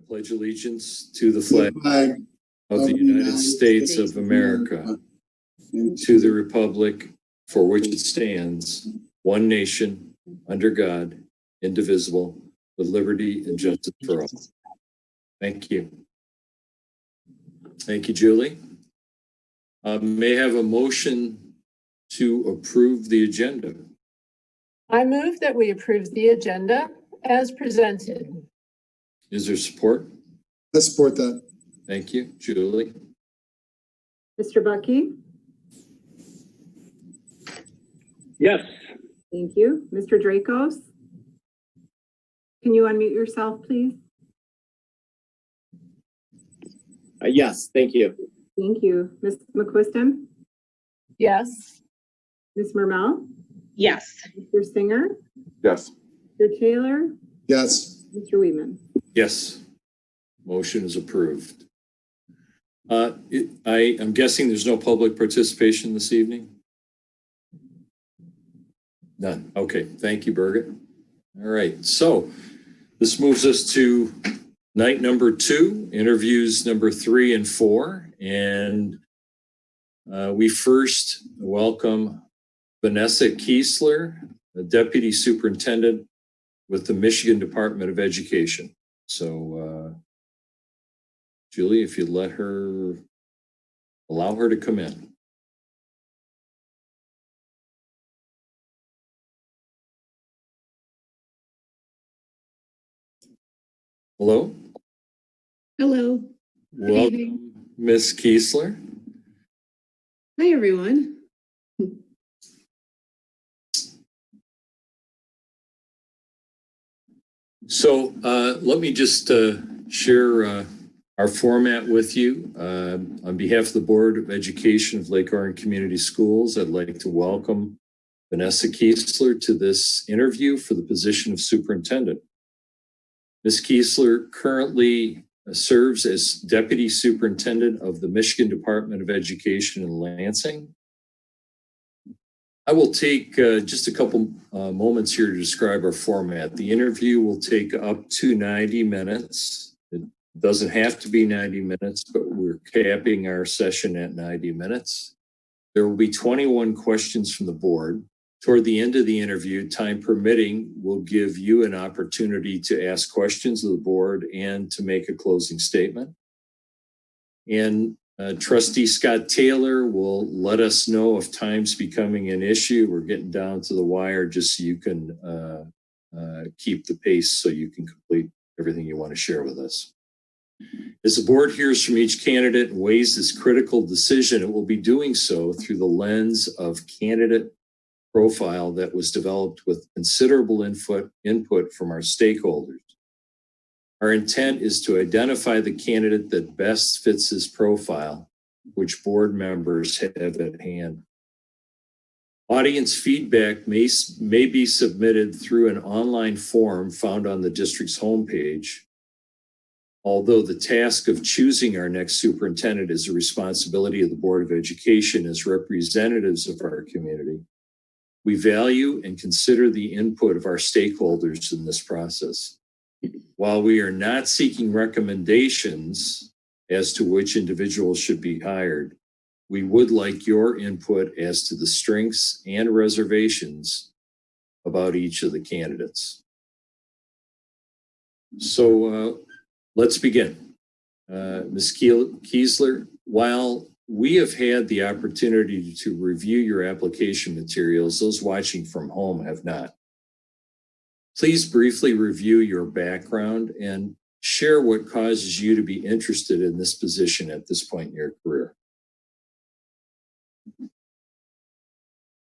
pledge allegiance to the flag of the United States of America, and to the republic for which it stands, one nation, under God, indivisible, with liberty and justice for all. Thank you. Thank you, Julie. May I have a motion to approve the agenda? I move that we approve the agenda as presented. Is there support? I support that. Thank you, Julie. Mr. Bucky? Yes. Thank you. Mr. Dracos? Can you unmute yourself, please? Yes, thank you. Thank you. Ms. McQuiston? Yes. Ms. Mermel? Yes. Mr. Singer? Yes. Mr. Taylor? Yes. Mr. Weedman? Yes. Motion is approved. I'm guessing there's no public participation this evening? None. Okay. Thank you, Birgit. All right. So this moves us to night number 2, interviews number 3 and 4. And we first welcome Vanessa Keisler, the Deputy Superintendent with the Michigan Department of Education. So, Julie, if you'd allow her to come in. Hello. Hello. Good evening. Welcome, Ms. Keesler. Hi, everyone. So let me just share our format with you. On behalf of the Board of Education of Lake Orion Community Schools, I'd like to welcome Vanessa Keisler to this interview for the position of superintendent. Ms. Keisler currently serves as Deputy Superintendent of the Michigan Department of Education in Lansing. I will take just a couple moments here to describe our format. The interview will take up to 90 minutes. It doesn't have to be 90 minutes, but we're capping our session at 90 minutes. There will be 21 questions from the board. Toward the end of the interview, time permitting, we'll give you an opportunity to ask questions of the board and to make a closing statement. And Trustee Scott Taylor will let us know if time's becoming an issue. We're getting down to the wire just so you can keep the pace so you can complete everything you want to share with us. As the board hears from each candidate and weighs this critical decision, it will be doing so through the lens of candidate profile that was developed with considerable input from our stakeholders. Our intent is to identify the candidate that best fits his profile, which board members have at hand. Audience feedback may be submitted through an online form found on the district's homepage. Although the task of choosing our next superintendent is a responsibility of the Board of Education as representatives of our community, we value and consider the input of our stakeholders in this process. While we are not seeking recommendations as to which individuals should be hired, we would like your input as to the strengths and reservations about each of the candidates. So let's begin. Ms. Keesler, while we have had the opportunity to review your application materials, those watching from home have not. Please briefly review your background and share what causes you to be interested in this position at this point in your career.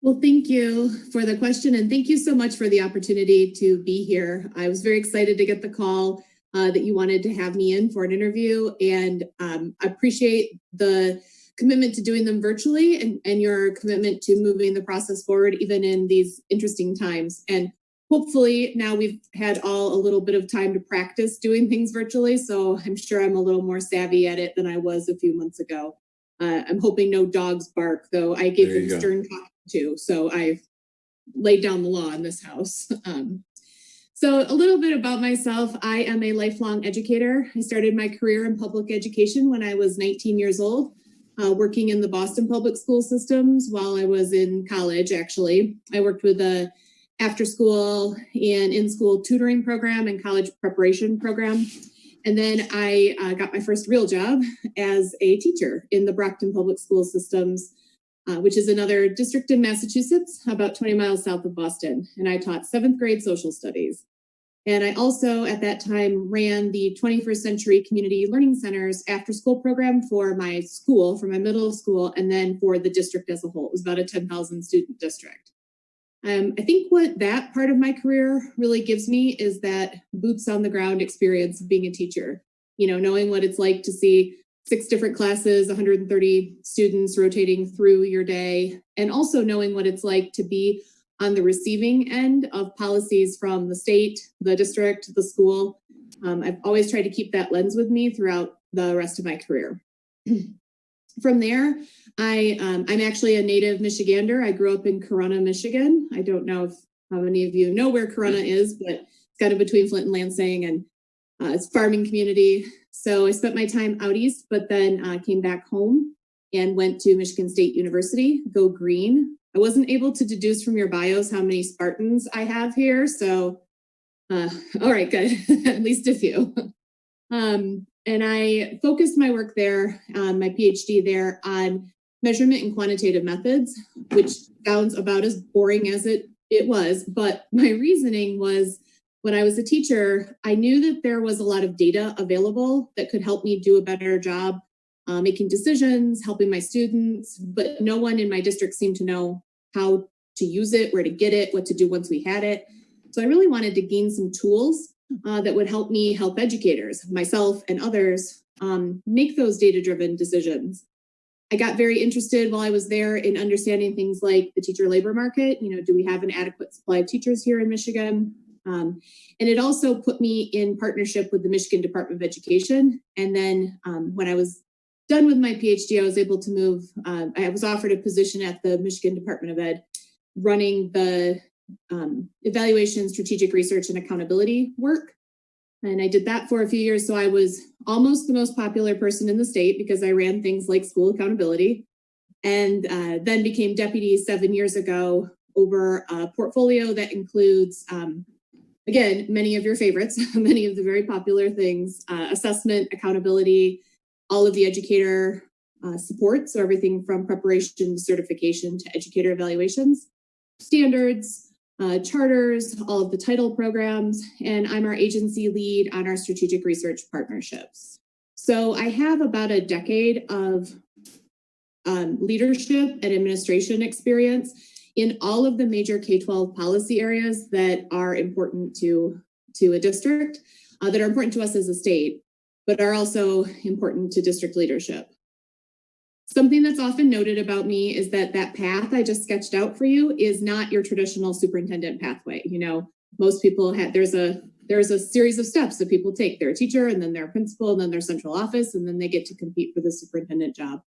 Well, thank you for the question, and thank you so much for the opportunity to be here. I was very excited to get the call that you wanted to have me in for an interview, and I appreciate the commitment to doing them virtually and your commitment to moving the process forward, even in these interesting times. And hopefully now we've had all a little bit of time to practice doing things virtually, so I'm sure I'm a little more savvy at it than I was a few months ago. I'm hoping no dogs bark, though I gave them stern talking too, so I've laid down the law in this house. So a little bit about myself. I am a lifelong educator. I started my career in public education when I was 19 years old, working in the Boston public school systems while I was in college, actually. I worked with a after school and in-school tutoring program and college preparation program. And then I got my first real job as a teacher in the Brockton public school systems, which is another district in Massachusetts, about 20 miles south of Boston. And I taught 7th grade social studies. And I also, at that time, ran the 21st Century Community Learning Center's after-school program for my school, for my middle school, and then for the district as a whole. It was about a 10,000 student district. I think what that part of my career really gives me is that boots on the ground experience of being a teacher, knowing what it's like to see 6 different classes, 130 students rotating through your day, and also knowing what it's like to be on the receiving end of policies from the state, the district, the school. I've always tried to keep that lens with me throughout the rest of my career. From there, I'm actually a native Michigander. I grew up in Corunna, Michigan. I don't know how many of you know where Corunna is, but it's kind of between Flint and Lansing, and it's a farming community. So I spent my time out east, but then came back home and went to Michigan State University, go green. I wasn't able to deduce from your bios how many Spartans I have here. So, all right, good, at least a few. And I focused my work there, my PhD there, on measurement and quantitative methods, which sounds about as boring as it was. But my reasoning was, when I was a teacher, I knew that there was a lot of data available that could help me do a better job making decisions, helping my students, but no one in my district seemed to know how to use it, where to get it, what to do once we had it. So I really wanted to gain some tools that would help me help educators, myself and others, make those data-driven decisions. I got very interested while I was there in understanding things like the teacher labor market. Do we have an adequate supply of teachers here in Michigan? And it also put me in partnership with the Michigan Department of Education. And then when I was done with my PhD, I was able to move. I was offered a position at the Michigan Department of Ed, running the evaluation, strategic research, and accountability work. And I did that for a few years. So I was almost the most popular person in the state because I ran things like school accountability, and then became deputy 7 years ago over a portfolio that includes, again, many of your favorites, many of the very popular things, assessment, accountability, all of the educator support. So everything from preparation to certification to educator evaluations, standards, charters, all of the title programs, and I'm our agency lead on our strategic research partnerships. So I have about a decade of leadership and administration experience in all of the major K-12 policy areas that are important to a district, that are important to us as a state, but are also important to district leadership. Something that's often noted about me is that path I just sketched out for you is not your traditional superintendent pathway. Most people there's a series of steps that people take. They're a teacher, and then they're a principal, and then they're central office, and then they get to compete for the superintendent job.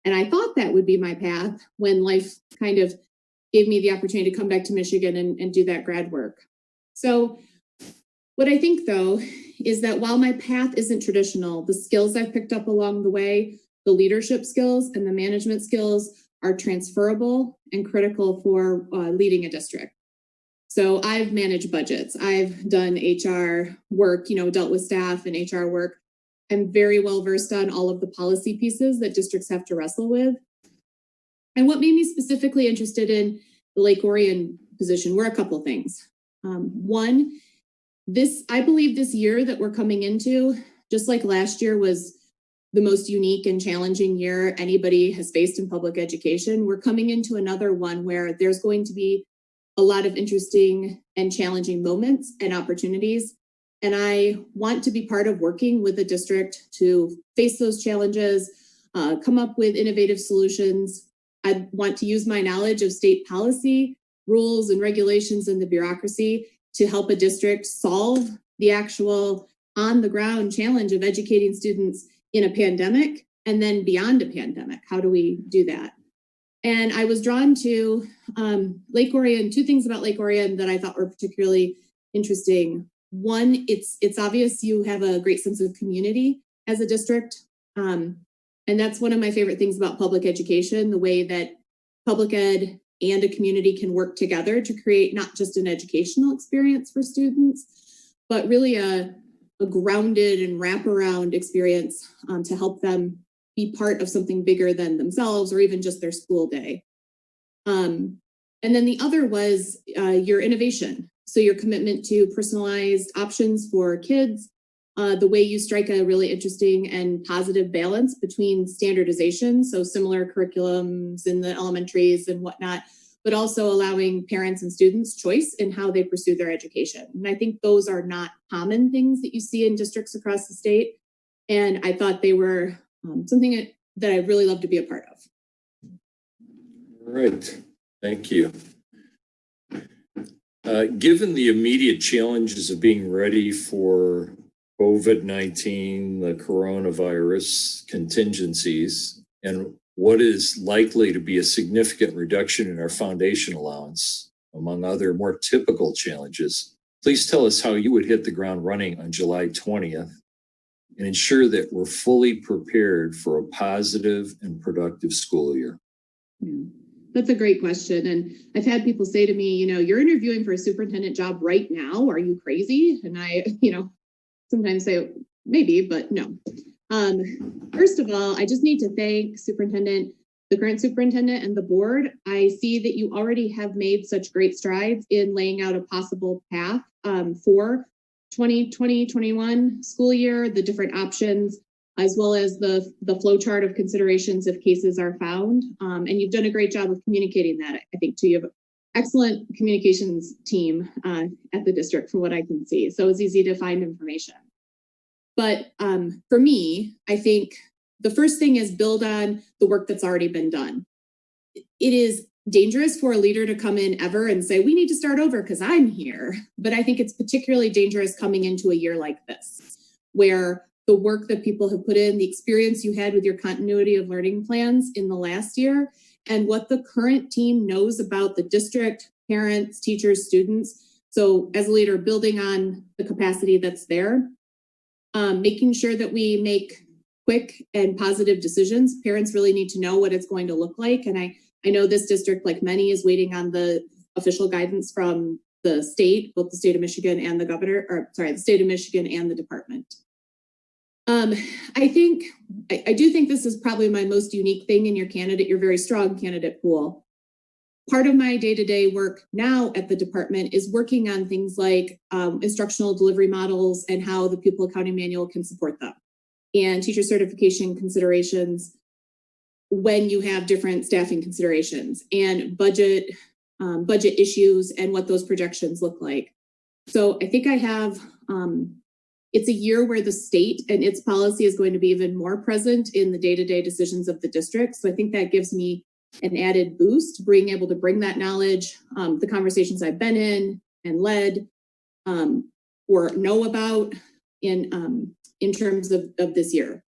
And I thought that would be my path when life kind of gave me the opportunity to come back to Michigan and do that grad work. So what I think, though, is that while my path isn't traditional, the skills I've picked up along the way, the leadership skills and the management skills, are transferable and critical for leading a district. So I've managed budgets. I've done HR work, dealt with staff and HR work. I'm very well versed on all of the policy pieces that districts have to wrestle with. And what made me specifically interested in the Lake Orion position were a couple things. One, I believe this year that we're coming into, just like last year was the most unique and challenging year anybody has faced in public education, we're coming into another one where there's going to be a lot of interesting and challenging moments and opportunities. And I want to be part of working with the district to face those challenges, come up with innovative solutions. I want to use my knowledge of state policy, rules and regulations, and the bureaucracy to help a district solve the actual on-the-ground challenge of educating students in a pandemic and then beyond a pandemic. How do we do that? And I was drawn to Lake Orion, two things about Lake Orion that I thought were particularly interesting. One, it's obvious you have a great sense of community as a district. And that's one of my favorite things about public education, the way that public ed and a community can work together to create not just an educational experience for students, but really a grounded and wraparound experience to help them be part of something bigger than themselves or even just their school day. And then the other was your innovation. So your commitment to personalized options for kids, the way you strike a really interesting and positive balance between standardization, so similar curriculums in the elementaries and whatnot, but also allowing parents and students choice in how they pursue their education. And I think those are not common things that you see in districts across the state. And I thought they were something that I really love to be a part of. All right, thank you. Given the immediate challenges of being ready for COVID-19, the coronavirus contingencies, and what is likely to be a significant reduction in our foundation allowance, among other more typical challenges, please tell us how you would hit the ground running on July 20th and ensure that we're fully prepared for a positive and productive school year. Yeah. That's a great question. And I've had people say to me, you're interviewing for a superintendent job right now. Are you crazy? And I, sometimes say maybe, but no. First of all, I just need to thank the current superintendent and the board. I see that you already have made such great strides in laying out a possible path for 2020-21 school year, the different options, as well as the flow chart of considerations if cases are found. And you've done a great job of communicating that, I think, too. You have an excellent communications team at the district from what I can see. So it's easy to find information. But for me, I think the first thing is build on the work that's already been done. It is dangerous for a leader to come in ever and say, we need to start over because I'm here. But I think it's particularly dangerous coming into a year like this, where the work that people have put in, the experience you had with your continuity of learning plans in the last year, and what the current team knows about the district, parents, teachers, students. So as a leader, building on the capacity that's there, making sure that we make quick and positive decisions. Parents really need to know what it's going to look like. And I know this district, like many, is waiting on the official guidance from the state, both the state of Michigan and the state of Michigan and the department. I do think this is probably my most unique thing in your very strong candidate pool. Part of my day-to-day work now at the department is working on things like instructional delivery models and how the pupil accounting manual can support them, and teacher certification considerations when you have different staffing considerations, and budget issues and what those projections look like. So I think I have, it's a year where the state and its policy is going to be even more present in the day-to-day decisions of the district. So I think that gives me an added boost, being able to bring that knowledge, the conversations I've been in and led, or know about in terms of this year.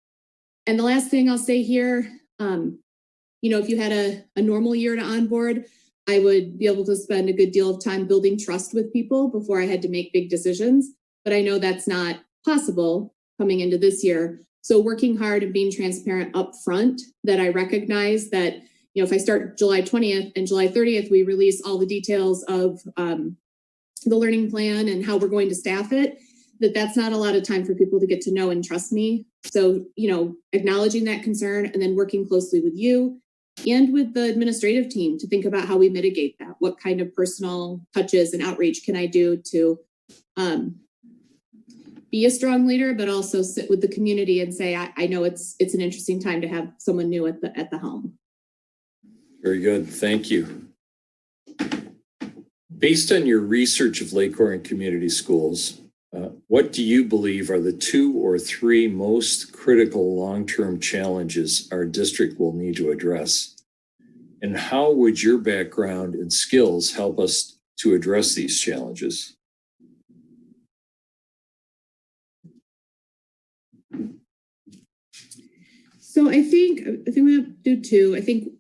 And the last thing I'll say here, if you had a normal year to onboard, I would be able to spend a good deal of time building trust with people before I had to make big decisions. But I know that's not possible coming into this year. So working hard and being transparent up front, that I recognize that, if I start July 20th and July 30th, we release all the details of the learning plan and how we're going to staff it, that's not a lot of time for people to get to know and trust me. So, acknowledging that concern and then working closely with you and with the administrative team to think about how we mitigate that. What kind of personal touches and outreach can I do to be a strong leader, but also sit with the community and say, I know it's an interesting time to have someone new at the helm. Very good, thank you. Based on your research of Lake Orion Community Schools, what do you believe are the 2 or 3 most critical long-term challenges our district will need to address? And how would your background and skills help us to address these challenges? So I think we have to do 2. I think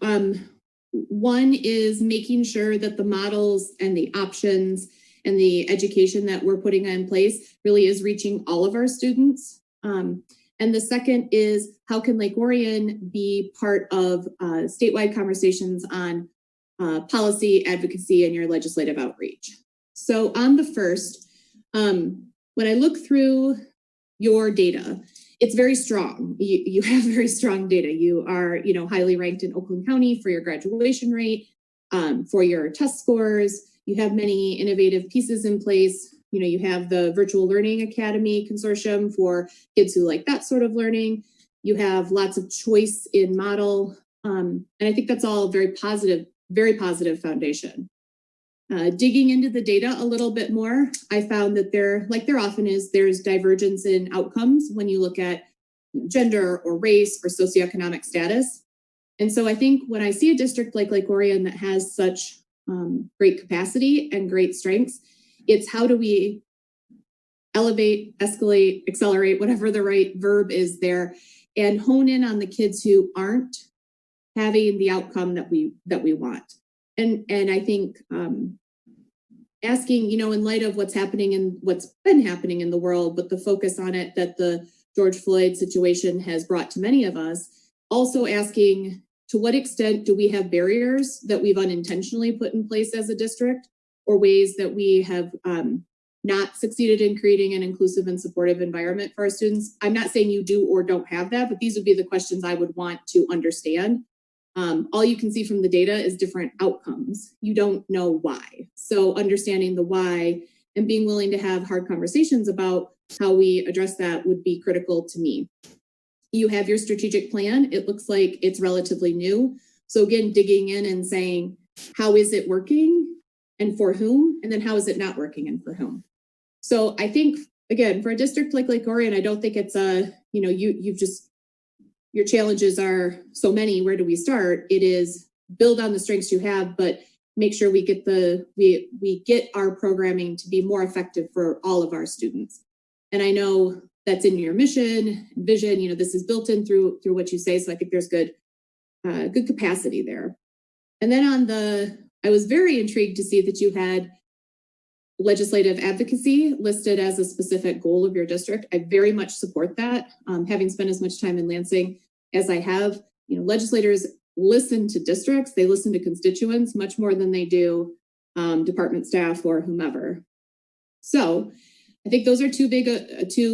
one is making sure that the models and the options and the education that we're putting in place really is reaching all of our students. And the second is, how can Lake Orion be part of statewide conversations on policy, advocacy, and your legislative outreach? So on the first, when I look through your data, it's very strong. You have very strong data. You are, highly ranked in Oakland County for your graduation rate, for your test scores. You have many innovative pieces in place. You have the Virtual Learning Academy Consortium for kids who like that sort of learning. You have lots of choice in model. And I think that's all very positive foundation. Digging into the data a little bit more, I found that there often is, there's divergence in outcomes when you look at gender or race or socioeconomic status. And so I think when I see a district like Lake Orion that has such great capacity and great strengths, it's how do we elevate, escalate, accelerate, whatever the right verb is there, and hone in on the kids who aren't having the outcome that we want. And I think asking, in light of what's happening and what's been happening in the world, but the focus on it that the George Floyd situation has brought to many of us, also asking, to what extent do we have barriers that we've unintentionally put in place as a district, or ways that we have not succeeded in creating an inclusive and supportive environment for our students? I'm not saying you do or don't have that, but these would be the questions I would want to understand. All you can see from the data is different outcomes. You don't know why. So understanding the why and being willing to have hard conversations about how we address that would be critical to me. You have your strategic plan. It looks like it's relatively new. So again, digging in and saying, how is it working and for whom? And then how is it not working and for whom? So I think, again, for a district like Lake Orion, I don't think it's your challenges are so many. Where do we start? It is build on the strengths you have, but make sure we get our programming to be more effective for all of our students. And I know that's in your mission, vision. This is built in through what you say. So I think there's good capacity there. And then I was very intrigued to see that you had legislative advocacy listed as a specific goal of your district. I very much support that. Having spent as much time in Lansing as I have, legislators listen to districts, they listen to constituents much more than they do department staff or whomever. So I think those are two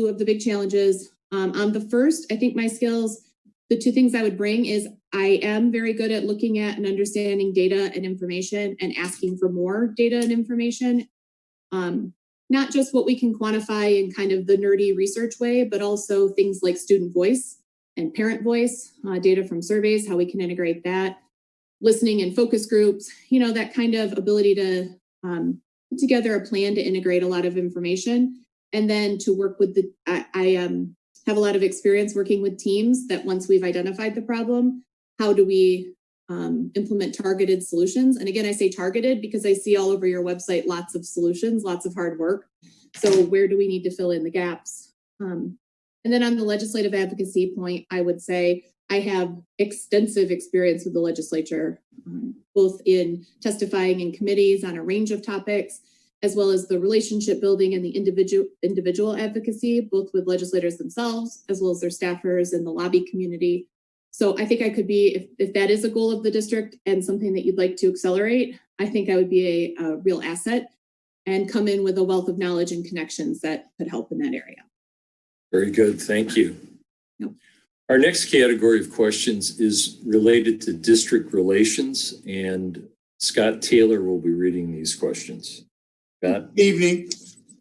of the big challenges. On the first, I think my skills, the two things I would bring is I am very good at looking at and understanding data and information and asking for more data and information. Not just what we can quantify in kind of the nerdy research way, but also things like student voice and parent voice, data from surveys, how we can integrate that, listening in focus groups, that kind of ability to put together a plan to integrate a lot of information. And then to work with I have a lot of experience working with teams that once we've identified the problem, how do we implement targeted solutions? And again, I say targeted because I see all over your website lots of solutions, lots of hard work. So where do we need to fill in the gaps? And then on the legislative advocacy point, I would say I have extensive experience with the legislature, both in testifying in committees on a range of topics, as well as the relationship building and the individual advocacy, both with legislators themselves, as well as their staffers and the lobby community. So I think I could be, if that is a goal of the district and something that you'd like to accelerate, I think I would be a real asset and come in with a wealth of knowledge and connections that could help in that area. Very good. Thank you. Yep. Our next category of questions is related to district relations, and Scott Taylor will be reading these questions. Scott? Evening.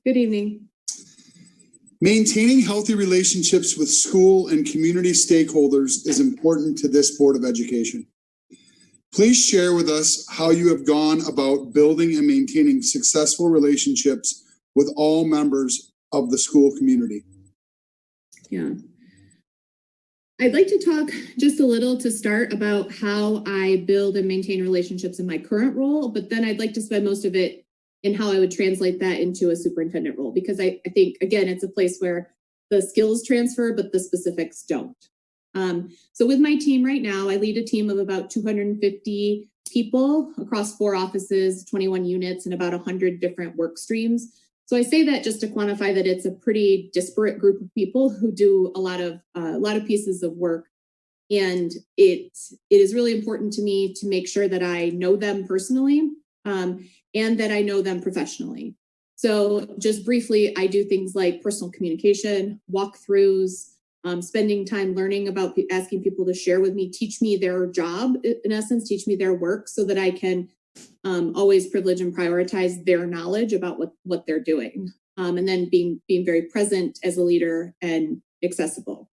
Good evening. Maintaining healthy relationships with school and community stakeholders is important to this Board of Education. Please share with us how you have gone about building and maintaining successful relationships with all members of the school community. Yeah. I'd like to talk just a little to start about how I build and maintain relationships in my current role, but then I'd like to spend most of it in how I would translate that into a superintendent role, because I think, again, it's a place where the skills transfer, but the specifics don't. So with my team right now, I lead a team of about 250 people across 4 offices, 21 units, and about 100 different work streams. So I say that just to quantify that it's a pretty disparate group of people who do a lot of pieces of work. And it is really important to me to make sure that I know them personally and that I know them professionally. So just briefly, I do things like personal communication, walkthroughs, spending time learning about asking people to share with me, teach me their job, in essence, teach me their work so that I can always privilege and prioritize their knowledge about what they're doing. And then being very present as a leader and accessible.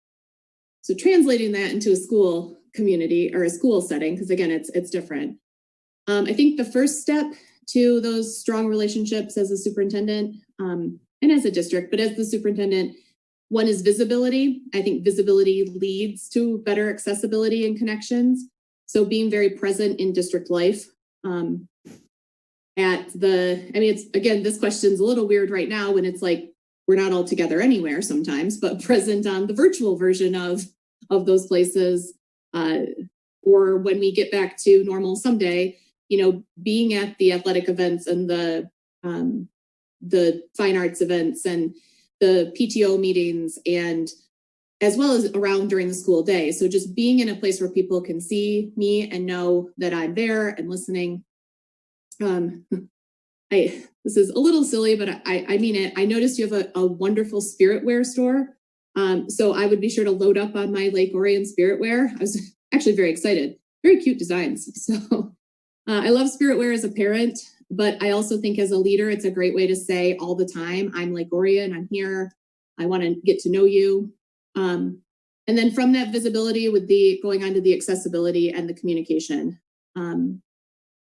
So translating that into a school community or a school setting, because again, it's different. I think the first step to those strong relationships as a superintendent and as a district, but as the superintendent, one is visibility. I think visibility leads to better accessibility and connections. So being very present in district life. It's, again, this question's a little weird right now when it's like, we're not all together anywhere sometimes, but present on the virtual version of those places. Or when we get back to normal someday, being at the athletic events and the fine arts events and the PTO meetings, and as well as around during the school day. So just being in a place where people can see me and know that I'm there and listening. This is a little silly, but I mean it. I noticed you have a wonderful spirit wear store. So I would be sure to load up on my Lake Orion spirit wear. I was actually very excited. Very cute designs. So I love spirit wear as a parent, but I also think as a leader, it's a great way to say all the time, I'm Lake Orion, I'm here. I want to get to know you. And then from that visibility with going on to the accessibility and the communication,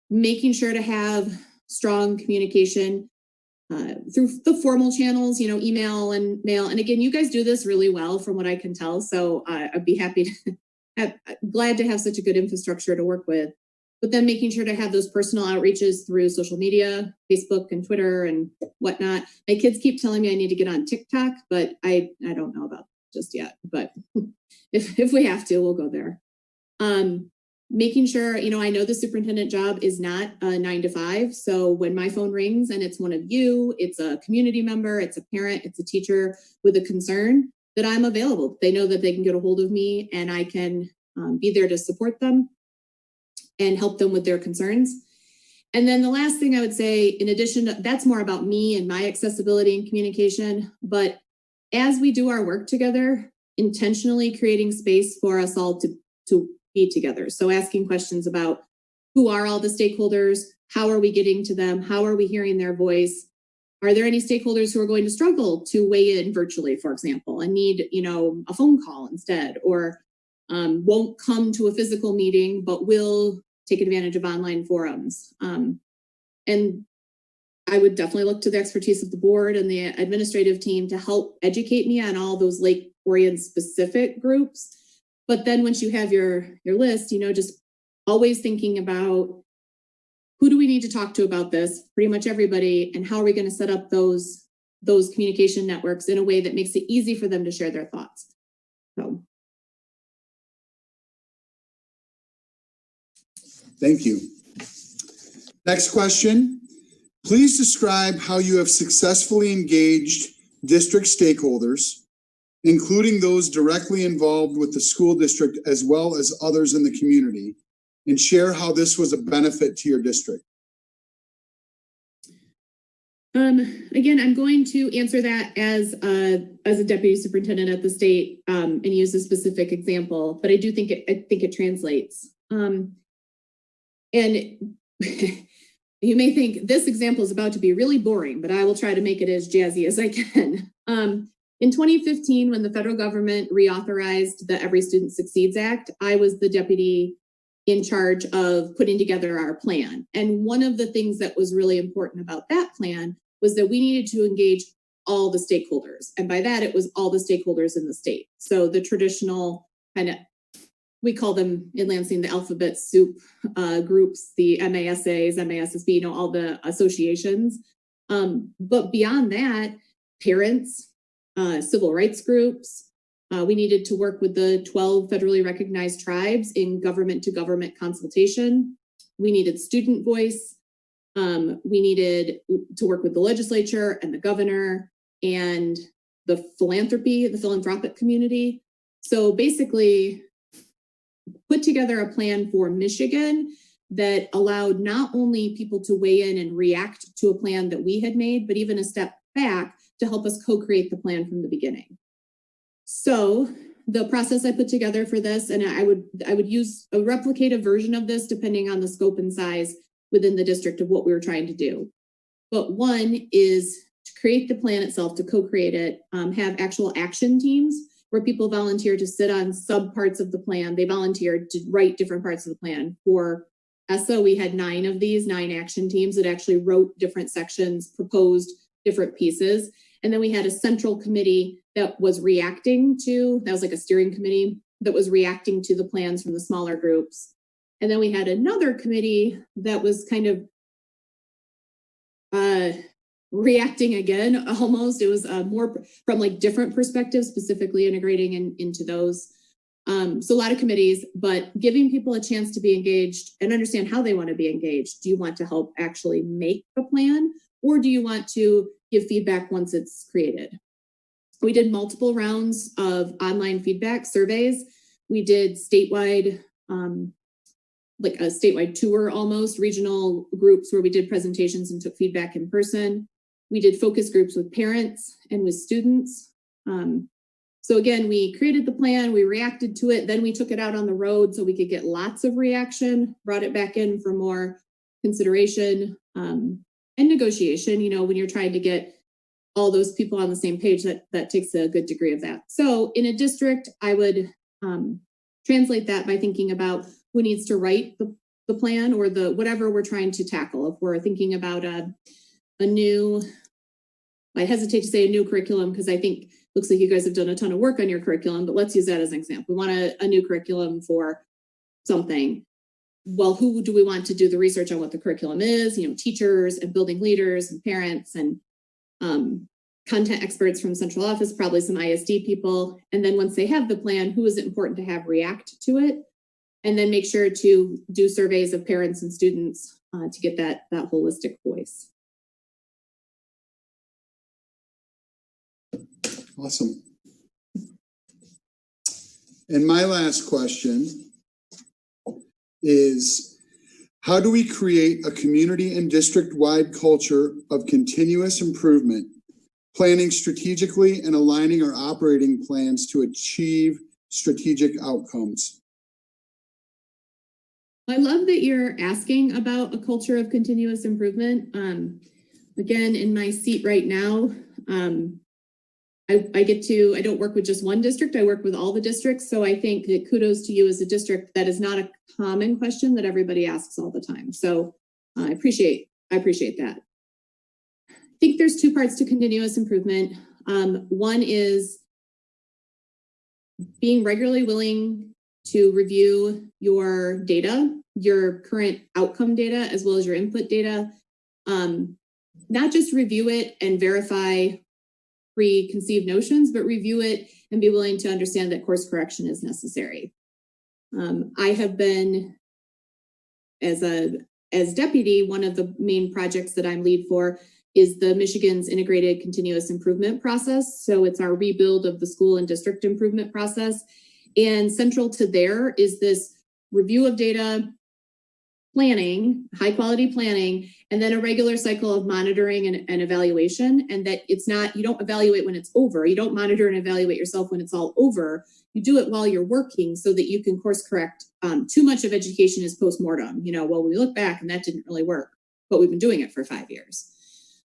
making sure to have strong communication through the formal channels, email and mail. And again, you guys do this really well from what I can tell. So I'd be glad to have such a good infrastructure to work with. But then making sure to have those personal outreaches through social media, Facebook and Twitter and whatnot. My kids keep telling me I need to get on TikTok, but I don't know about just yet. But if we have to, we'll go there. Making sure, I know the superintendent job is not a 9 to 5. So when my phone rings and it's one of you, it's a community member, it's a parent, it's a teacher with a concern, that I'm available. They know that they can get a hold of me and I can be there to support them and help them with their concerns. And then the last thing I would say, in addition to that's more about me and my accessibility and communication, but as we do our work together, intentionally creating space for us all to be together. So asking questions about who are all the stakeholders? How are we getting to them? How are we hearing their voice? Are there any stakeholders who are going to struggle to weigh in virtually, for example, and need, a phone call instead, or won't come to a physical meeting, but will take advantage of online forums? And I would definitely look to the expertise of the board and the administrative team to help educate me on all those Lake Orion specific groups. But then once you have your list, just always thinking about who do we need to talk to about this? Pretty much everybody. And how are we going to set up those communication networks in a way that makes it easy for them to share their thoughts? So. Thank you. Next question. Please describe how you have successfully engaged district stakeholders, including those directly involved with the school district as well as others in the community, and share how this was a benefit to your district. Again, I'm going to answer that as a deputy superintendent at the state and use a specific example, but I do think it translates. And you may think this example is about to be really boring, but I will try to make it as jazzy as I can. In 2015, when the federal government reauthorized the Every Student Succeeds Act, I was the deputy in charge of putting together our plan. And one of the things that was really important about that plan was that we needed to engage all the stakeholders. And by that, it was all the stakeholders in the state. So the traditional kind of, we call them in Lansing, the alphabet soup groups, the MASAs, MASSB, all the associations. But beyond that, parents, civil rights groups, we needed to work with the 12 federally recognized tribes in government to government consultation. we needed student voice. We needed to work with the legislature and the governor and the philanthropic community. So basically put together a plan for Michigan that allowed not only people to weigh in and react to a plan that we had made, but even a step back to help us co-create the plan from the beginning. So the process I put together for this, and I would use a replicative version of this depending on the scope and size within the district of what we were trying to do. But one is to create the plan itself, to co-create it, have actual action teams where people volunteer to sit on sub parts of the plan. They volunteered to write different parts of the plan. For ESSA, we had 9 of these, 9 action teams that actually wrote different sections, proposed different pieces. And then we had a central committee that was reacting to, that was like a steering committee that was reacting to the plans from the smaller groups. And then we had another committee that was kind of reacting again, almost. It was more from like different perspectives, specifically integrating into those. So a lot of committees, but giving people a chance to be engaged and understand how they want to be engaged. Do you want to help actually make the plan, or do you want to give feedback once it's created? We did multiple rounds of online feedback surveys. We did statewide, like a statewide tour almost, regional groups where we did presentations and took feedback in person. We did focus groups with parents and with students. So again, we created the plan, we reacted to it, then we took it out on the road so we could get lots of reaction, brought it back in for more consideration and negotiation. You know, when you're trying to get all those people on the same page, that takes a good degree of that. So in a district, I would translate that by thinking about who needs to write the plan or the whatever we're trying to tackle. If we're thinking about a new, I hesitate to say a new curriculum because I think looks like you guys have done a ton of work on your curriculum, but let's use that as an example. We want a new curriculum for something. Well, who do we want to do the research on what the curriculum is? You know, teachers and building leaders and parents and content experts from central office, probably some ISD people. And then once they have the plan, who is it important to have react to it? And then make sure to do surveys of parents and students to get that holistic voice. Awesome. And my last question is, how do we create a community and district-wide culture of continuous improvement, planning strategically and aligning our operating plans to achieve strategic outcomes? I love that you're asking about a culture of continuous improvement. Again, in my seat right now, I don't work with just one district, I work with all the districts. So I think that kudos to you as a district. That is not a common question that everybody asks all the time. So I appreciate that. I think there's 2 parts to continuous improvement. One is being regularly willing to review your data, your current outcome data, as well as your input data. Not just review it and verify preconceived notions, but review it and be willing to understand that course correction is necessary. I have been, as deputy, one of the main projects that I'm lead for is the Michigan's integrated continuous improvement process. So it's our rebuild of the school and district improvement process. And central to there is this review of data, planning, high quality planning, and then a regular cycle of monitoring and evaluation. And that it's not, you don't evaluate when it's over. You don't monitor and evaluate yourself when it's all over. You do it while you're working so that you can course correct. Too much of education is postmortem. You know, well, we look back and that didn't really work, but we've been doing it for 5 years.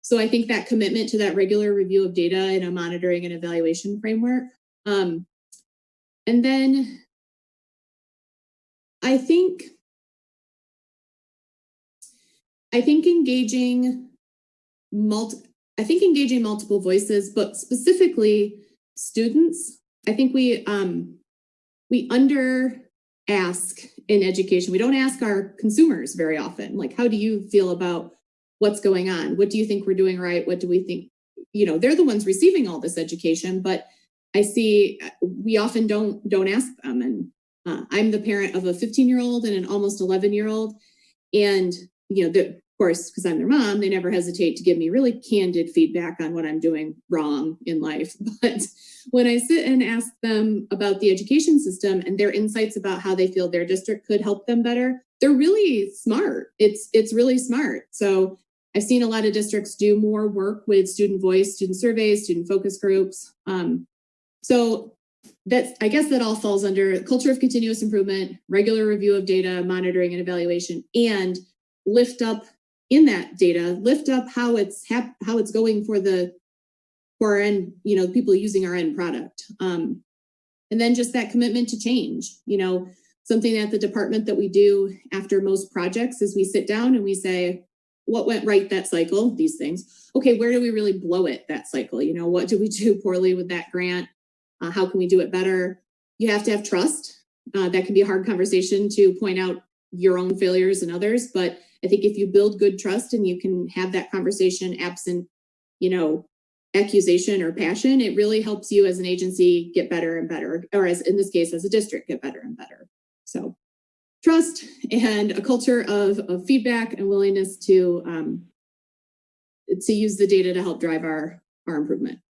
So I think that commitment to that regular review of data and a monitoring and evaluation framework. And then I think engaging multiple voices, but specifically students. I think we under ask in education. We don't ask our consumers very often, like, how do you feel about what's going on? What do you think we're doing right? What do we think? You know, they're the ones receiving all this education, but I see we often don't ask them. And I'm the parent of a 15-year-old and an almost 11-year-old. And, of course, because I'm their mom, they never hesitate to give me really candid feedback on what I'm doing wrong in life. But when I sit and ask them about the education system and their insights about how they feel their district could help them better, they're really smart. It's really smart. So I've seen a lot of districts do more work with student voice, student surveys, student focus groups. So I guess that all falls under culture of continuous improvement, regular review of data, monitoring and evaluation, and lift up in that data, lift up how it's going for our end, people using our end product. And then just that commitment to change, something at the department that we do after most projects is we sit down and we say, what went right that cycle, these things. Okay, where do we really blow it that cycle? What did we do poorly with that grant? How can we do it better? You have to have trust. That can be a hard conversation to point out your own failures and others. But I think if you build good trust and you can have that conversation absent, accusation or passion, it really helps you as an agency get better and better, or as in this case, as a district, get better and better. So trust and a culture of feedback and willingness to use the data to help drive our improvement.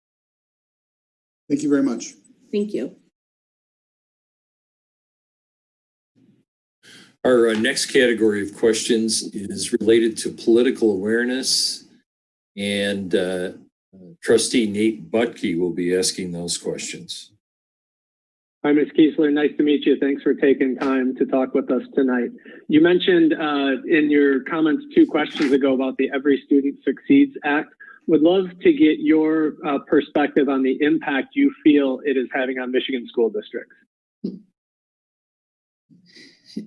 Thank you very much. Thank you. Our next category of questions is related to political awareness, and Trustee Nate Butke will be asking those questions. Hi, Ms. Keisler. Nice to meet you. Thanks for taking time to talk with us tonight. You mentioned in your comments 2 questions ago about the Every Student Succeeds Act. Would love to get your perspective on the impact you feel it is having on Michigan school districts.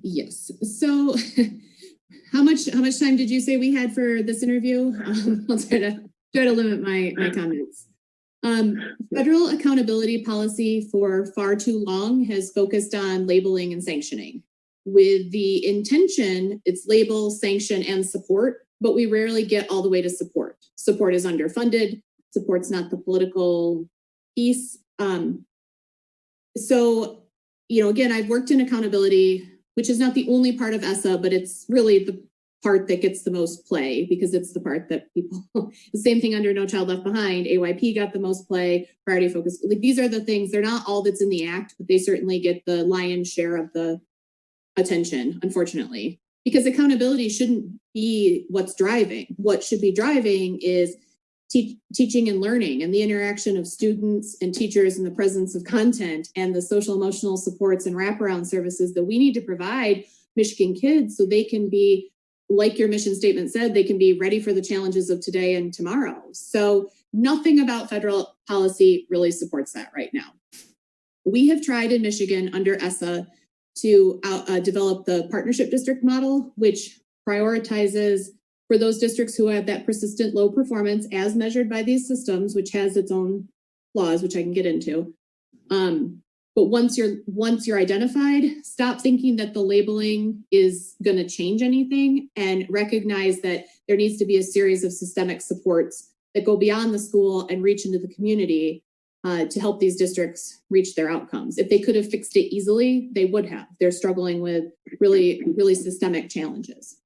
Yes. So how much time did you say we had for this interview? I'll try to limit my comments. Federal accountability policy for far too long has focused on labeling and sanctioning. With the intention, it's label, sanction, and support, but we rarely get all the way to support. Support is underfunded. Support's not the political piece. So, again, I've worked in accountability, which is not the only part of ESSA, but it's really the part that gets the most play because it's the part that people, the same thing under No Child Left Behind, AYP got the most play, priority focus. Like these are the things, they're not all that's in the act, but they certainly get the lion's share of the attention, unfortunately, because accountability shouldn't be what's driving. What should be driving is teaching and learning and the interaction of students and teachers in the presence of content and the social emotional supports and wraparound services that we need to provide Michigan kids so they can be, like your mission statement said, they can be ready for the challenges of today and tomorrow. So nothing about federal policy really supports that right now. We have tried in Michigan under ESSA to develop the partnership district model, which prioritizes for those districts who have that persistent low performance as measured by these systems, which has its own flaws, which I can get into. But once you're identified, stop thinking that the labeling is going to change anything and recognize that there needs to be a series of systemic supports that go beyond the school and reach into the community to help these districts reach their outcomes. If they could have fixed it easily, they would have. They're struggling with really, really systemic challenges.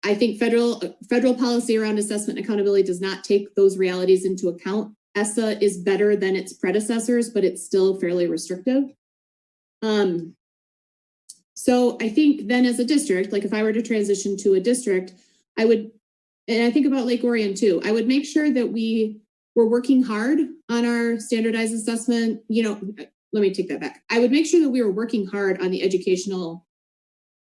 I think federal policy around assessment and accountability does not take those realities into account. ESSA is better than its predecessors, but it's still fairly restrictive. So I think then as a district, like if I were to transition to a district, I would, and I think about Lake Orion too, I would make sure that we were working hard on our standardized assessment. Let me take that back. I would make sure that we were working hard on the educational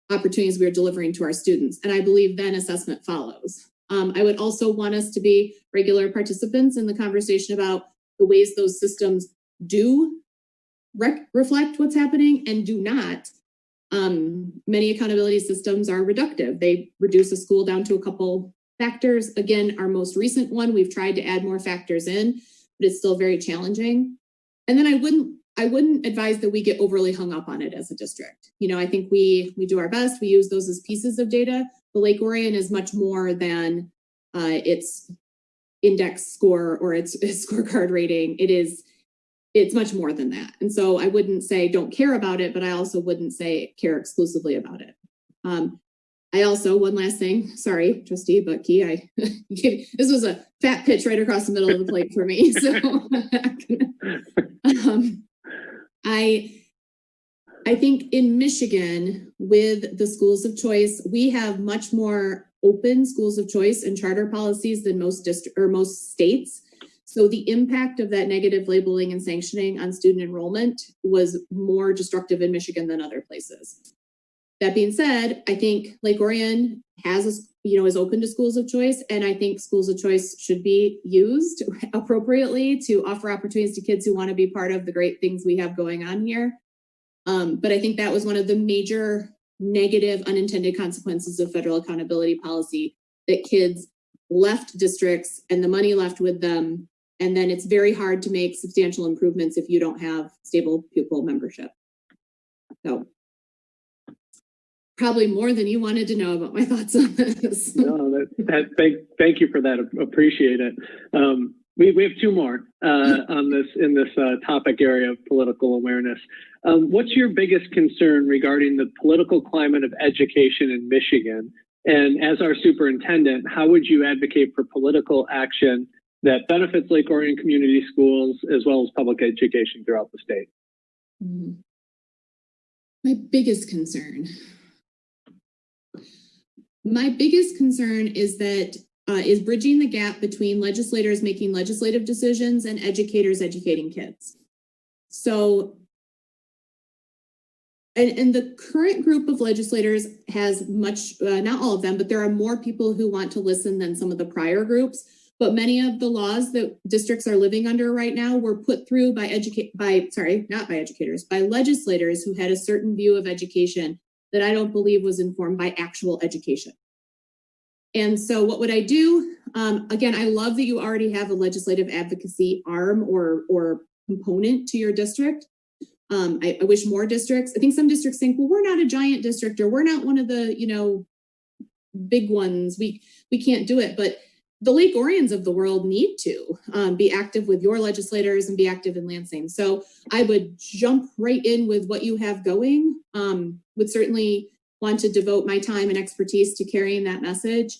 opportunities we are delivering to our students. And I believe then assessment follows. I would also want us to be regular participants in the conversation about the ways those systems do reflect what's happening and do not. Many accountability systems are reductive. They reduce a school down to a couple factors. Again, our most recent one, we've tried to add more factors in, but it's still very challenging. And then I wouldn't advise that we get overly hung up on it as a district. I think we do our best. We use those as pieces of data. The Lake Orion is much more than its index score or its scorecard rating. It's much more than that. And so I wouldn't say don't care about it, but I also wouldn't say care exclusively about it. I also, one last thing, sorry, trustee, but Key, this was a fat pitch right across the middle of the plate for me. So I think in Michigan, with the schools of choice, we have much more open schools of choice and charter policies than most states. So the impact of that negative labeling and sanctioning on student enrollment was more destructive in Michigan than other places. That being said, I think Lake Orion is open to schools of choice, and I think schools of choice should be used appropriately to offer opportunities to kids who want to be part of the great things we have going on here. But I think that was one of the major negative unintended consequences of federal accountability policy, that kids left districts and the money left with them. And then it's very hard to make substantial improvements if you don't have stable pupil membership. So probably more than you wanted to know about my thoughts on this. No, thank you for that. Appreciate it. We have two more on this topic area of political awareness. What's your biggest concern regarding the political climate of education in Michigan? And as our superintendent, how would you advocate for political action that benefits Lake Orion Community Schools as well as public education throughout the state? My biggest concern is that is bridging the gap between legislators making legislative decisions and educators educating kids. So, and the current group of legislators has much, not all of them, but there are more people who want to listen than some of the prior groups. But many of the laws that districts are living under right now were put through by legislators who had a certain view of education that I don't believe was informed by actual education. And so what would I do? Again, I love that you already have a legislative advocacy arm or component to your district. I wish more districts, I think some districts think, well, we're not a giant district, or we're not one of the, big ones. We can't do it. But the Lake Orions of the world need to be active with your legislators and be active in Lansing. So I would jump right in with what you have going. Would certainly want to devote my time and expertise to carrying that message.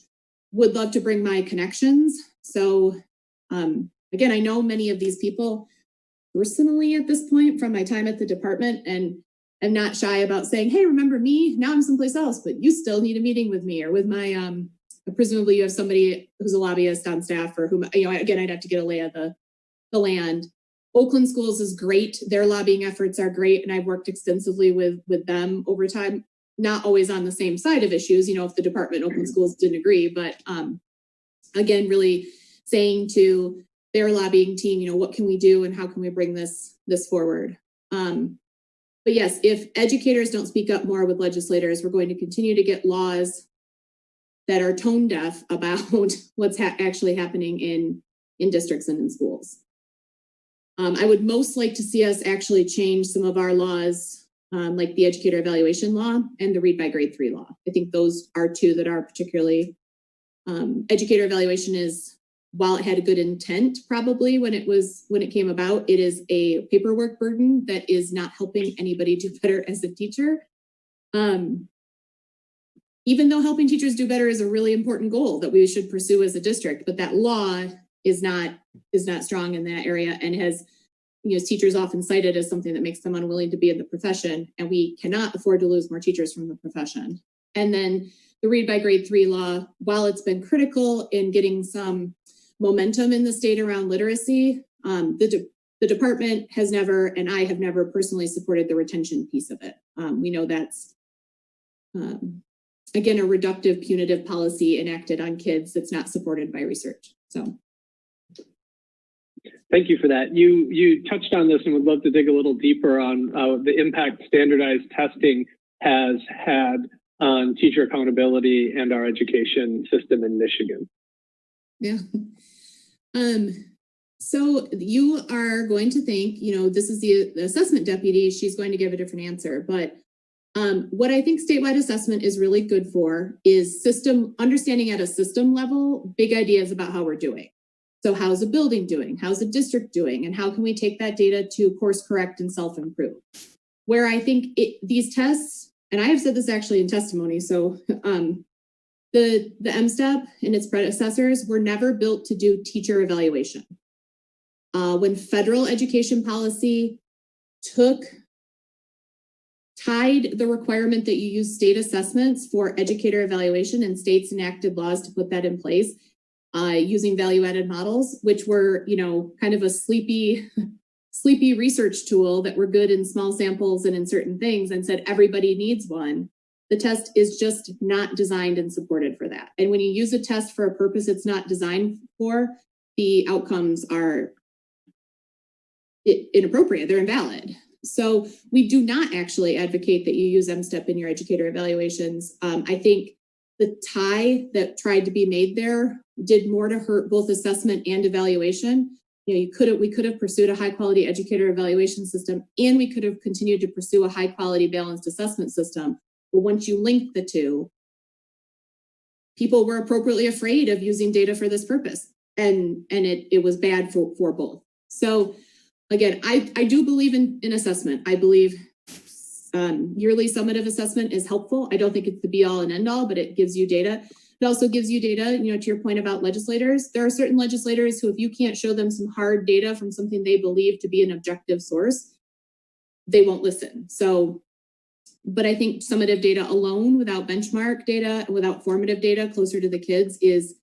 Would love to bring my connections. So again, I know many of these people personally at this point from my time at the department, and I'm not shy about saying, hey, remember me? Now I'm someplace else, but you still need a meeting with me, or with my, presumably you have somebody who's a lobbyist on staff, or whom, again, I'd have to get a lay of the land. Oakland Schools is great. Their lobbying efforts are great. And I've worked extensively with them over time, not always on the same side of issues, if the department Oakland Schools didn't agree, but again, really saying to their lobbying team, what can we do and how can we bring this forward? But yes, if educators don't speak up more with legislators, we're going to continue to get laws that are tone deaf about what's actually happening in districts and in schools. I would most like to see us actually change some of our laws, like the educator evaluation law and the read by grade 3 law. I think those are two that are particularly, educator evaluation is, while it had a good intent, probably when it came about, it is a paperwork burden that is not helping anybody do better as a teacher. Even though helping teachers do better is a really important goal that we should pursue as a district, but that law is not strong in that area, and has, teachers often cited as something that makes them unwilling to be in the profession, and we cannot afford to lose more teachers from the profession. And then the read by grade 3 law, while it's been critical in getting some momentum in the state around literacy, the department has never, and I have never personally supported the retention piece of it. We know that's, again, a reductive, punitive policy enacted on kids that's not supported by research. So. Thank you for that. You touched on this and would love to dig a little deeper on the impact standardized testing has had on teacher accountability and our education system in Michigan. Yeah. So you are going to think, this is the assessment deputy, she's going to give a different answer. But what I think statewide assessment is really good for is understanding at a system level, big ideas about how we're doing. So how's a building doing? How's a district doing? And how can we take that data to course correct and self-improve? Where I think these tests and I have said this actually in testimony, so the MSTEP and its predecessors were never built to do teacher evaluation. When federal education policy tied the requirement that you use state assessments for educator evaluation, and states enacted laws to put that in place using value-added models, which were, kind of a sleepy research tool that were good in small samples and in certain things, and said everybody needs one. The test is just not designed and supported for that. And when you use a test for a purpose it's not designed for, the outcomes are inappropriate, they're invalid. So we do not actually advocate that you use MSTEP in your educator evaluations. I think the tie that tried to be made there did more to hurt both assessment and evaluation. We could have pursued a high quality educator evaluation system, and we could have continued to pursue a high quality balanced assessment system. But once you link the two, people were appropriately afraid of using data for this purpose, and it was bad for both. So again, I do believe in assessment. I believe yearly summative assessment is helpful. I don't think it's the be all and end all, but it gives you data. It also gives you data, to your point about legislators. There are certain legislators who, if you can't show them some hard data from something they believe to be an objective source, they won't listen. So, but I think summative data alone, without benchmark data, without formative data closer to the kids is,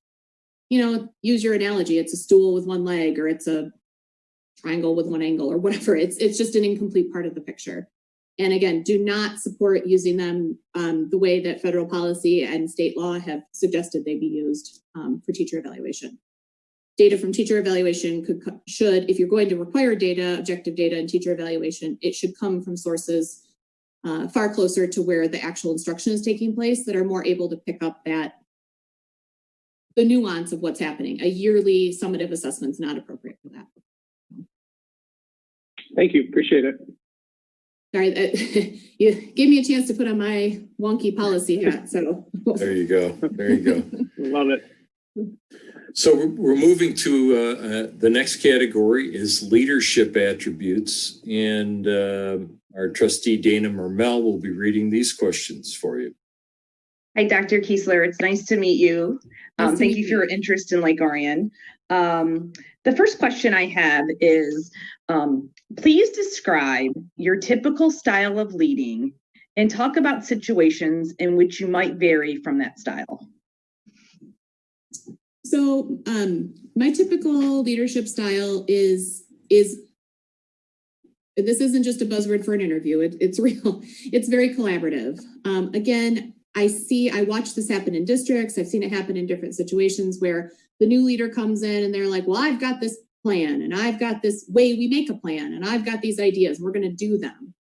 use your analogy. It's a stool with one leg, or it's a triangle with one angle, or whatever. It's just an incomplete part of the picture. And again, do not support using them the way that federal policy and state law have suggested they be used for teacher evaluation. Data from teacher evaluation should, if you're going to require data, objective data in teacher evaluation, it should come from sources far closer to where the actual instruction is taking place, that are more able to pick up the nuance of what's happening. A yearly summative assessment is not appropriate for that. Thank you. Appreciate it. Sorry, you gave me a chance to put on my wonky policy hat. So There you go. There you go. Love it. So we're moving to the next category is leadership attributes, and our trustee Dana Mermel will be reading these questions for you. Hi, Dr. Keesler. It's nice to meet you. Thank you for your interest in Lake Orion. The first question I have is, please describe your typical style of leading and talk about situations in which you might vary from that style. So my typical leadership style is this isn't just a buzzword for an interview. It's real. It's very collaborative. Again, I watch this happen in districts. I've seen it happen in different situations where the new leader comes in and they're like, well, I've got this plan and I've got this way we make a plan and I've got these ideas. We're going to do them.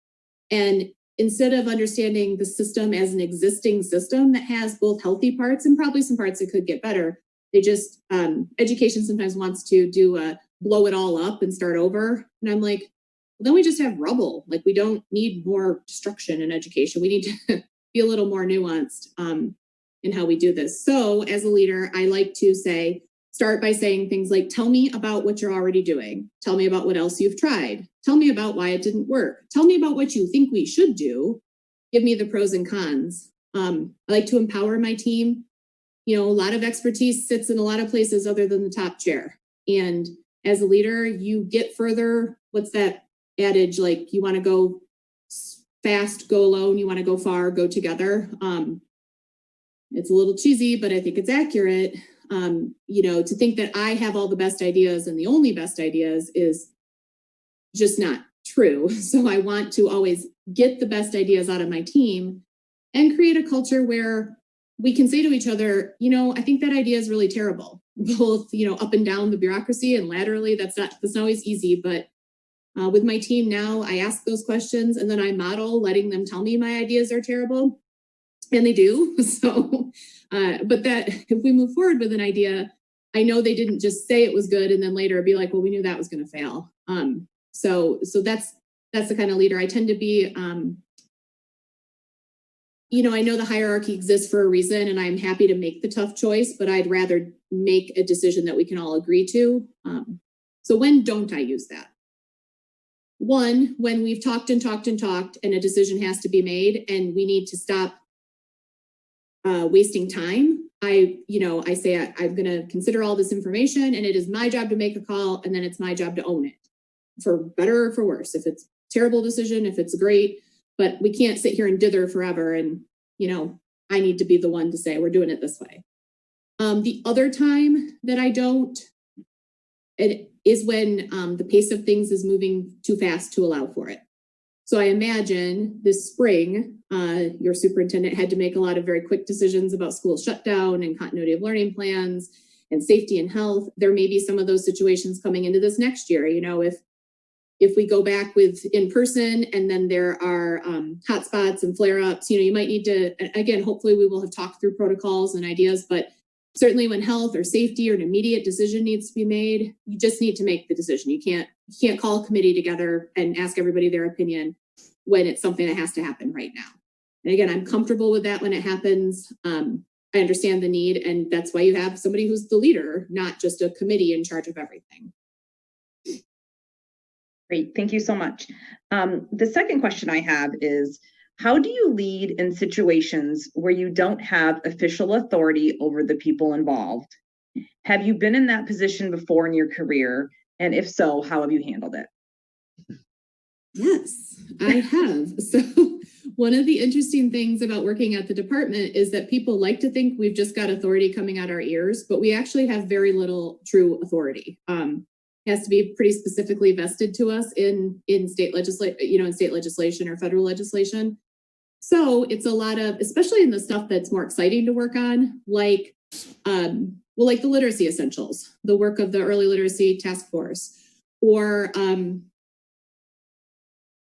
And instead of understanding the system as an existing system that has both healthy parts and probably some parts that could get better, they just, education sometimes wants to do blow it all up and start over. And I'm like, well, then we just have rubble. Like, we don't need more destruction in education. We need to be a little more nuanced in how we do this. So as a leader, I like to start by saying things like, tell me about what you're already doing. Tell me about what else you've tried. Tell me about why it didn't work. Tell me about what you think we should do. Give me the pros and cons. I like to empower my team. A lot of expertise sits in a lot of places other than the top chair. And as a leader, you get further. What's that adage? Like, you want to go fast, go alone. You want to go far, go together. It's a little cheesy, but I think it's accurate. To think that I have all the best ideas and the only best ideas is just not true. So I want to always get the best ideas out of my team and create a culture where we can say to each other, I think that idea is really terrible, both, up and down the bureaucracy and laterally. That's not always easy, but with my team now, I ask those questions and then I model letting them tell me my ideas are terrible, and they do. So, but that if we move forward with an idea, I know they didn't just say it was good and then later be like, well, we knew that was going to fail. So that's the kind of leader I tend to be. I know the hierarchy exists for a reason, and I'm happy to make the tough choice, but I'd rather make a decision that we can all agree to. So when don't I use that? One, when we've talked and talked and talked and a decision has to be made and we need to stop wasting time, I say I'm going to consider all this information and it is my job to make a call, and then it's my job to own it, for better or for worse. If it's a terrible decision, if it's great, but we can't sit here and dither forever. And, I need to be the one to say we're doing it this way. The other time that I don't, it is when the pace of things is moving too fast to allow for it. So I imagine this spring, your superintendent had to make a lot of very quick decisions about school shutdown and continuity of learning plans and safety and health. There may be some of those situations coming into this next year. If we go back with in person and then there are hotspots and flare-ups, you might need to, again, hopefully we will have talked through protocols and ideas, but certainly when health or safety or an immediate decision needs to be made, you just need to make the decision. You can't call a committee together and ask everybody their opinion when it's something that has to happen right now. And again, I'm comfortable with that when it happens. I understand the need, and that's why you have somebody who's the leader, not just a committee in charge of everything. Great, thank you so much. The second question I have is, how do you lead in situations where you don't have official authority over the people involved? Have you been in that position before in your career? And if so, how have you handled it? Yes, I have. So one of the interesting things about working at the department is that people like to think we've just got authority coming out our ears, but we actually have very little true authority. It has to be pretty specifically vested to us in state legislation or federal legislation. So it's a lot of, especially in the stuff that's more exciting to work on, like the literacy essentials, the work of the early literacy task force, or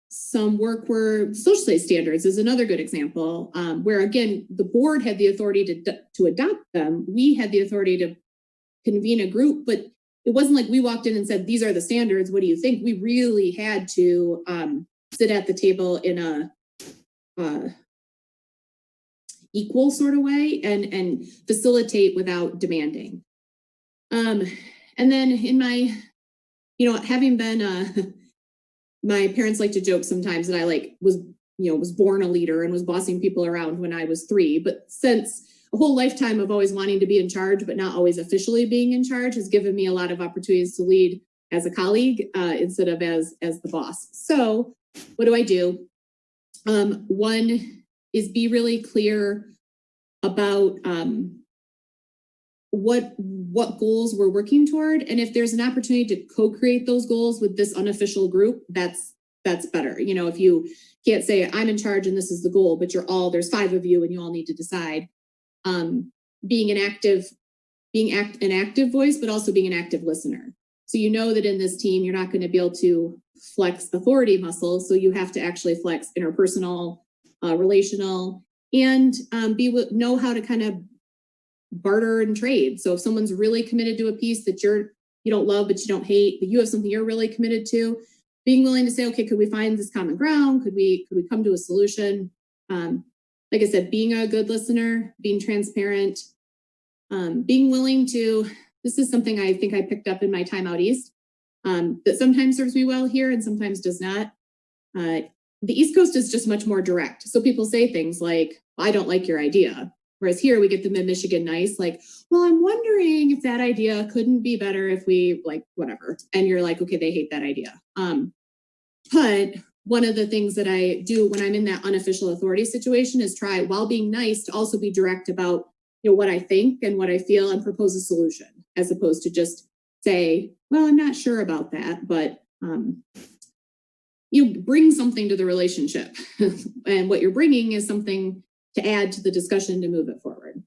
some work where social studies standards is another good example, where again, the board had the authority to adopt them. We had the authority to convene a group, but it wasn't like we walked in and said, these are the standards, what do you think? We really had to sit at the table in a equal sort of way and facilitate without demanding. And then in my, having been, my parents like to joke sometimes that I was born a leader and was bossing people around when I was 3. But since a whole lifetime of always wanting to be in charge, but not always officially being in charge, has given me a lot of opportunities to lead as a colleague instead of as the boss. So what do? One is be really clear about what goals we're working toward. And if there's an opportunity to co-create those goals with this unofficial group, that's better. If you can't say I'm in charge and this is the goal, but there's 5 of you and you all need to decide. Being an active voice, but also being an active listener. So that in this team, you're not going to be able to flex authority muscles. So you have to actually flex interpersonal, relational, and know how to kind of barter and trade. So if someone's really committed to a piece that you don't love, but you don't hate, but you have something you're really committed to, being willing to say, okay, could we find this common ground? Could we come to a solution? Like I said, being a good listener, being transparent, being willing to, this is something I think I picked up in my time out East, that sometimes serves me well here and sometimes does not. The East Coast is just much more direct. So people say things like, I don't like your idea. Whereas here we get them in Michigan nice, like, well, I'm wondering if that idea couldn't be better if we whatever. And you're like, okay, they hate that idea. But one of the things that I do when I'm in that unofficial authority situation is try, while being nice, to also be direct about what I think and what I feel and propose a solution, as opposed to just say, well, I'm not sure about that, but you bring something to the relationship. And what you're bringing is something to add to the discussion to move it forward.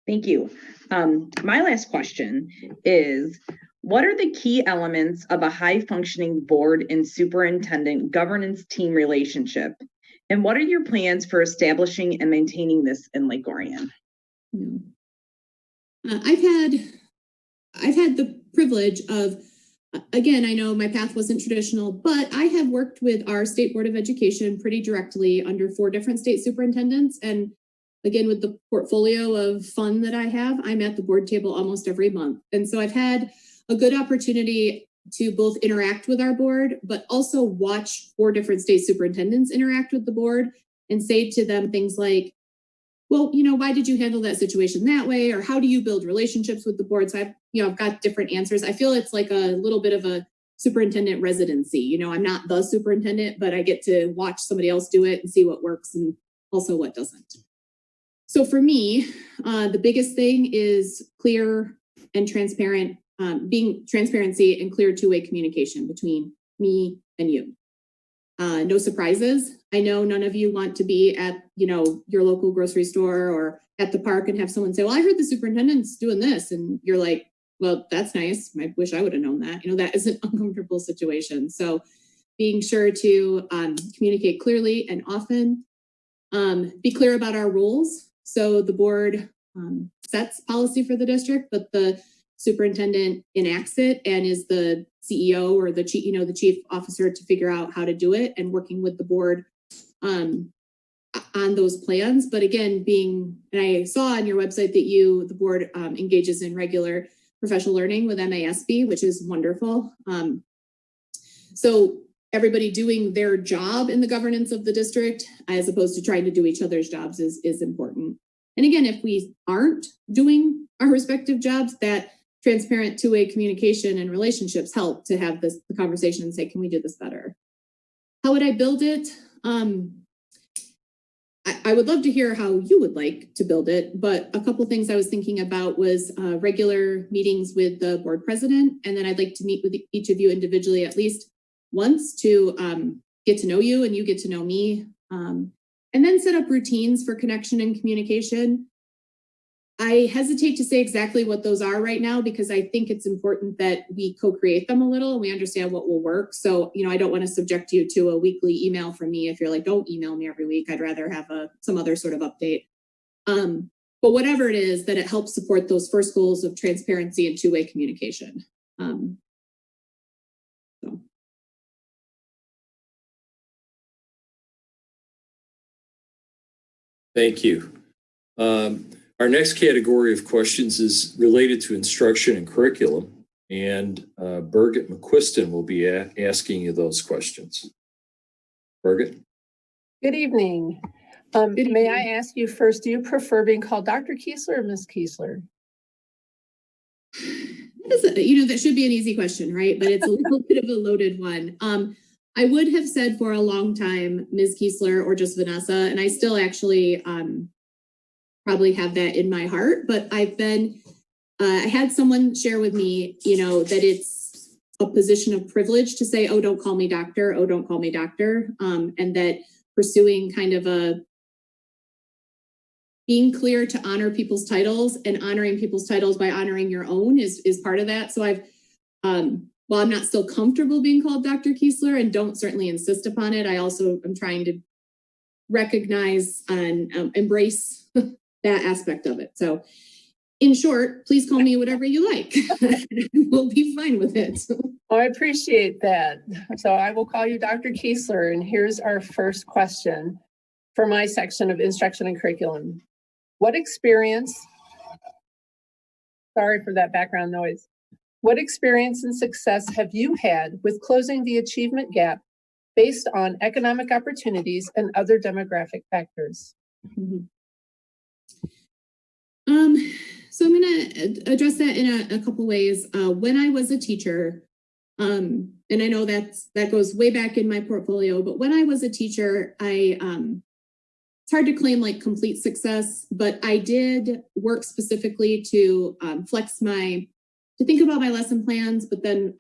Thank you. My last question is, what are the key elements of a high-functioning board and superintendent governance team relationship? And what are your plans for establishing and maintaining this in Lake Orion? I've had the privilege of, again, I know my path wasn't traditional, but I have worked with our State Board of Education pretty directly under 4 different state superintendents. And again, with the portfolio of fun that I have, I'm at the board table almost every month. And so I've had a good opportunity to both interact with our board, but also watch 4 different state superintendents interact with the board and say to them things like, well, why did you handle that situation that way? Or how do you build relationships with the board? So I've got different answers. I feel it's like a little bit of a superintendent residency. I'm not the superintendent, but I get to watch somebody else do it and see what works and also what doesn't. So for me, the biggest thing is clear and transparent, being transparency and clear two-way communication between me and you. No surprises. I know none of you want to be at, your local grocery store or at the park and have someone say, well, I heard the superintendent's doing this. And you're like, well, that's nice. I wish I would have known that. That is an uncomfortable situation. So being sure to communicate clearly and often, be clear about our rules. So the board sets policy for the district, but the superintendent enacts it and is the CEO or the chief officer to figure out how to do it, and working with the board on those plans. But again, and I saw on your website that the board engages in regular professional learning with MASB, which is wonderful. So everybody doing their job in the governance of the district, as opposed to trying to do each other's jobs, is important. And again, if we aren't doing our respective jobs, that transparent two-way communication and relationships help to have the conversation and say, can we do this better? How would I build it? I would love to hear how you would like to build it, but a couple things I was thinking about was regular meetings with the board president. And then I'd like to meet with each of you individually at least once to get to know you and you get to know me. And then set up routines for connection and communication. I hesitate to say exactly what those are right now because I think it's important that we co-create them a little and we understand what will work. So, I don't want to subject you to a weekly email from me if you're like, don't email me every week. I'd rather have some other sort of update. But whatever it is, that it helps support those first goals of transparency and two-way communication. Thank you. Our next category of questions is related to instruction and curriculum, and Birgit McQuiston will be asking you those questions. Birgit? Good evening. May I ask you first, do you prefer being called Dr. Keesler or Ms. Keesler? That should be an easy question, right? But it's a little bit of a loaded one. I would have said for a long time, Ms. Keisler or just Vanessa, and I still actually probably have that in my heart, but I had someone share with me, that it's a position of privilege to say, oh, don't call me doctor. Oh, don't call me doctor. And that pursuing kind of being clear to honor people's titles and honoring people's titles by honoring your own is part of that. So while I'm not still comfortable being called Dr. Keesler and don't certainly insist upon it, I also am trying to recognize and embrace that aspect of it. So in short, please call me whatever you like. We'll be fine with it. Oh, I appreciate that. So I will call you Dr. Keesler. And here's our first question for my section of instruction and curriculum. What experience, sorry for that background noise. What experience and success have you had with closing the achievement gap based on economic opportunities and other demographic factors? So I'm going to address that in a couple ways. When I was a teacher, and I know that goes way back in my portfolio, but when I was a teacher, it's hard to claim like complete success, but I did work specifically to to think about my lesson plans, but then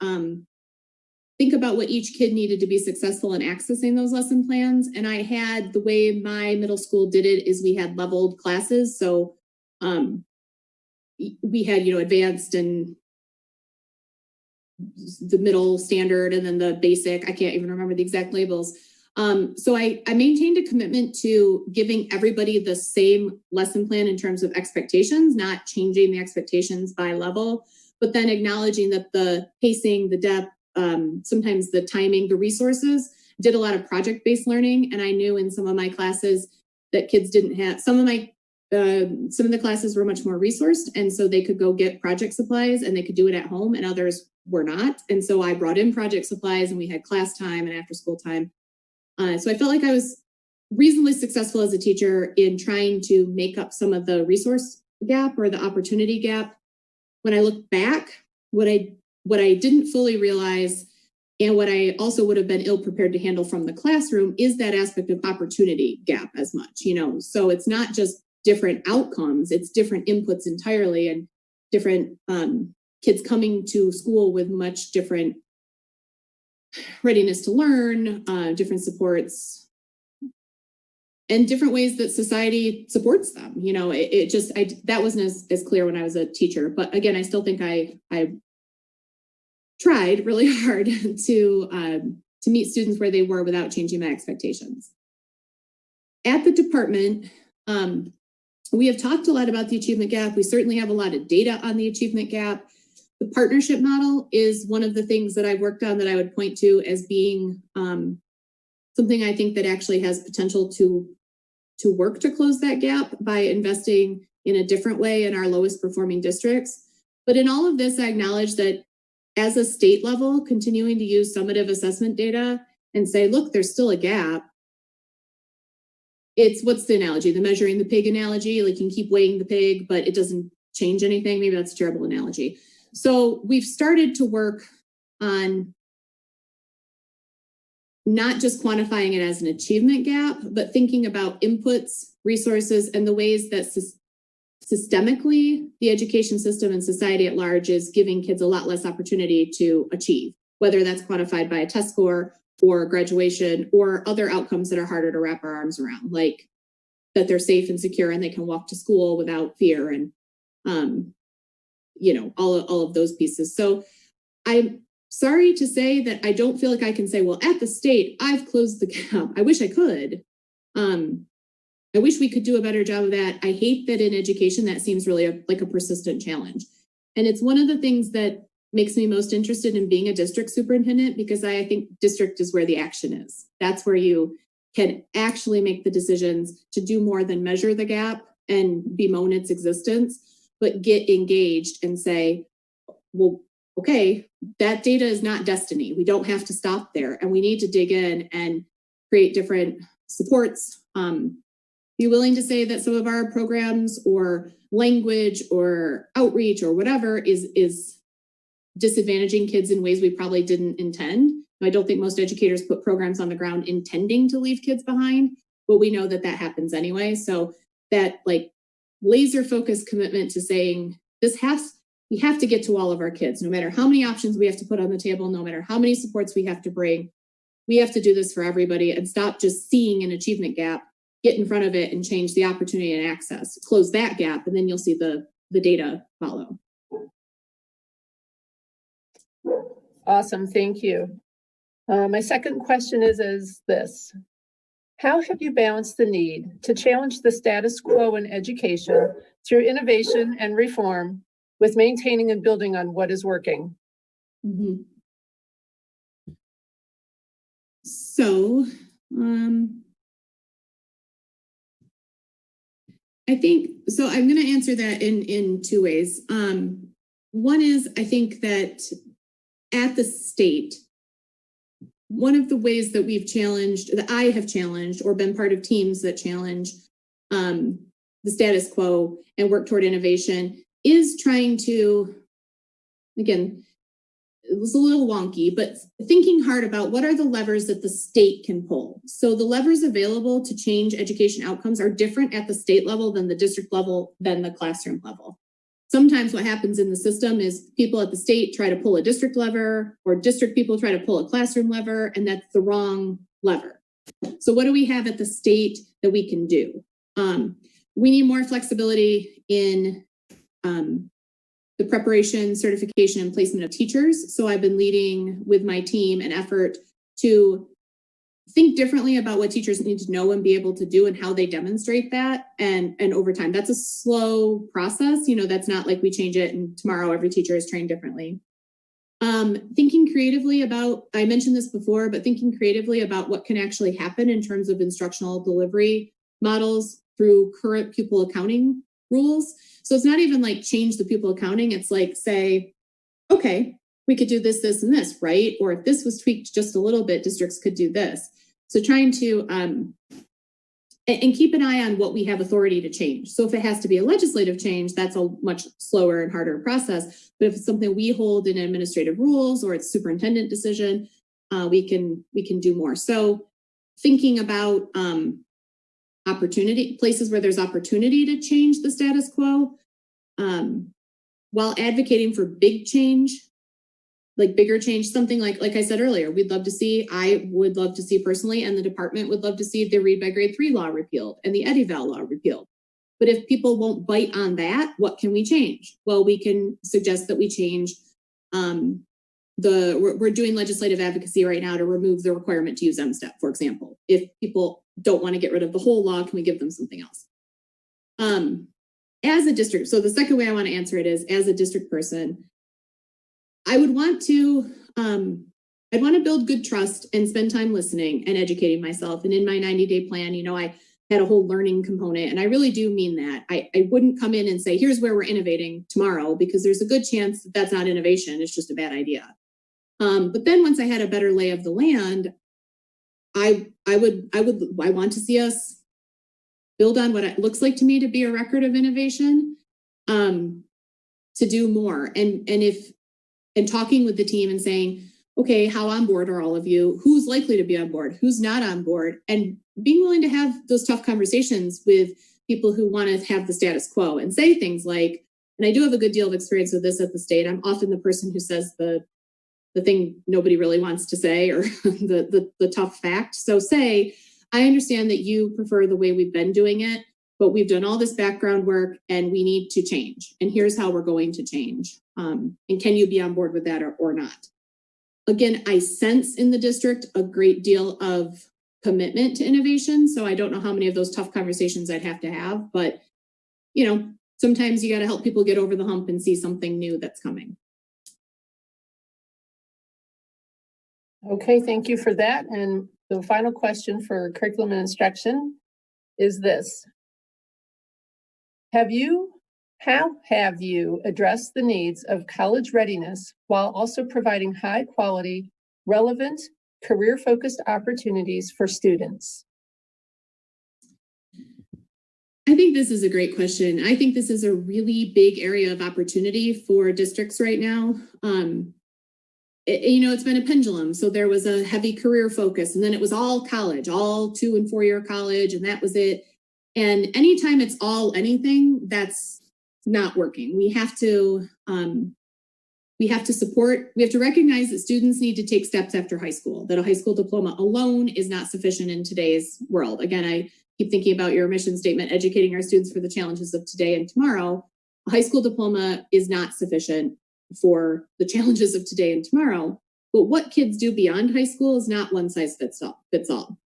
think about what each kid needed to be successful in accessing those lesson plans. And I had, the way my middle school did it is we had leveled classes. So we had, advanced and the middle standard and then the basic. I can't even remember the exact labels. So I maintained a commitment to giving everybody the same lesson plan in terms of expectations, not changing the expectations by level, but then acknowledging that the pacing, the depth, sometimes the timing, the resources, did a lot of project-based learning. And I knew in some of my classes that kids didn't have, some of the classes were much more resourced. And so they could go get project supplies and they could do it at home, and others were not. And so I brought in project supplies and we had class time and after school time. So I felt like I was reasonably successful as a teacher in trying to make up some of the resource gap or the opportunity gap. When I look back, what I didn't fully realize, and what I also would have been ill prepared to handle from the classroom, is that aspect of opportunity gap as much, so it's not just different outcomes, it's different inputs entirely, and different kids coming to school with much different readiness to learn, different supports, and different ways that society supports them. That wasn't as clear when I was a teacher. But again, I still think I tried really hard to meet students where they were without changing my expectations. At the department, we have talked a lot about the achievement gap. We certainly have a lot of data on the achievement gap. The partnership model is one of the things that I've worked on that I would point to as being something I think that actually has potential to work to close that gap by investing in a different way in our lowest performing districts. But in all of this, I acknowledge that as a state level, continuing to use summative assessment data and say, look, there's still a gap. What's the analogy? The measuring the pig analogy, like you can keep weighing the pig, but it doesn't change anything. Maybe that's a terrible analogy. So we've started to work on not just quantifying it as an achievement gap, but thinking about inputs, resources, and the ways that systemically the education system and society at large is giving kids a lot less opportunity to achieve, whether that's quantified by a test score or graduation or other outcomes that are harder to wrap our arms around, like that they're safe and secure and they can walk to school without fear and, all of those pieces. So I'm sorry to say that I don't feel like I can say, well, at the state, I've closed the gap. I wish I could. I wish we could do a better job of that. I hate that in education, that seems really like a persistent challenge. And it's one of the things that makes me most interested in being a district superintendent, because I think district is where the action is. That's where you can actually make the decisions to do more than measure the gap and bemoan its existence, but get engaged and say, well, okay, that data is not destiny. We don't have to stop there. And we need to dig in and create different supports. Be willing to say that some of our programs or language or outreach or whatever is disadvantaging kids in ways we probably didn't intend. I don't think most educators put programs on the ground intending to leave kids behind, but we know that happens anyway. So that laser focused commitment to saying we have to get to all of our kids, no matter how many options we have to put on the table, no matter how many supports we have to bring, we have to do this for everybody and stop just seeing an achievement gap, get in front of it and change the opportunity and access, close that gap, and then you'll see the data follow. Awesome, thank you. My second question is this. How have you balanced the need to challenge the status quo in education through innovation and reform with maintaining and building on what is working? Mm-hmm. So, I think, so I'm going to answer that in two ways. One is, I think that at the state, one of the ways that that I have challenged or been part of teams that challenge the status quo and work toward innovation is trying to, again, it was a little wonky, but thinking hard about what are the levers that the state can pull. So the levers available to change education outcomes are different at the state level than the district level, than the classroom level. Sometimes what happens in the system is people at the state try to pull a district lever, or district people try to pull a classroom lever, and that's the wrong lever. So what do we have at the state that we can do? We need more flexibility in the preparation, certification, and placement of teachers. So I've been leading with my team an effort to think differently about what teachers need to know and be able to do and how they demonstrate that. And over time, that's a slow process. That's not like we change it and tomorrow every teacher is trained differently. Thinking creatively about, I mentioned this before, but thinking creatively about what can actually happen in terms of instructional delivery models through current pupil accounting rules. So it's not even like change the pupil accounting. It's like say, okay, we could do this, this, and this, right? Or if this was tweaked just a little bit, districts could do this. So trying to, and keep an eye on what we have authority to change. So if it has to be a legislative change, that's a much slower and harder process. But if it's something we hold in administrative rules or it's superintendent decision, we can do more. So thinking about opportunity, places where there's opportunity to change the status quo, while advocating for big change, like bigger change, something like I said earlier, I would love to see personally, and the department would love to see the read by grade 3 law repealed and the EdiVal law repealed. But if people won't bite on that, what can we change? Well, we can suggest that we change we're doing legislative advocacy right now to remove the requirement to use MSTEP, for example. If people don't want to get rid of the whole law, can we give them something else? As a district, so the second way I want to answer it is, as a district person, I would want to, I'd want to build good trust and spend time listening and educating myself. And in my 90-day plan, I had a whole learning component, and I really do mean that. I wouldn't come in and say, here's where we're innovating tomorrow, because there's a good chance that that's not innovation. It's just a bad idea. But then once I had a better lay of the land, I want to see us build on what it looks like to me to be a record of innovation, to do more. And talking with the team and saying, okay, how on board are all of you? Who's likely to be on board? Who's not on board? And being willing to have those tough conversations with people who want to have the status quo and say things like, and I do have a good deal of experience with this at the state. I'm often the person who says the thing nobody really wants to say, or the tough fact. So say, I understand that you prefer the way we've been doing it, but we've done all this background work and we need to change. And here's how we're going to change. And can you be on board with that or not? Again, I sense in the district a great deal of commitment to innovation. So I don't know how many of those tough conversations I'd have to have, but sometimes you got to help people get over the hump and see something new that's coming. Okay, thank you for that. And the final question for curriculum and instruction is this. How have you addressed the needs of college readiness while also providing high quality, relevant, career-focused opportunities for students? I think this is a great question. I think this is a really big area of opportunity for districts right now. It's been a pendulum. So there was a heavy career focus, and then it was all college, all 2- and 4-year college, and that was it. And anytime it's all anything, that's not working. We have to recognize that students need to take steps after high school, that a high school diploma alone is not sufficient in today's world. Again, I keep thinking about your mission statement, educating our students for the challenges of today and tomorrow. A high school diploma is not sufficient for the challenges of today and tomorrow. But what kids do beyond high school is not one size fits all.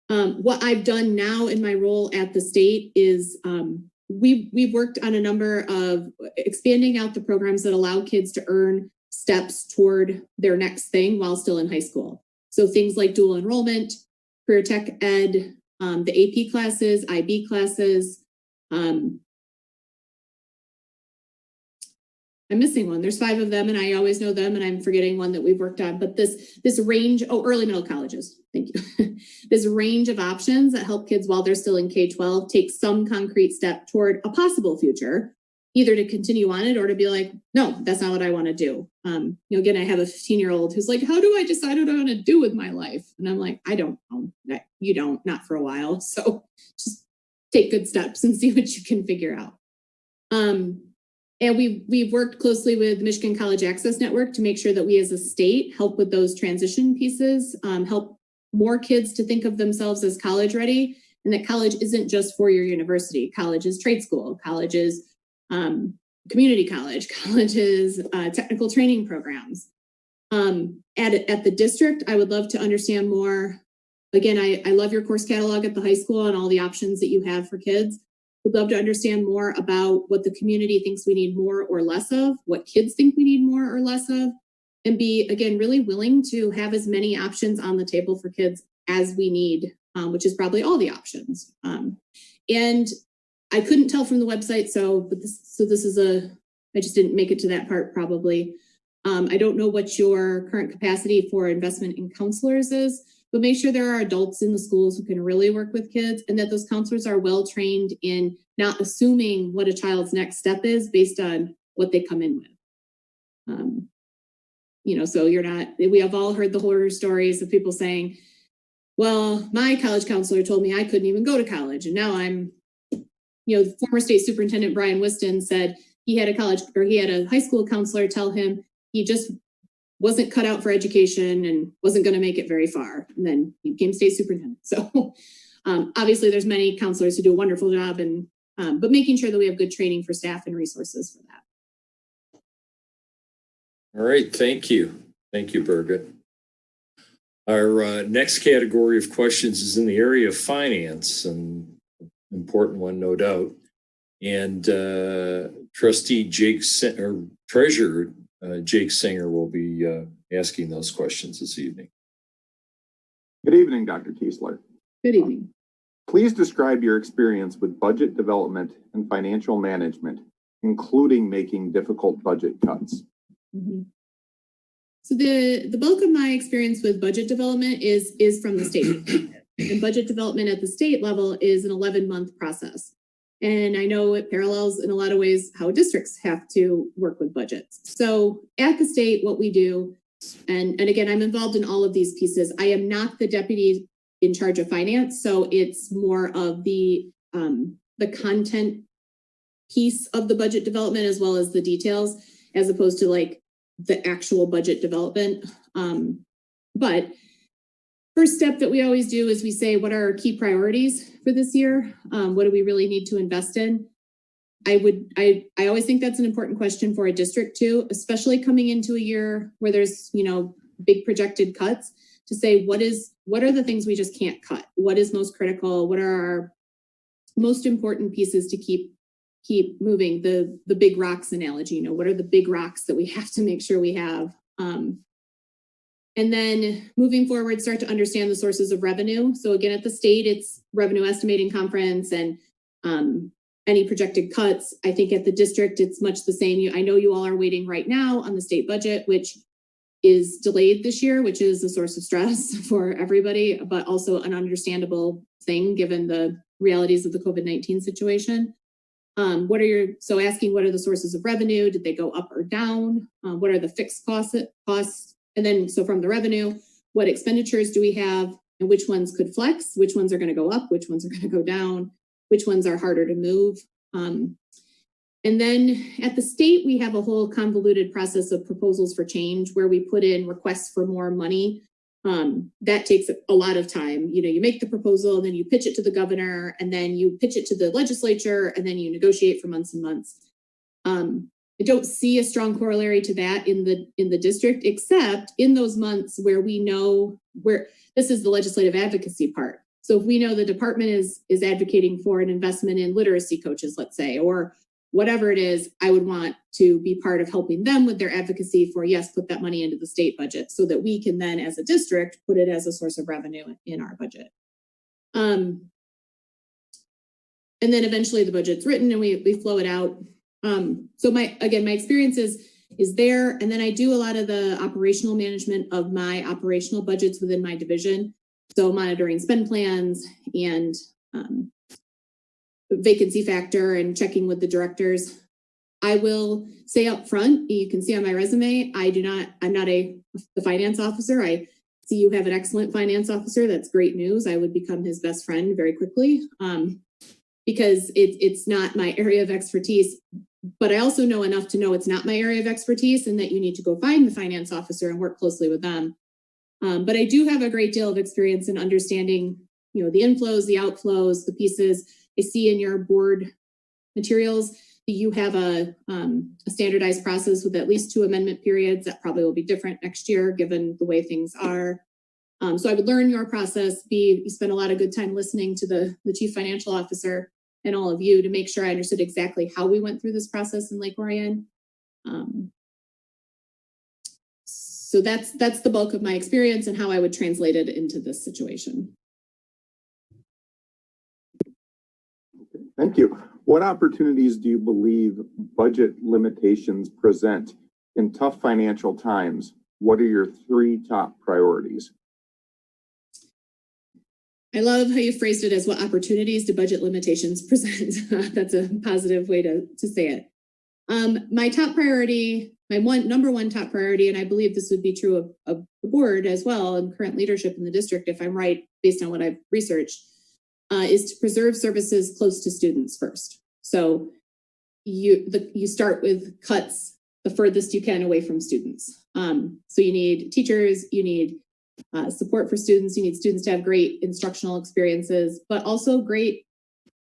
What I've done now in my role at the state is we've worked on a number of expanding out the programs that allow kids to earn steps toward their next thing while still in high school. So things like dual enrollment, career tech ed, the AP classes, IB classes. I'm missing one. There's 5 of them, and I always know them, and I'm forgetting one that we've worked on. But this range, early middle colleges. Thank you. This range of options that help kids while they're still in K-12 take some concrete step toward a possible future, either to continue on it or to be like, no, that's not what I want to do. Again, I have a 15-year-old who's like, how do I decide what I want to do with my life? And I'm like, I don't know. You don't, not for a while. So just take good steps and see what you can figure out. And we've worked closely with the Michigan College Access Network to make sure that we as a state help with those transition pieces, help more kids to think of themselves as college ready, and that college isn't just four-year university. College is trade school, college is community college is technical training programs. At the district, I would love to understand more. Again, I love your course catalog at the high school and all the options that you have for kids. Would love to understand more about what the community thinks we need more or less of, what kids think we need more or less of, and be, again, really willing to have as many options on the table for kids as we need, which is probably all the options. And I couldn't tell from the website, I just didn't make it to that part probably. I don't know what your current capacity for investment in counselors is, but make sure there are adults in the schools who can really work with kids and that those counselors are well trained in not assuming what a child's next step is based on what they come in with. So we have all heard the horror stories of people saying, well, my college counselor told me I couldn't even go to college. And now I'm, the former state superintendent, Brian Whiston, said he had a high school counselor tell him he just wasn't cut out for education and wasn't going to make it very far. And then he became state superintendent. So obviously there's many counselors who do a wonderful job, but making sure that we have good training for staff and resources for that. All right, thank you. Thank you, Birgit. Our next category of questions is in the area of finance, an important one, no doubt. And Trustee Treasurer Jake Singer will be asking those questions this evening. Good evening, Dr. Keesler. Good evening. Please describe your experience with budget development and financial management, including making difficult budget cuts. Mm-hmm. So the bulk of my experience with budget development is from the state. And budget development at the state level is an 11-month process. And I know it parallels in a lot of ways how districts have to work with budgets. So at the state, what we do, and again, I'm involved in all of these pieces. I am not the deputy in charge of finance. So it's more of the content piece of the budget development as well as the details, as opposed to like the actual budget development. But first step that we always do is we say, what are our key priorities for this year? What do we really need to invest in? I always think that's an important question for a district too, especially coming into a year where there's, big projected cuts, to say, what are the things we just can't cut? What is most critical? What are our most important pieces to keep moving? The big rocks analogy, what are the big rocks that we have to make sure we have? And then moving forward, start to understand the sources of revenue. So again, at the state, it's revenue estimating conference and any projected cuts. I think at the district, it's much the same. I know you all are waiting right now on the state budget, which is delayed this year, which is a source of stress for everybody, but also an understandable thing given the realities of the COVID-19 situation. Asking what are the sources of revenue? Did they go up or down? What are the fixed costs? And then, so from the revenue, what expenditures do we have and which ones could flex? Which ones are going to go up? Which ones are going to go down? Which ones are harder to move? And then at the state, we have a whole convoluted process of proposals for change where we put in requests for more money. That takes a lot of time. You make the proposal and then you pitch it to the governor and then you pitch it to the legislature and then you negotiate for months and months. I don't see a strong corollary to that in the district, except in those months where we know where this is the legislative advocacy part. So if we know the department is advocating for an investment in literacy coaches, let's say, or whatever it is, I would want to be part of helping them with their advocacy for, yes, put that money into the state budget so that we can then, as a district, put it as a source of revenue in our budget. And then eventually the budget's written and we flow it out. So my experience is there. And then I do a lot of the operational management of my operational budgets within my division. So monitoring spend plans and vacancy factor and checking with the directors. I will say up front, you can see on my resume, I'm not the finance officer. I see you have an excellent finance officer. That's great news. I would become his best friend very quickly because it's not my area of expertise. But I also know enough to know it's not my area of expertise and that you need to go find the finance officer and work closely with them. But I do have a great deal of experience in understanding, the inflows, the outflows, the pieces. I see in your board materials that you have a standardized process with at least 2 amendment periods. That probably will be different next year, given the way things are. So I would learn your process. You spend a lot of good time listening to the chief financial officer and all of you to make sure I understood exactly how we went through this process in Lake Orion. So that's the bulk of my experience and how I would translate it into this situation. Thank you. What opportunities do you believe budget limitations present In tough financial times, what are your 3 top priorities? I love how you phrased it as what opportunities do budget limitations present. That's a positive way to say it. My top priority, my number one top priority, and I believe this would be true of the board as well and current leadership in the district, if I'm right, based on what I've researched, is to preserve services close to students first. So you start with cuts the furthest you can away from students. So you need teachers, you need support for students, you need students to have great instructional experiences, but also great.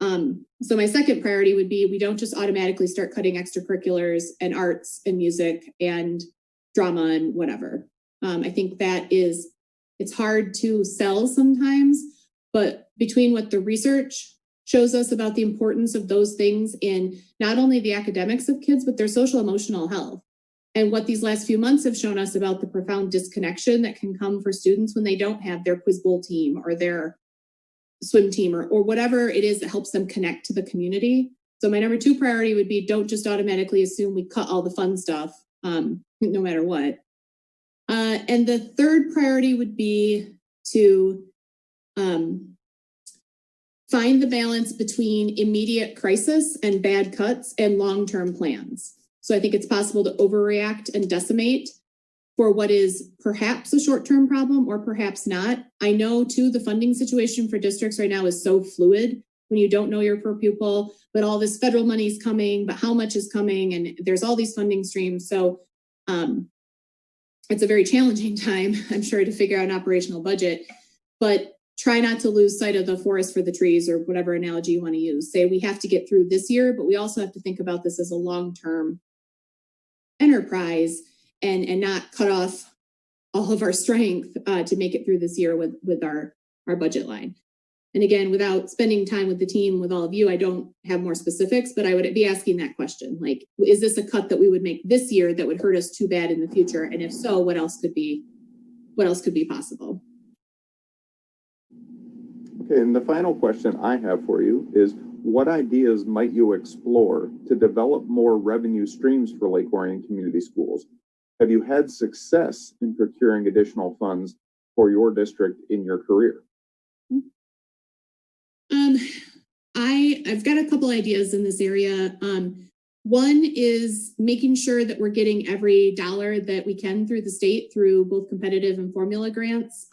So my second priority would be, we don't just automatically start cutting extracurriculars and arts and music and drama and whatever. I think it's hard to sell sometimes, but between what the research shows us about the importance of those things in not only the academics of kids, but their social emotional health. And what these last few months have shown us about the profound disconnection that can come for students when they don't have their quiz bowl team or their swim team or whatever it is that helps them connect to the community. So my number 2 priority would be, don't just automatically assume we cut all the fun stuff, no matter what. And the third priority would be to find the balance between immediate crisis and bad cuts and long-term plans. So I think it's possible to overreact and decimate for what is perhaps a short-term problem or perhaps not. I know too, the funding situation for districts right now is so fluid when you don't know your per pupil, but all this federal money is coming, but how much is coming? And there's all these funding streams. So it's a very challenging time, I'm sure, to figure out an operational budget, but try not to lose sight of the forest for the trees, or whatever analogy you want to use. Say we have to get through this year, but we also have to think about this as a long-term enterprise and not cut off all of our strength to make it through this year with our budget line. And again, without spending time with the team, with all of you, I don't have more specifics, but I would be asking that question. Like, is this a cut that we would make this year that would hurt us too bad in the future? And if so, what else could be possible? Okay, and the final question I have for you is, what ideas might you explore to develop more revenue streams for Lake Orion Community Schools? Have you had success in procuring additional funds for your district in your career? I've got a couple ideas in this area. One is making sure that we're getting every dollar that we can through the state through both competitive and formula grants.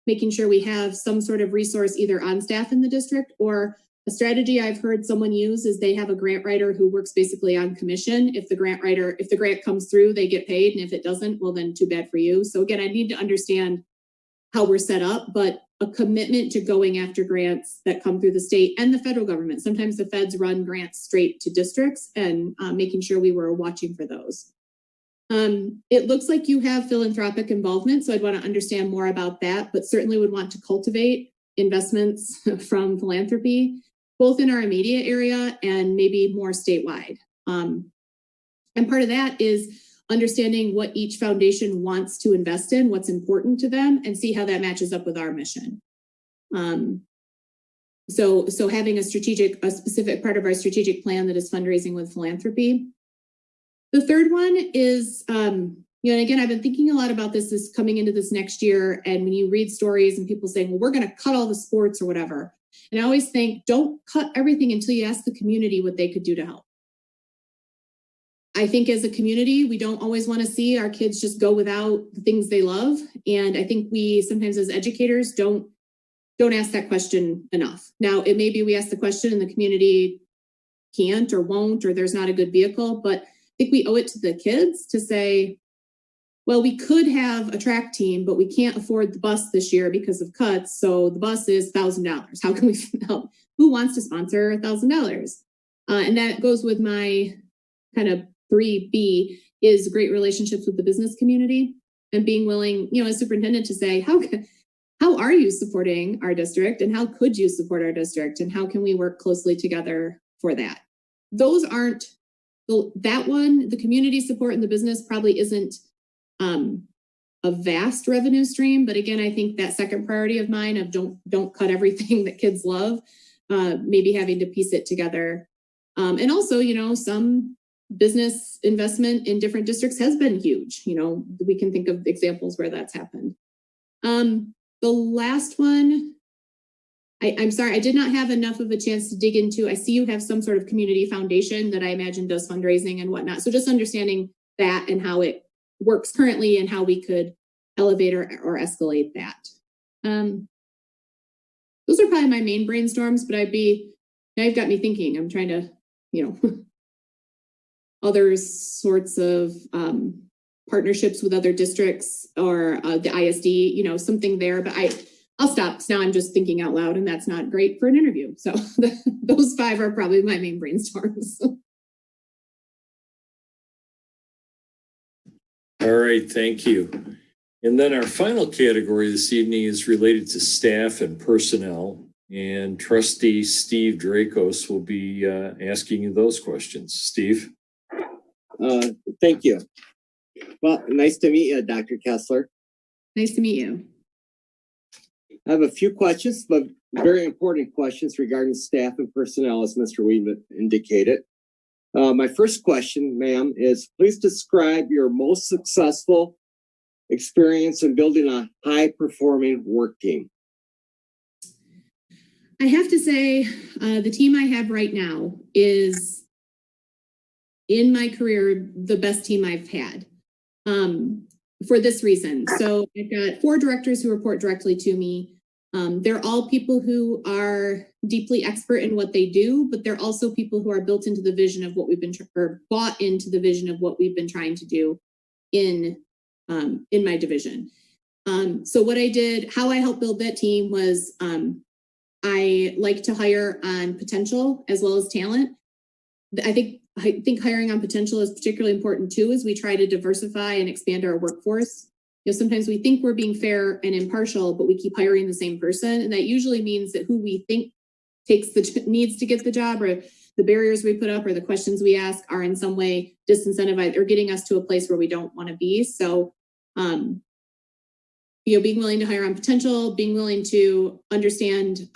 Making sure we have some sort of resource either on staff in the district, or a strategy I've heard someone use is they have a grant writer who works basically on commission. If the grant comes through, they get paid. And if it doesn't, well, then too bad for you. So again, I need to understand how we're set up, but a commitment to going after grants that come through the state and the federal government. Sometimes the feds run grants straight to districts, and making sure we were watching for those. It looks like you have philanthropic involvement, so I'd want to understand more about that, but certainly would want to cultivate investments from philanthropy, both in our immediate area and maybe more statewide. And part of that is understanding what each foundation wants to invest in, what's important to them, and see how that matches up with our mission. So having a specific part of our strategic plan that is fundraising with philanthropy. The third one is, and again, I've been thinking a lot about this coming into this next year. And when you read stories and people saying, well, we're going to cut all the sports or whatever. And I always think, don't cut everything until you ask the community what they could do to help. I think as a community, we don't always want to see our kids just go without the things they love. And I think we sometimes as educators don't ask that question enough. Now, it may be we ask the question and the community can't or won't, or there's not a good vehicle, but I think we owe it to the kids to say, well, we could have a track team, but we can't afford the bus this year because of cuts. So the bus is $1,000. How can we help? Who wants to sponsor $1,000? And that goes with my kind of 3B is great relationships with the business community and being willing, as superintendent to say, how are you supporting our district and how could you support our district and how can we work closely together for that? Those aren't that one, the community support and the business probably isn't a vast revenue stream. But again, I think that second priority of mine of don't cut everything that kids love, maybe having to piece it together. And also, some business investment in different districts has been huge. You know, we can think of examples where that's happened. The last one, I'm sorry, I did not have enough of a chance to dig into. I see you have some sort of community foundation that I imagine does fundraising and whatnot. So just understanding that and how it works currently and how we could elevate or escalate that. Those are probably my main brainstorms, but now you've got me thinking. I'm trying to, you know, other sorts of partnerships with other districts or the ISD, you know, something there, but I'll stop. Now I'm just thinking out loud and that's not great for an interview. So those 5 are probably my main brainstorms. All right, thank you. And then our final category this evening is related to staff and personnel. And Trustee Steve Dracos will be asking you those questions. Steve? Thank you. Well, nice to meet you, Dr. Keisler. Nice to meet you. I have a few questions, but very important questions regarding staff and personnel, as Mr. Weedman indicated. My first question, ma'am, is please describe your most successful experience in building a high-performing work team. I have to say, the team I have right now is, in my career, the best team I've had. For this reason. So I've got 4 directors who report directly to me. They're all people who are deeply expert in what they do, but they're also people who are built into the vision of what we've been, or bought into the vision of what we've been trying to do in my division. So what I did, how I helped build that team was I like to hire on potential as well as talent. I think hiring on potential is particularly important too, as we try to diversify and expand our workforce. You know, sometimes we think we're being fair and impartial, but we keep hiring the same person. And that usually means that who we think needs to get the job, or the barriers we put up or the questions we ask are in some way disincentivized or getting us to a place where we don't want to be. So, you know, being willing to hire on potential, being willing to understand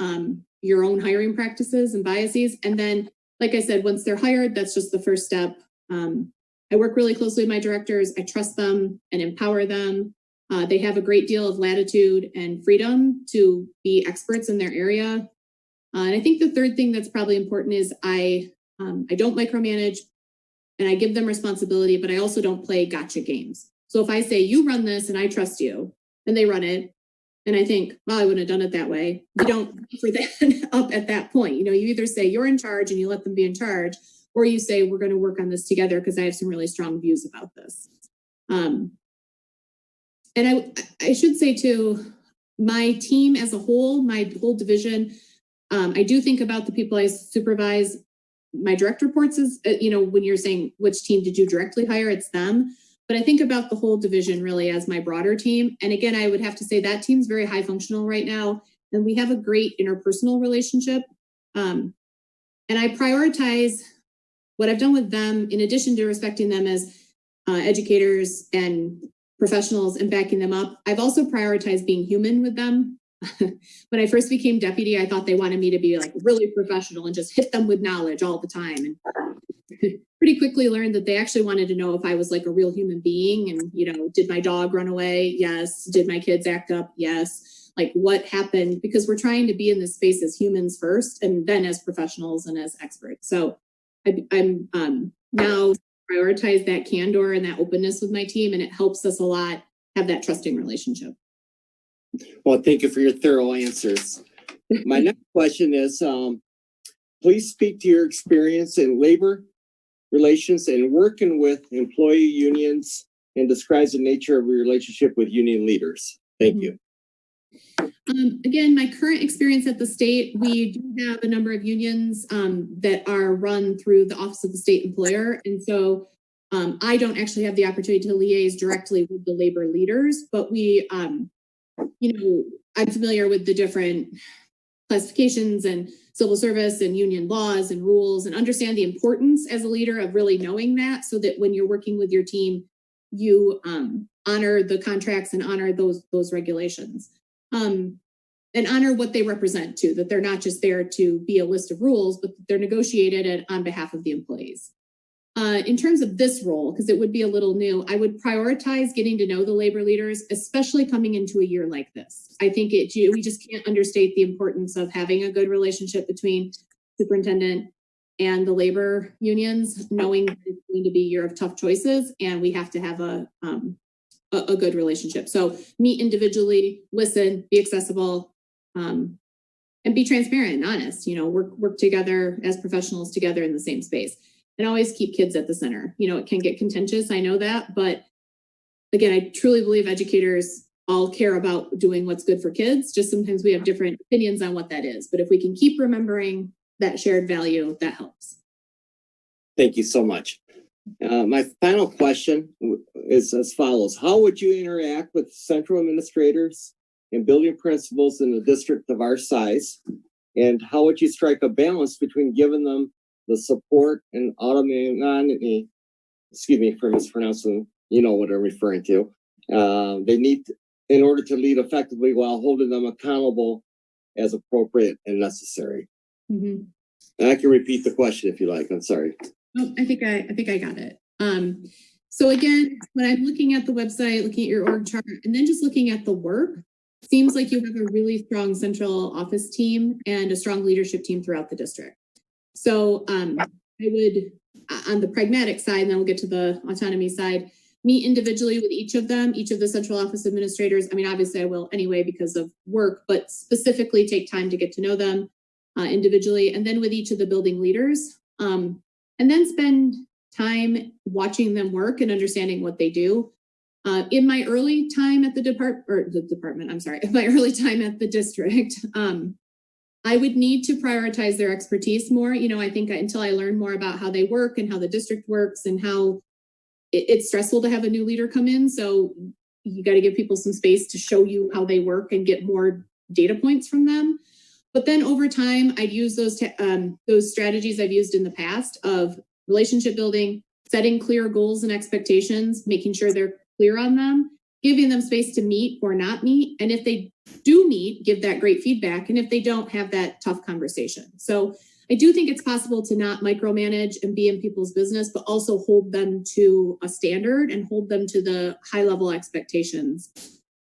your own hiring practices and biases. And then, like I said, once they're hired, that's just the first step. I work really closely with my directors. I trust them and empower them. They have a great deal of latitude and freedom to be experts in their area. And I think the third thing that's probably important is I don't micromanage and I give them responsibility, but I also don't play gotcha games. So if I say, you run this and I trust you, and they run it, and I think, well, I wouldn't have done it that way. You don't offer that up at that point. You know, you either say you're in charge and you let them be in charge, or you say, we're going to work on this together because I have some really strong views about this. And I should say too, my team as a whole, my whole division, I do think about the people I supervise. My direct reports is, you know, when you're saying which team did you directly hire, it's them. But I think about the whole division really as my broader team. And again, I would have to say that team's very high functional right now. And we have a great interpersonal relationship. And I prioritize what I've done with them, in addition to respecting them as educators and professionals and backing them up. I've also prioritized being human with them. When I first became deputy, I thought they wanted me to be like really professional and just hit them with knowledge all the time. And pretty quickly learned that they actually wanted to know if I was like a real human being. And, you know, did my dog run away? Yes. Did my kids act up? Yes. Like what happened? Because we're trying to be in this space as humans first, and then as professionals and as experts. So I'm now prioritize that candor and that openness with my team, and it helps us a lot have that trusting relationship. Well, thank you for your thorough answers. My next question is, please speak to your experience in labor relations and working with employee unions, and describe the nature of your relationship with union leaders. Thank you. Again, my current experience at the state, we do have a number of unions that are run through the Office of the State Employer. And so I don't actually have the opportunity to liaise directly with the labor leaders, but we, you know, I'm familiar with the different classifications and civil service and union laws and rules, and understand the importance as a leader of really knowing that, so that when you're working with your team, you honor the contracts and honor those regulations. And honor what they represent too, that they're not just there to be a list of rules, but they're negotiated on behalf of the employees. in terms of this role, because it would be a little new, I would prioritize getting to know the labor leaders, especially coming into a year like this. I think we just can't understate the importance of having a good relationship between superintendent and the labor unions, knowing that it's going to be a year of tough choices, and we have to have a good relationship. So meet individually, listen, be accessible, and be transparent and honest. Work together as professionals together in the same space. And always keep kids at the center. It can get contentious, I know that, but again, I truly believe educators all care about doing what's good for kids. Just sometimes we have different opinions on what that is. But if we can keep remembering that shared value, that helps. Thank you so much. My final question is as follows. How would you interact with central administrators and building principals in a district of our size? And how would you strike a balance between giving them the support and autonomy, excuse me for mispronouncing, you know what I'm referring to, they need in order to lead effectively while holding them accountable as appropriate and necessary? Mm-hmm. And I can repeat the question if you like. I'm sorry. Oh, I think I got it. So again, when I'm looking at the website, looking at your org chart, and then just looking at the work, seems like you have a really strong central office team and a strong leadership team throughout the district. So I would, on the pragmatic side, and then we'll get to the autonomy side, meet individually with each of them, each of the central office administrators. I mean, obviously I will anyway because of work, but specifically take time to get to know them individually, and then with each of the building leaders, and then spend time watching them work and understanding what they do. In my early time at my early time at the district, I would need to prioritize their expertise more. I think until I learn more about how they work and how the district works and how it's stressful to have a new leader come in. So you got to give people some space to show you how they work and get more data points from them. But then over time, I'd use those strategies I've used in the past of relationship building, setting clear goals and expectations, making sure they're clear on them, giving them space to meet or not meet. And if they do meet, give that great feedback. And if they don't, have that tough conversation. So I do think it's possible to not micromanage and be in people's business, but also hold them to a standard and hold them to the high level expectations,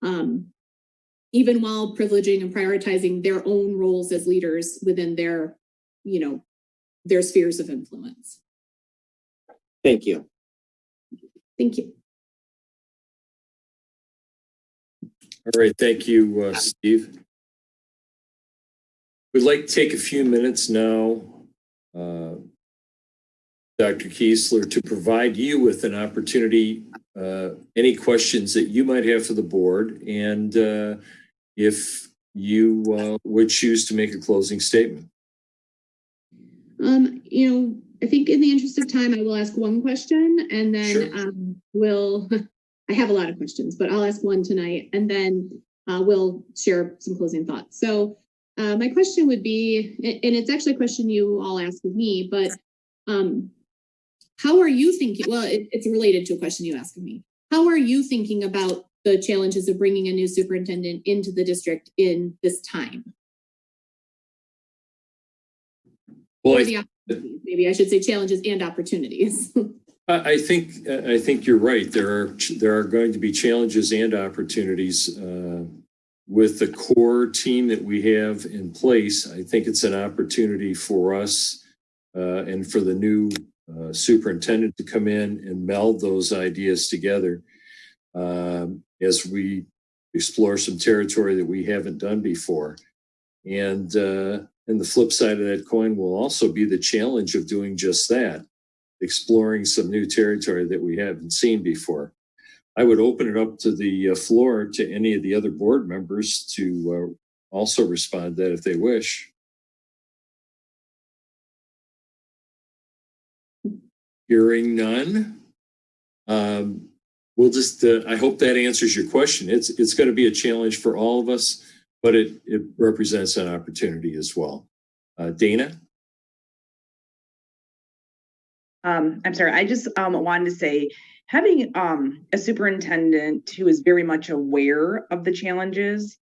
even while privileging and prioritizing their own roles as leaders within their spheres of influence. Thank you. Thank you. All right, thank you, Steve. We'd like to take a few minutes now, Dr. Keesler, to provide you with an opportunity, any questions that you might have for the board, and if you would choose to make a closing statement. I think in the interest of time, I will ask one question, and then sure. I have a lot of questions, but I'll ask one tonight, and then we'll share some closing thoughts. So my question would be, and it's actually a question you all asked of me, but how are you thinking? Well, it's related to a question you asked of me. How are you thinking about the challenges of bringing a new superintendent into the district in this time? Well, maybe I should say challenges and opportunities. I think you're right. There are going to be challenges and opportunities with the core team that we have in place. I think it's an opportunity for us and for the new superintendent to come in and meld those ideas together as we explore some territory that we haven't done before. And the flip side of that coin will also be the challenge of doing just that, exploring some new territory that we haven't seen before. I would open it up to the floor to any of the other board members to also respond to that if they wish. Hearing none, we'll just, I hope that answers your question. It's going to be a challenge for all of us, but it represents an opportunity as well. Dana? I'm sorry, I just wanted to say, having a superintendent who is very much aware of the challenges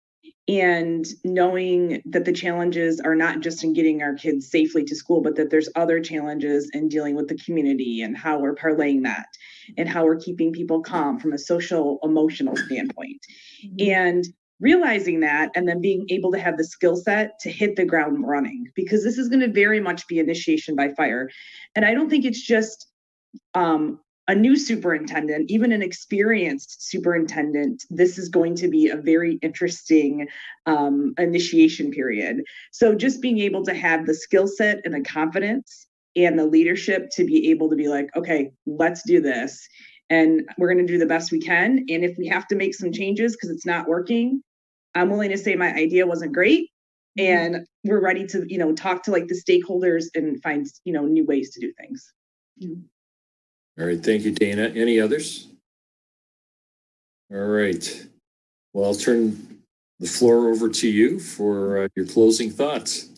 and knowing that the challenges are not just in getting our kids safely to school, but that there's other challenges in dealing with the community and how we're parlaying that and how we're keeping people calm from a social emotional standpoint. And realizing that, and then being able to have the skill set to hit the ground running, because this is going to very much be initiation by fire. And I don't think it's just a new superintendent, even an experienced superintendent. This is going to be a very interesting initiation period. So just being able to have the skill set and the confidence and the leadership to be able to be like, okay, let's do this. And we're going to do the best we can. And if we have to make some changes because it's not working, I'm willing to say my idea wasn't great. And we're ready to, talk to like the stakeholders and find, new ways to do things. All right, thank you, Dana. Any others? All right. Well, I'll turn the floor over to you for your closing thoughts.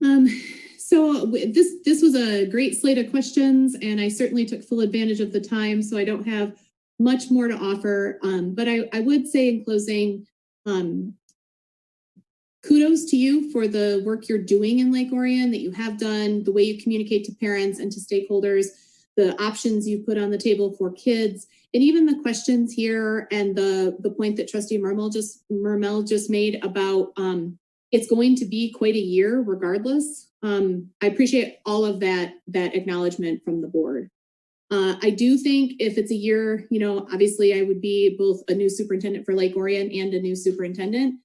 So this was a great slate of questions, and I certainly took full advantage of the time, so I don't have much more to offer. But I would say in closing, kudos to you for the work you're doing in Lake Orion, that you have done, the way you communicate to parents and to stakeholders, the options you put on the table for kids, and even the questions here and the point that Trustee Mermel just made about it's going to be quite a year regardless. I appreciate all of that acknowledgement from the board. I do think if it's a year, obviously I would be both a new superintendent for Lake Orion and a new superintendent,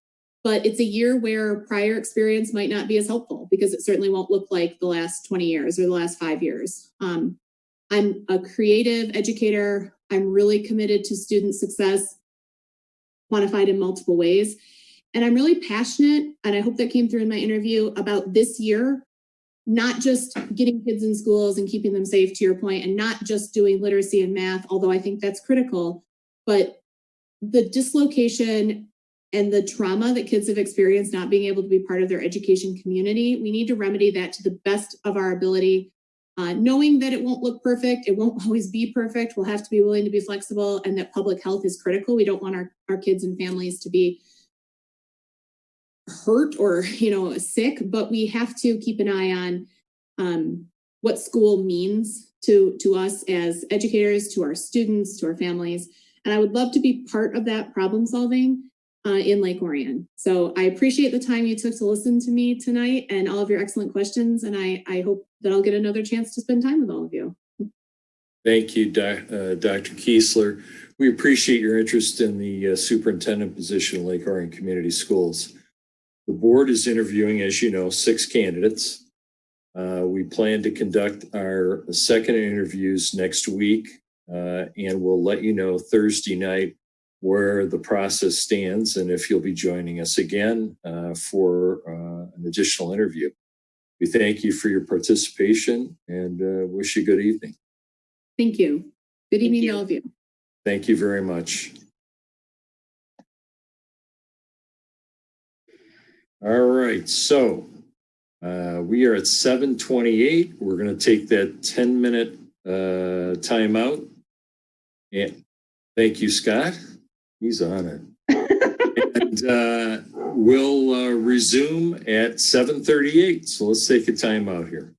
but it's a year where prior experience might not be as helpful because it certainly won't look like the last 20 years or the last 5 years. I'm a creative educator. I'm really committed to student success, quantified in multiple ways. And I'm really passionate, and I hope that came through in my interview, about this year, not just getting kids in schools and keeping them safe, to your point, and not just doing literacy and math, although I think that's critical, but the dislocation and the trauma that kids have experienced not being able to be part of their education community, we need to remedy that to the best of our ability, knowing that it won't look perfect, it won't always be perfect, we'll have to be willing to be flexible, and that public health is critical. We don't want our kids and families to be hurt or sick, but we have to keep an eye on what school means to us as educators, to our students, to our families. And I would love to be part of that problem solving in Lake Orion. So I appreciate the time you took to listen to me tonight and all of your excellent questions. And I hope that I'll get another chance to spend time with all of you. Thank you, Dr. Keesler. We appreciate your interest in the superintendent position in Lake Orion Community Schools. The board is interviewing, as you know, 6 candidates. We plan to conduct our second interviews next week, and we'll let you know Thursday night where the process stands and if you'll be joining us again for an additional interview. We thank you for your participation and wish you a good evening. Thank you. Good evening to all of you. Thank you very much. All right, so we are at 7:28. We're going to take that 10-minute time out. And thank you, Scott. He's on it. And we'll resume at 7:38. So let's take a time out here.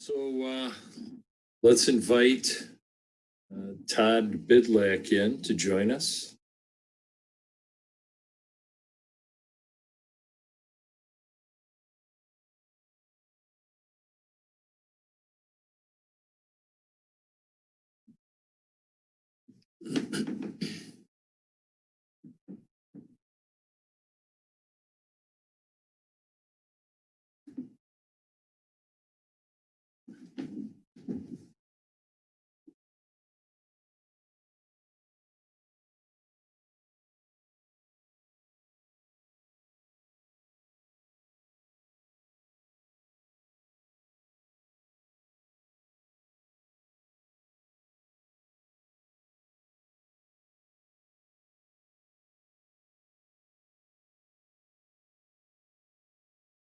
So let's invite Todd Bidlack in to join us.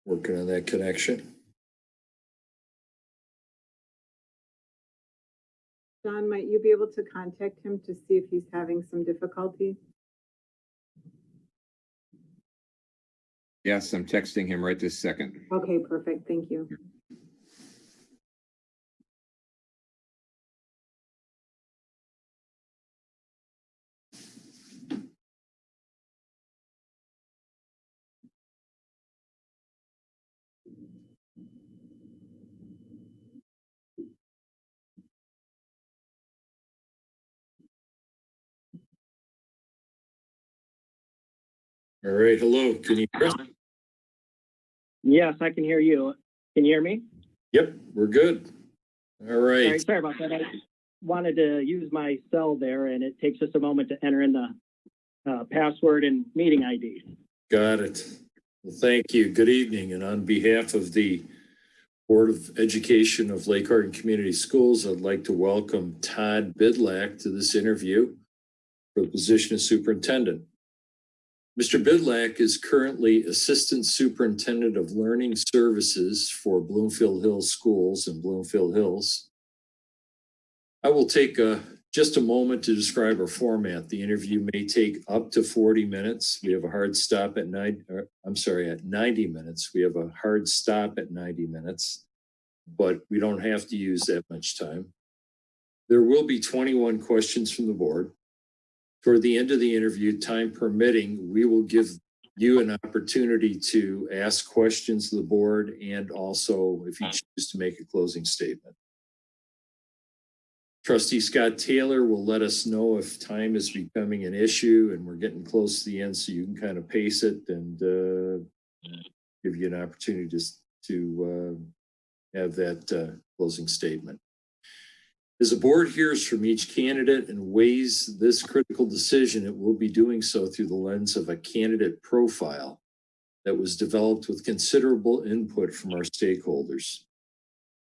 Working on that connection. John, might you be able to contact him to see if he's having some difficulty? Yes, I'm texting him right this second. Okay, perfect. Thank you. All right, hello, can you hear us? Yes, I can hear you. Can you hear me? Yep, we're good. All All right. right, sorry about that. I wanted to use my cell there, and it takes just a moment to enter in the password and meeting ID. Got it. Well, thank you. Good evening. And on behalf of the Board of Education of Lake Orion Community Schools, I'd like to welcome Todd Bidlack to this interview for the position of superintendent. Mr. Bidlack is currently Assistant Superintendent of Learning Services for Bloomfield Hills Schools in Bloomfield Hills. I will take just a moment to describe our format. The interview may take up to 40 minutes. We have a hard stop at 90 minutes. We have a hard stop at 90 minutes, but we don't have to use that much time. There will be 21 questions from the board. Toward the end of the interview, time permitting, we will give you an opportunity to ask questions to the board and also if you choose to make a closing statement. Trustee Scott Taylor will let us know if time is becoming an issue and we're getting close to the end, so you can kind of pace it and give you an opportunity to have that closing statement. As the board hears from each candidate and weighs this critical decision, it will be doing so through the lens of a candidate profile that was developed with considerable input from our stakeholders.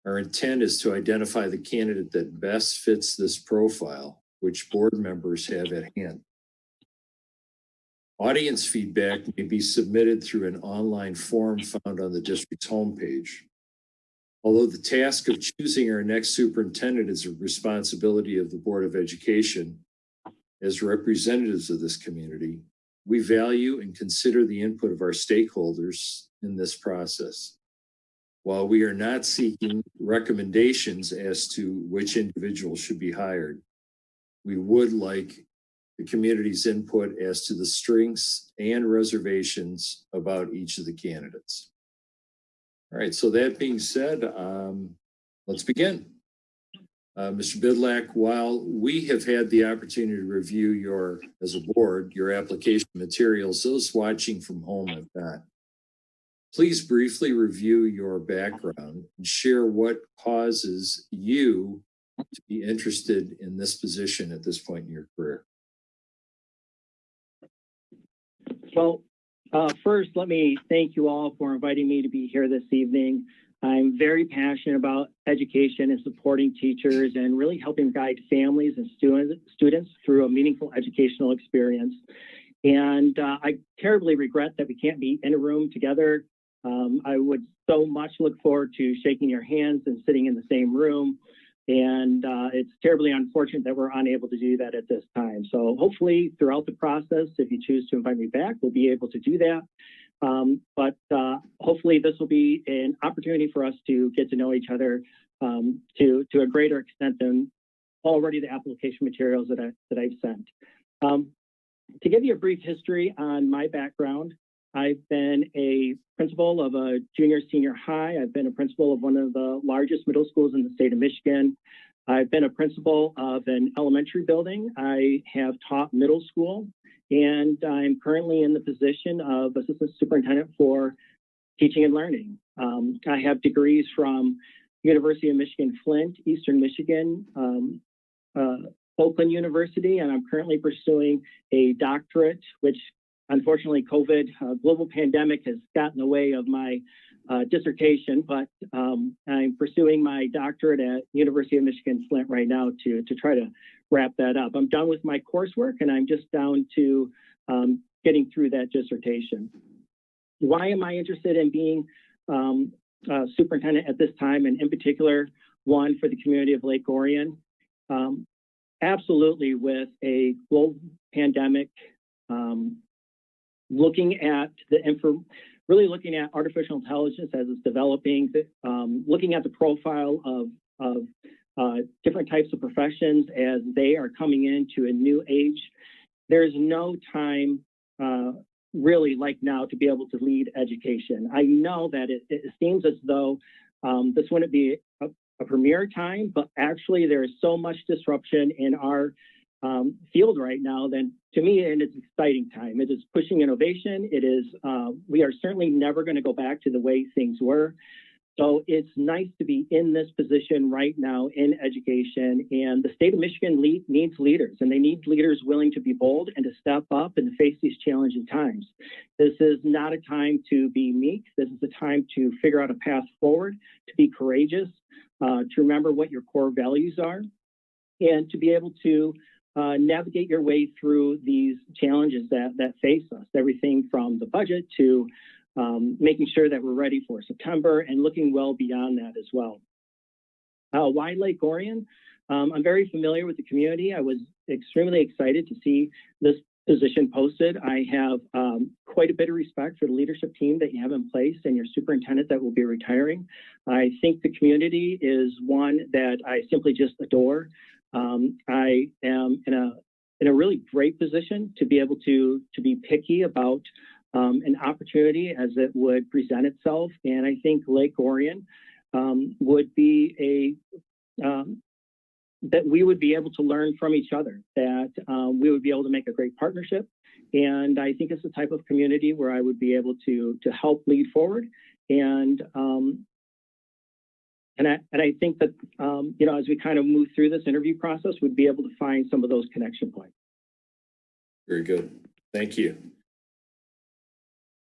Our intent is to identify the candidate that best fits this profile, which board members have at hand. Audience feedback may be submitted through an online form found on the district's homepage. Although the task of choosing our next superintendent is a responsibility of the Board of Education, as representatives of this community, we value and consider the input of our stakeholders in this process. While we are not seeking recommendations as to which individual should be hired, we would like the community's input as to the strengths and reservations about each of the candidates. All right, so that being said, let's begin. Mr. Bidlack, while we have had the opportunity to review as a board, your application materials, those watching from home have not. Please briefly review your background and share what causes you to be interested in this position at this point in your career. Well, first, let me thank you all for inviting me to be here this evening. I'm very passionate about education and supporting teachers and really helping guide families and students through a meaningful educational experience. And I terribly regret that we can't be in a room together. I would so much look forward to shaking your hands and sitting in the same room. And it's terribly unfortunate that we're unable to do that at this time. So hopefully throughout the process, if you choose to invite me back, we'll be able to do that. But hopefully this will be an opportunity for us to get to know each other to a greater extent than already the application materials that I've sent. To give you a brief history on my background, I've been a principal of a junior senior high. I've been a principal of one of the largest middle schools in the state of Michigan. I've been a principal of an elementary building. I have taught middle school, and I'm currently in the position of assistant superintendent for teaching and learning. I have degrees from University of Michigan Flint, Eastern Michigan, Oakland University, and I'm currently pursuing a doctorate, which unfortunately COVID, global pandemic has gotten in the way of my dissertation, but I'm pursuing my doctorate at University of Michigan Flint right now to try to wrap that up. I'm done with my coursework and I'm just down to getting through that dissertation. Why am I interested in being superintendent at this time, and in particular, one for the community of Lake Orion? Absolutely, with a global pandemic, looking at really looking at artificial intelligence as it's developing, looking at the profile of different types of professions as they are coming into a new age. There's no time really like now to be able to lead education. I know that it seems as though this wouldn't be a premier time, but actually there is so much disruption in our field right now, then to me, and it's an exciting time. It is pushing innovation. It is, we are certainly never going to go back to the way things were. So it's nice to be in this position right now in education, and the state of Michigan needs leaders, and they need leaders willing to be bold and to step up and to face these challenging times. This is not a time to be meek. This is a time to figure out a path forward, to be courageous, to remember what your core values are, and to be able to navigate your way through these challenges that face us, everything from the budget to making sure that we're ready for September and looking well beyond that as well. Why Lake Orion? I'm very familiar with the community. I was extremely excited to see this position posted. I have quite a bit of respect for the leadership team that you have in place and your superintendent that will be retiring. I think the community is one that I simply just adore. I am in a really great position to be able to be picky about an opportunity as it would present itself. And I think Lake Orion would be that we would be able to learn from each other, that we would be able to make a great partnership. And I think it's the type of community where I would be able to help lead forward. And I think that, as we kind of move through this interview process, we'd be able to find some of those connection points. Very good. Thank you.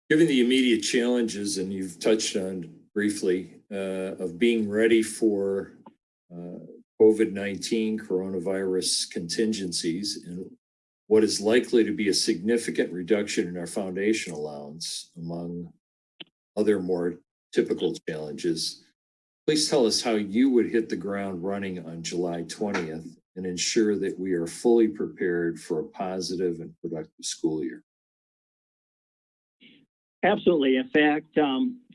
Given the immediate challenges, and you've touched on briefly, of being ready for COVID-19 coronavirus contingencies and what is likely to be a significant reduction in our foundation allowance, among other more typical challenges, please tell us how you would hit the ground running on July 20th and ensure that we are fully prepared for a positive and productive school year. Absolutely. In fact,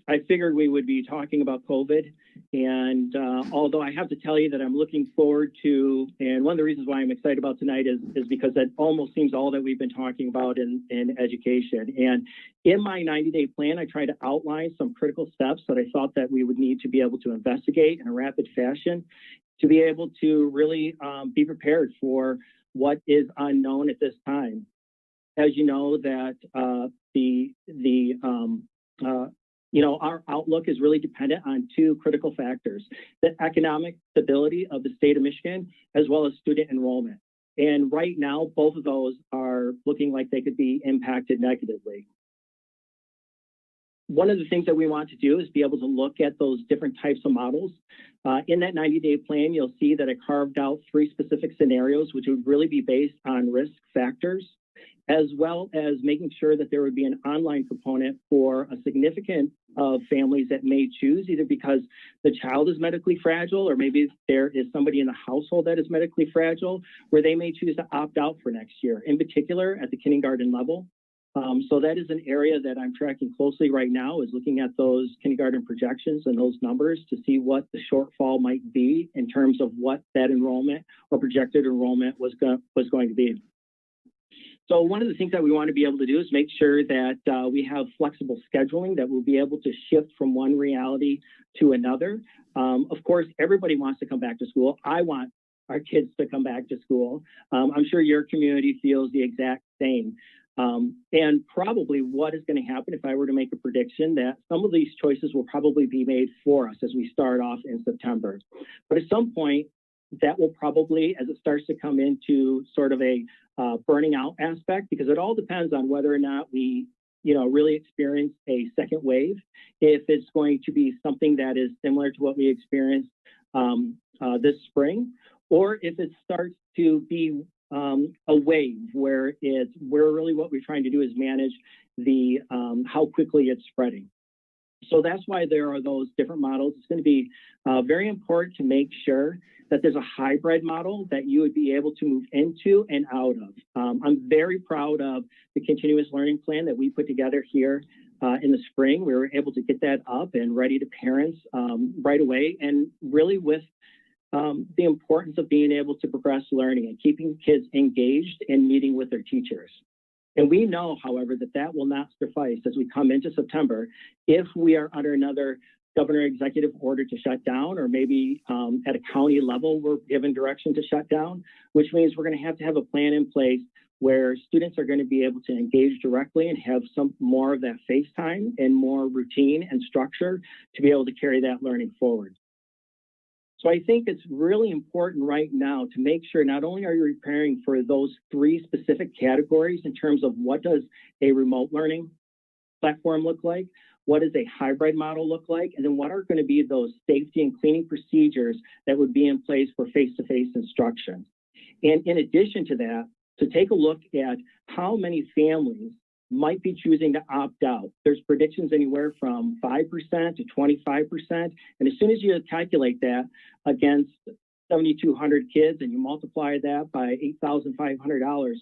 I figured we would be talking about COVID. And although I have to tell you that I'm looking forward to, and one of the reasons why I'm excited about tonight is because that almost seems all that we've been talking about in education. And in my 90-day plan, I tried to outline some critical steps that I thought that we would need to be able to investigate in a rapid fashion to be able to really be prepared for what is unknown at this time. As you know, that our outlook is really dependent on two critical factors: the economic stability of the state of Michigan, as well as student enrollment. And right now, both of those are looking like they could be impacted negatively. One of the things that we want to do is be able to look at those different types of models. In that 90-day plan, you'll see that I carved out 3 specific scenarios, which would really be based on risk factors, as well as making sure that there would be an online component for a significant of families that may choose, either because the child is medically fragile or maybe there is somebody in the household that is medically fragile, where they may choose to opt out for next year, in particular at the kindergarten level. So that is an area that I'm tracking closely right now, is looking at those kindergarten projections and those numbers to see what the shortfall might be in terms of what that enrollment or projected enrollment was going to be. So one of the things that we want to be able to do is make sure that we have flexible scheduling, that we'll be able to shift from one reality to another. Of course, everybody wants to come back to school. I want our kids to come back to school. I'm sure your community feels the exact same. And probably what is going to happen, if I were to make a prediction, that some of these choices will probably be made for us as we start off in September. But at some point, that will probably, as it starts to come into sort of a burning out aspect, because it all depends on whether or not we, really experience a second wave. If it's going to be something that is similar to what we experienced this spring, or if it starts to be a wave where really what we're trying to do is manage the how quickly it's spreading. So that's why there are those different models. It's going to be very important to make sure that there's a hybrid model that you would be able to move into and out of. I'm very proud of the continuous learning plan that we put together here in the spring. We were able to get that up and ready to parents right away, and really with the importance of being able to progress learning and keeping kids engaged and meeting with their teachers. And we know, however, that will not suffice as we come into September if we are under another governor executive order to shut down, or maybe at a county level, we're given direction to shut down, which means we're going to have a plan in place where students are going to be able to engage directly and have some more of that face time and more routine and structure to be able to carry that learning forward. So I think it's really important right now to make sure not only are you preparing for those three specific categories in terms of what does a remote learning platform look like, what does a hybrid model look like, and then what are going to be those safety and cleaning procedures that would be in place for face-to-face instruction. And in addition to that, to take a look at how many families might be choosing to opt out. There's predictions anywhere from 5% to 25%. And as soon as you calculate that against 7,200 kids and you multiply that by $8,500,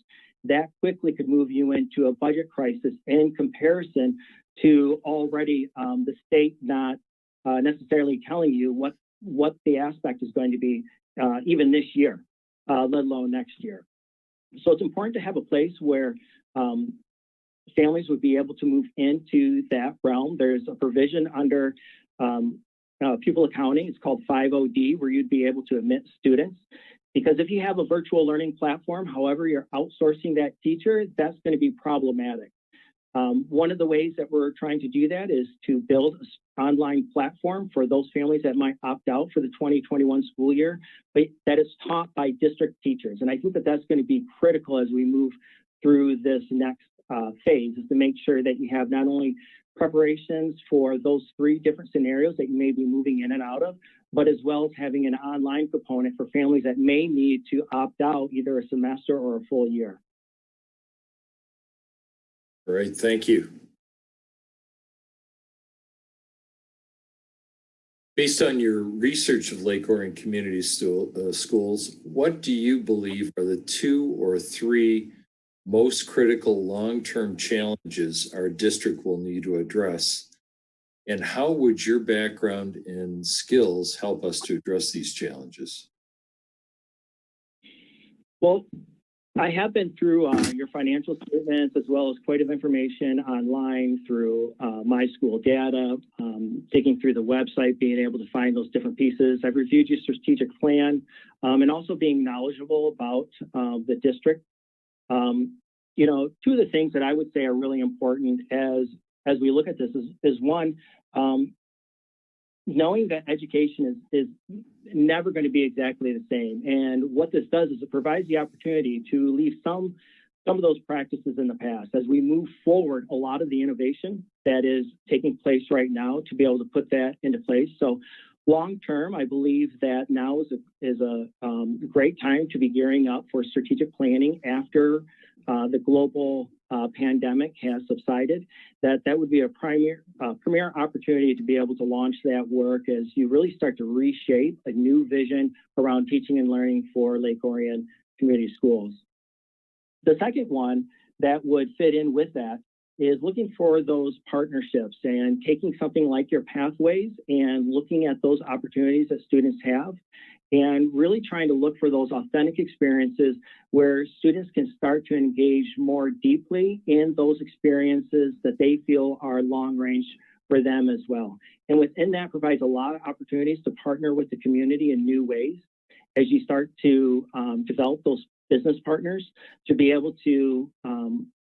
that quickly could move you into a budget crisis in comparison to already the state not necessarily telling you what the aspect is going to be even this year, let alone next year. So it's important to have a place where families would be able to move into that realm. There's a provision under pupil accounting. It's called 50D, where you'd be able to admit students. Because if you have a virtual learning platform, however, you're outsourcing that teacher, that's going to be problematic. One of the ways that we're trying to do that is to build an online platform for those families that might opt out for the 2021 school year, but that is taught by district teachers. And I think that that's going to be critical as we move through this next phase, is to make sure that you have not only preparations for those three different scenarios that you may be moving in and out of, but as well as having an online component for families that may need to opt out either a semester or a full year. All right, thank you. Based on your research of Lake Orion Community Schools, what do you believe are the 2 or 3 most critical long-term challenges our district will need to address? And how would your background and skills help us to address these challenges? Well, I have been through your financial statements as well as quite a bit of information online through my school data, digging through the website, being able to find those different pieces. I've reviewed your strategic plan and also being knowledgeable about the district. 2 of the things that I would say are really important as we look at this is one, knowing that education is never going to be exactly the same. And what this does is it provides the opportunity to leave some of those practices in the past as we move forward. A lot of the innovation that is taking place right now to be able to put that into place. So long term, I believe that now is a great time to be gearing up for strategic planning after the global pandemic has subsided. That would be a premier opportunity to be able to launch that work as you really start to reshape a new vision around teaching and learning for Lake Orion Community Schools. The second one that would fit in with that is looking for those partnerships and taking something like your pathways and looking at those opportunities that students have and really trying to look for those authentic experiences where students can start to engage more deeply in those experiences that they feel are long range for them as well. And within that provides a lot of opportunities to partner with the community in new ways as you start to develop those business partners to be able to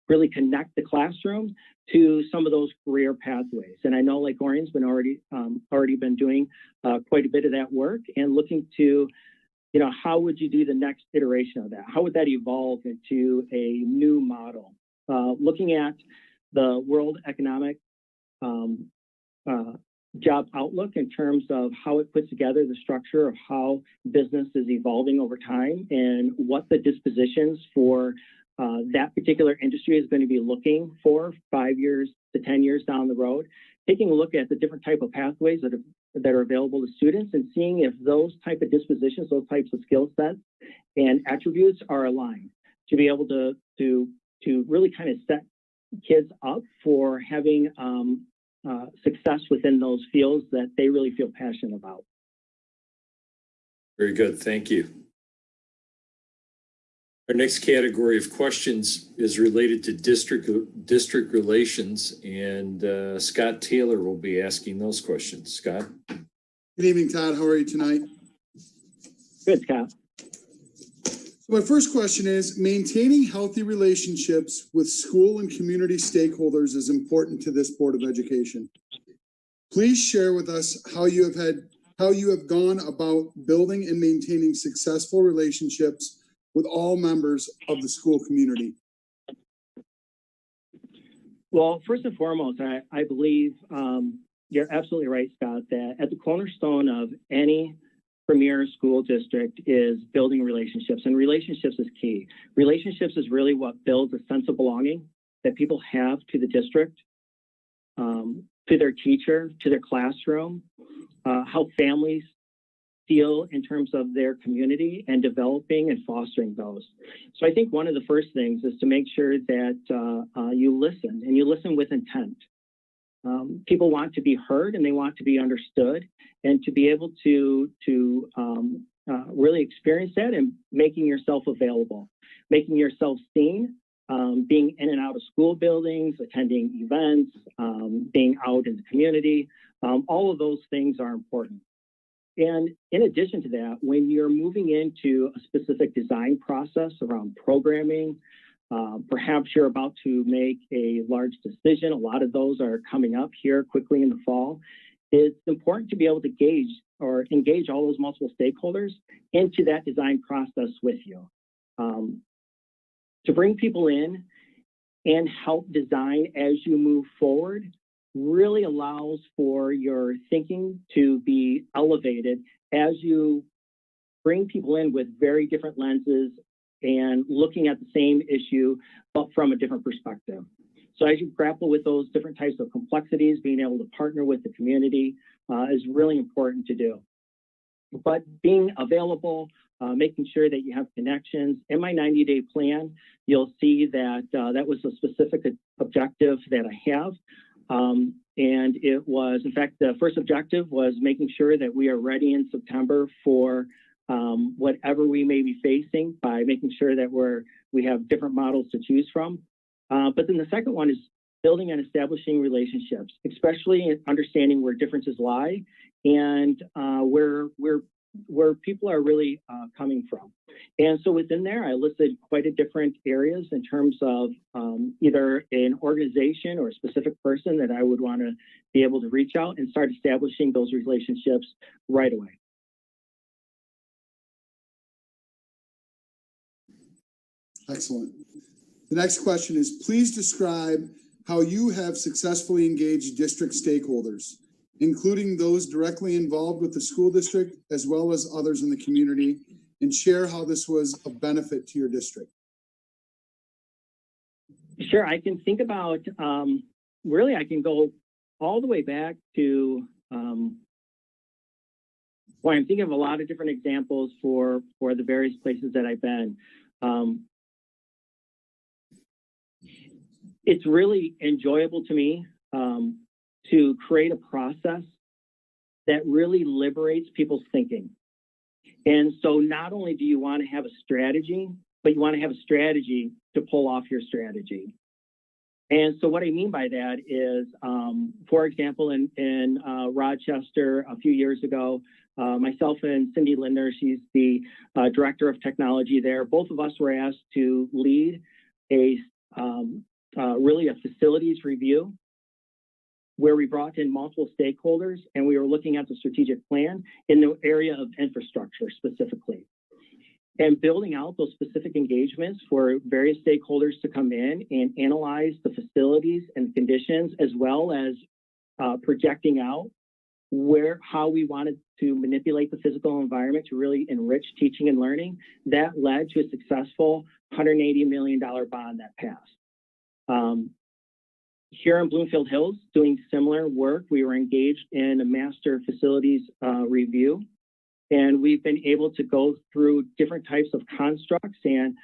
really connect the classroom to some of those career pathways. And I know Lake Orion's been already been doing quite a bit of that work and looking to, you know, how would you do the next iteration of that? How would that evolve into a new model? Looking at the World Economic Job Outlook in terms of how it puts together the structure of how business is evolving over time and what the dispositions for that particular industry is going to be looking for 5 years to 10 years down the road, taking a look at the different type of pathways that are available to students and seeing if those type of dispositions, those types of skill sets and attributes are aligned to be able to really kind of set kids up for having success within those fields that they really feel passionate about. Very good. Thank you. Our next category of questions is related to district relations, and Scott Taylor will be asking those questions. Scott? Good evening, Todd. How are you tonight? Good, Scott. So my first question is, maintaining healthy relationships with school and community stakeholders is important to this Board of Education. Please share with us how you have gone about building and maintaining successful relationships with all members of the school community. Well, first and foremost, I believe you're absolutely right, Scott, that at the cornerstone of any premier school district is building relationships, and relationships is key. Relationships is really what builds a sense of belonging that people have to the district, to their teacher, to their classroom, how families feel in terms of their community and developing and fostering those. So I think one of the first things is to make sure that you listen, and you listen with intent. People want to be heard and they want to be understood, and to be able to really experience that and making yourself available, making yourself seen, being in and out of school buildings, attending events, being out in the community. All of those things are important. And in addition to that, when you're moving into a specific design process around programming, perhaps you're about to make a large decision. A lot of those are coming up here quickly in the fall. It's important to be able to engage all those multiple stakeholders into that design process with you. To bring people in and help design as you move forward really allows for your thinking to be elevated as you bring people in with very different lenses and looking at the same issue, but from a different perspective. So as you grapple with those different types of complexities, being able to partner with the community is really important to do. But being available, making sure that you have connections. In my 90-day plan, you'll see that that was a specific objective that I have. And it was, in fact, the first objective was making sure that we are ready in September for whatever we may be facing by making sure that we have different models to choose from. But then the second one is building and establishing relationships, especially understanding where differences lie and where people are really coming from. And so within there, I listed quite a different areas in terms of either an organization or a specific person that I would want to be able to reach out and start establishing those relationships right away. Excellent. The next question is, please describe how you have successfully engaged district stakeholders, including those directly involved with the school district as well as others in the community, and share how this was of benefit to your district. Sure, I can think about, really I can go all the way back to, well, I'm thinking of a lot of different examples for the various places that I've been. it's really enjoyable to me to create a process that really liberates people's thinking. And so not only do you want to have a strategy, but you want to have a strategy to pull off your strategy. And so what I mean by that is, for example, in Rochester a few years ago, myself and Cindy Linder, she's the director of technology there, both of us were asked to lead really a facilities review where we brought in multiple stakeholders and we were looking at the strategic plan in the area of infrastructure specifically. And building out those specific engagements for various stakeholders to come in and analyze the facilities and conditions, as well as projecting out how we wanted to manipulate the physical environment to really enrich teaching and learning. That led to a successful $180 million bond that passed. Here in Bloomfield Hills, doing similar work, we were engaged in a master facilities review. And we've been able to go through different types of constructs and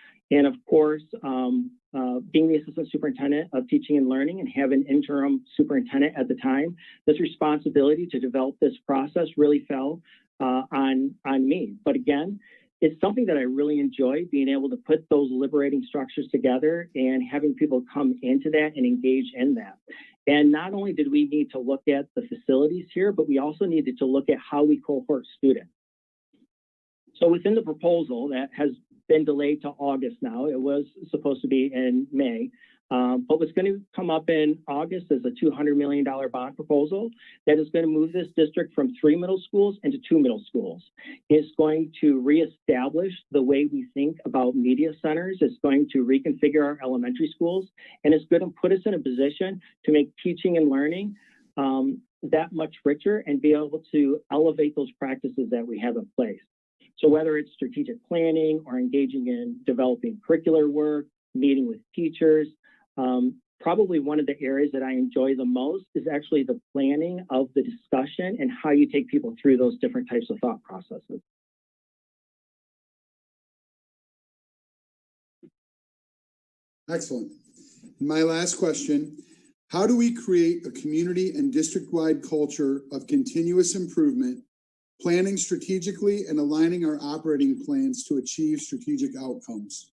of course, being the assistant superintendent of teaching and learning and have an interim superintendent at the time, this responsibility to develop this process really fell on me. But again, it's something that I really enjoy, being able to put those liberating structures together and having people come into that and engage in that. And not only did we need to look at the facilities here, but we also needed to look at how we cohort students. So within the proposal that has been delayed to August now, it was supposed to be in May, but what's going to come up in August is a $200 million bond proposal that is going to move this district from 3 middle schools into 2 middle schools. It's going to reestablish the way we think about media centers. It's going to reconfigure our elementary schools, and it's going to put us in a position to make teaching and learning that much richer and be able to elevate those practices that we have in place. So whether it's strategic planning or engaging in developing curricular work, meeting with teachers, probably one of the areas that I enjoy the most is actually the planning of the discussion and how you take people through those different types of thought processes. Excellent. My last question, how do we create a community and district-wide culture of continuous improvement, planning strategically and aligning our operating plans to achieve strategic outcomes?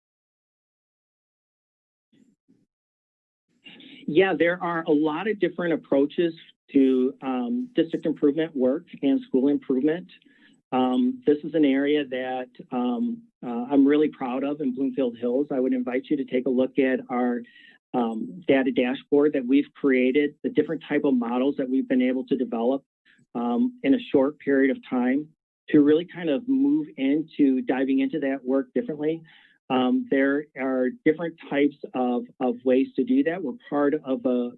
Yeah, there are a lot of different approaches to district improvement work and school improvement. This is an area that I'm really proud of in Bloomfield Hills. I would invite you to take a look at our data dashboard that we've created, the different type of models that we've been able to develop in a short period of time to really kind of move into diving into that work differently. There are different types of ways to do that. We're part of a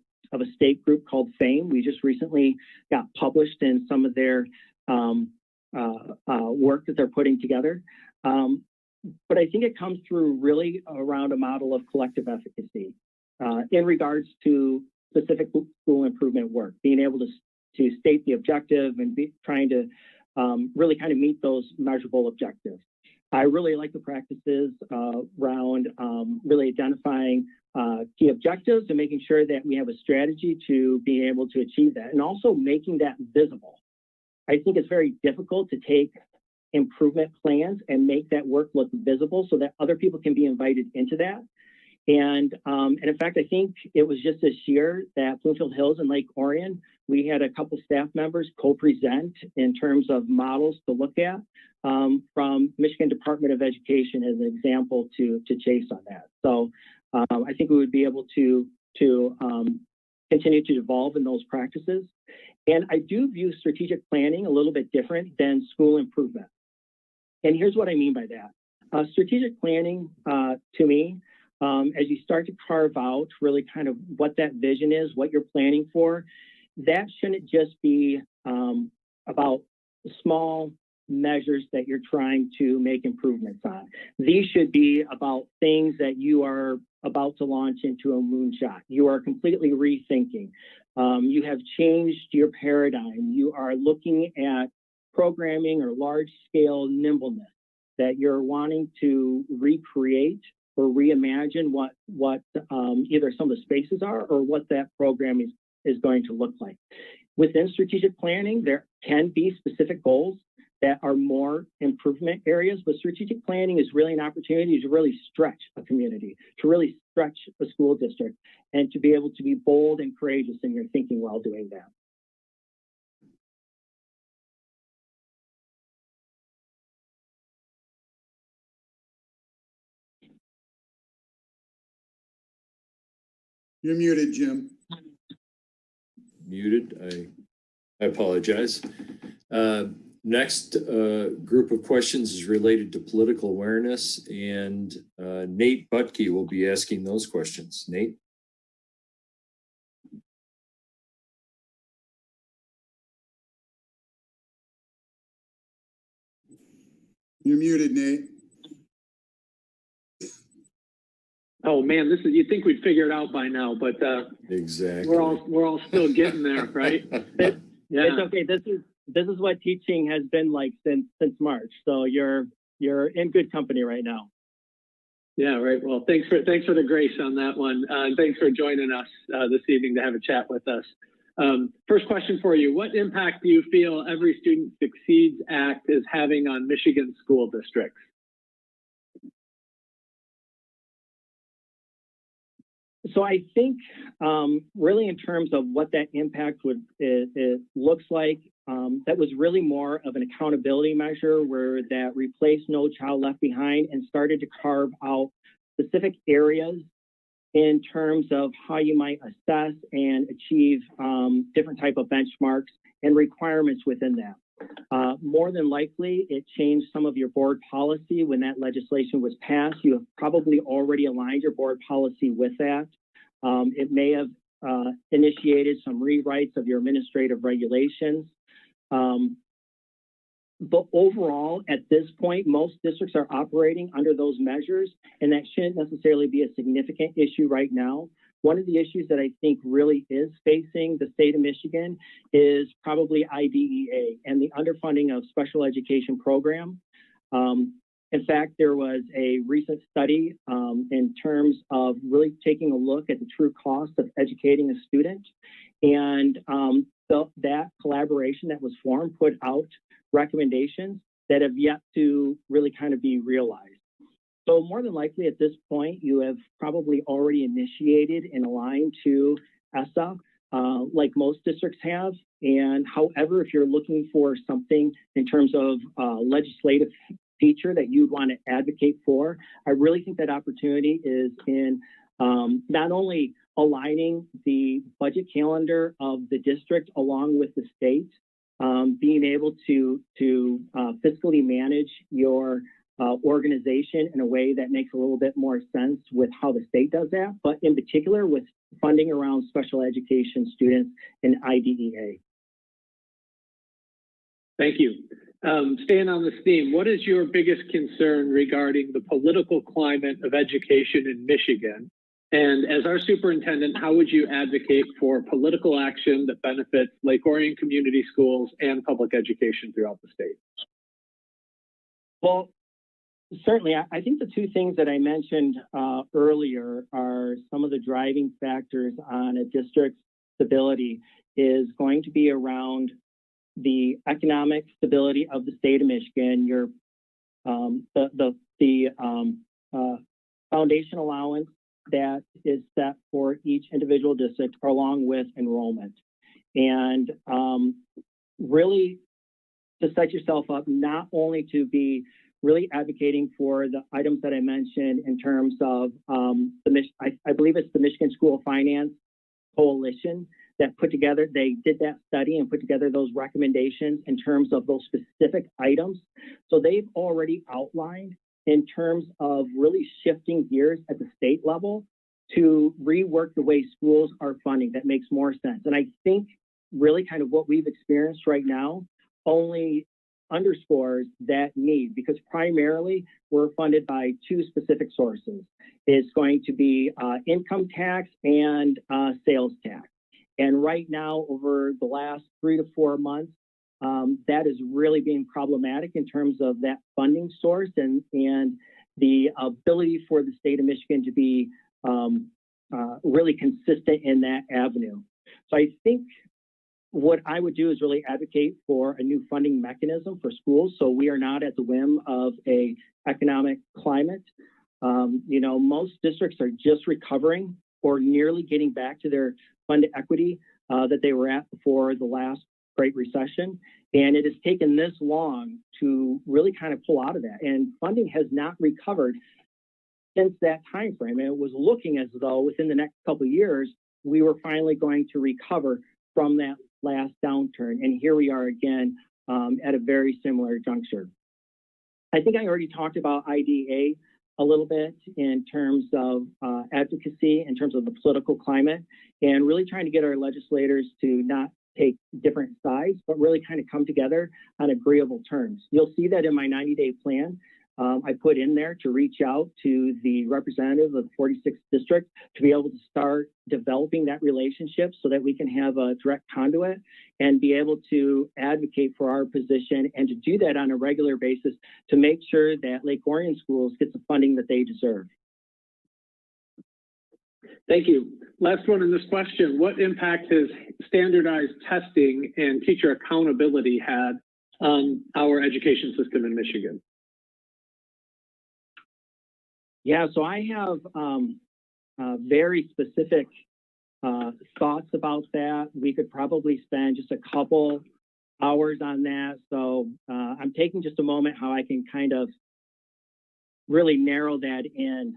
state group called FAME. We just recently got published in some of their work that they're putting together. But I think it comes through really around a model of collective efficacy in regards to specific school improvement work, being able to state the objective and trying to really kind of meet those measurable objectives. I really like the practices around really identifying key objectives and making sure that we have a strategy to be able to achieve that, and also making that visible. I think it's very difficult to take improvement plans and make that work look visible so that other people can be invited into that. And in fact, I think it was just this year that Bloomfield Hills and Lake Orion, we had a couple staff members co-present in terms of models to look at from Michigan Department of Education as an example to chase on that. So I think we would be able to continue to evolve in those practices. And I do view strategic planning a little bit different than school improvement. And here's what I mean by that. Strategic planning to me, as you start to carve out really kind of what that vision is, what you're planning for, that shouldn't just be about small measures that you're trying to make improvements on. These should be about things that you are about to launch into a moonshot. You are completely rethinking. You have changed your paradigm. You are looking at programming or large scale nimbleness that you're wanting to recreate or reimagine what either some of the spaces are or what that program is going to look like. Within strategic planning, there can be specific goals that are more improvement areas, but strategic planning is really an opportunity to really stretch a community, to really stretch a school district, and to be able to be bold and courageous in your thinking while doing that. You're muted, Jim. Muted. I apologize. Next group of questions is related to political awareness, and Nate Butke will be asking those questions. Nate? You're muted, Nate. Oh man, this is, you'd think we'd figure it out by now, but Exactly. we're all still getting there, right? Yeah. It's okay. This is what teaching has been like since March. So you're in good company right now. Yeah, right. Well, thanks for the grace on that one. And thanks for joining us this evening to have a chat with us. First question for you. What impact do you feel Every Student Succeeds Act is having on Michigan school districts? So I think really in terms of what that impact it looks like, that was really more of an accountability measure where that replaced No Child Left Behind and started to carve out specific areas in terms of how you might assess and achieve different type of benchmarks and requirements within that. More than likely, it changed some of your board policy when that legislation was passed. You have probably already aligned your board policy with that. It may have initiated some rewrites of your administrative regulations. But overall, at this point, most districts are operating under those measures, and that shouldn't necessarily be a significant issue right now. One of the issues that I think really is facing the state of Michigan is probably IDEA and the underfunding of special education program. In fact, there was a recent study in terms of really taking a look at the true cost of educating a student. And that collaboration that was formed put out recommendations that have yet to really kind of be realized. So more than likely at this point, you have probably already initiated and aligned to ESSA, like most districts have. And however, if you're looking for something in terms of legislative feature that you'd want to advocate for, I really think that opportunity is in not only aligning the budget calendar of the district along with the state, being able to fiscally manage your organization in a way that makes a little bit more sense with how the state does that, but in particular with funding around special education students in IDEA. Thank you. Staying on this theme, what is your biggest concern regarding the political climate of education in Michigan? And as our superintendent, how would you advocate for political action that benefits Lake Orion Community Schools and public education throughout the state? Well, certainly, I think the two things that I mentioned earlier are some of the driving factors on a district's stability is going to be around the economic stability of the state of Michigan, your foundation allowance that is set for each individual district along with enrollment. And really to set yourself up not only to be really advocating for the items that I mentioned in terms of I believe it's the Michigan School of Finance Coalition that they did that study and put together those recommendations in terms of those specific items. So they've already outlined in terms of really shifting gears at the state level to rework the way schools are funding. That makes more sense. And I think really kind of what we've experienced right now only underscores that need, because primarily we're funded by two specific sources. It's going to be income tax and sales tax. And right now, over the last 3 to 4 months, that is really being problematic in terms of that funding source. And the ability for the state of Michigan to be really consistent in that avenue. So I think what I would do is really advocate for a new funding mechanism for schools, so we are not at the whim of a economic climate. You know, most districts are just recovering or nearly getting back to their fund equity that they were at before the last Great Recession. And it has taken this long to really kind of pull out of that. And funding has not recovered since that time frame. And it was looking as though within the next couple of years, we were finally going to recover from that last downturn. And here we are again at a very similar juncture. I think I already talked about IDA a little bit in terms of advocacy, in terms of the political climate, and really trying to get our legislators to not take different sides, but really kind of come together on agreeable terms. You'll see that in my 90-day plan. I put in there to reach out to the representative of the 46th district to be able to start developing that relationship so that we can have a direct conduit and be able to advocate for our position and to do that on a regular basis to make sure that Lake Orion schools get the funding that they deserve. Thank you. Last one in this question. What impact has standardized testing and teacher accountability had on our education system in Michigan? Yeah, so I have very specific thoughts about that. We could probably spend just a couple hours on that. So I'm taking just a moment how I can kind of really narrow that in.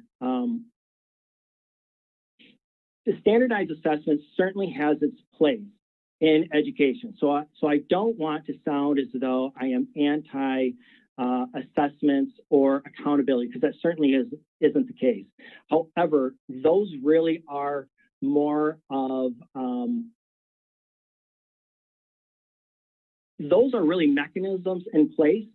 The standardized assessment certainly has its place in education. So I don't want to sound as though I am anti assessments or accountability, because that certainly isn't the case. However, those really are more of those are really mechanisms in place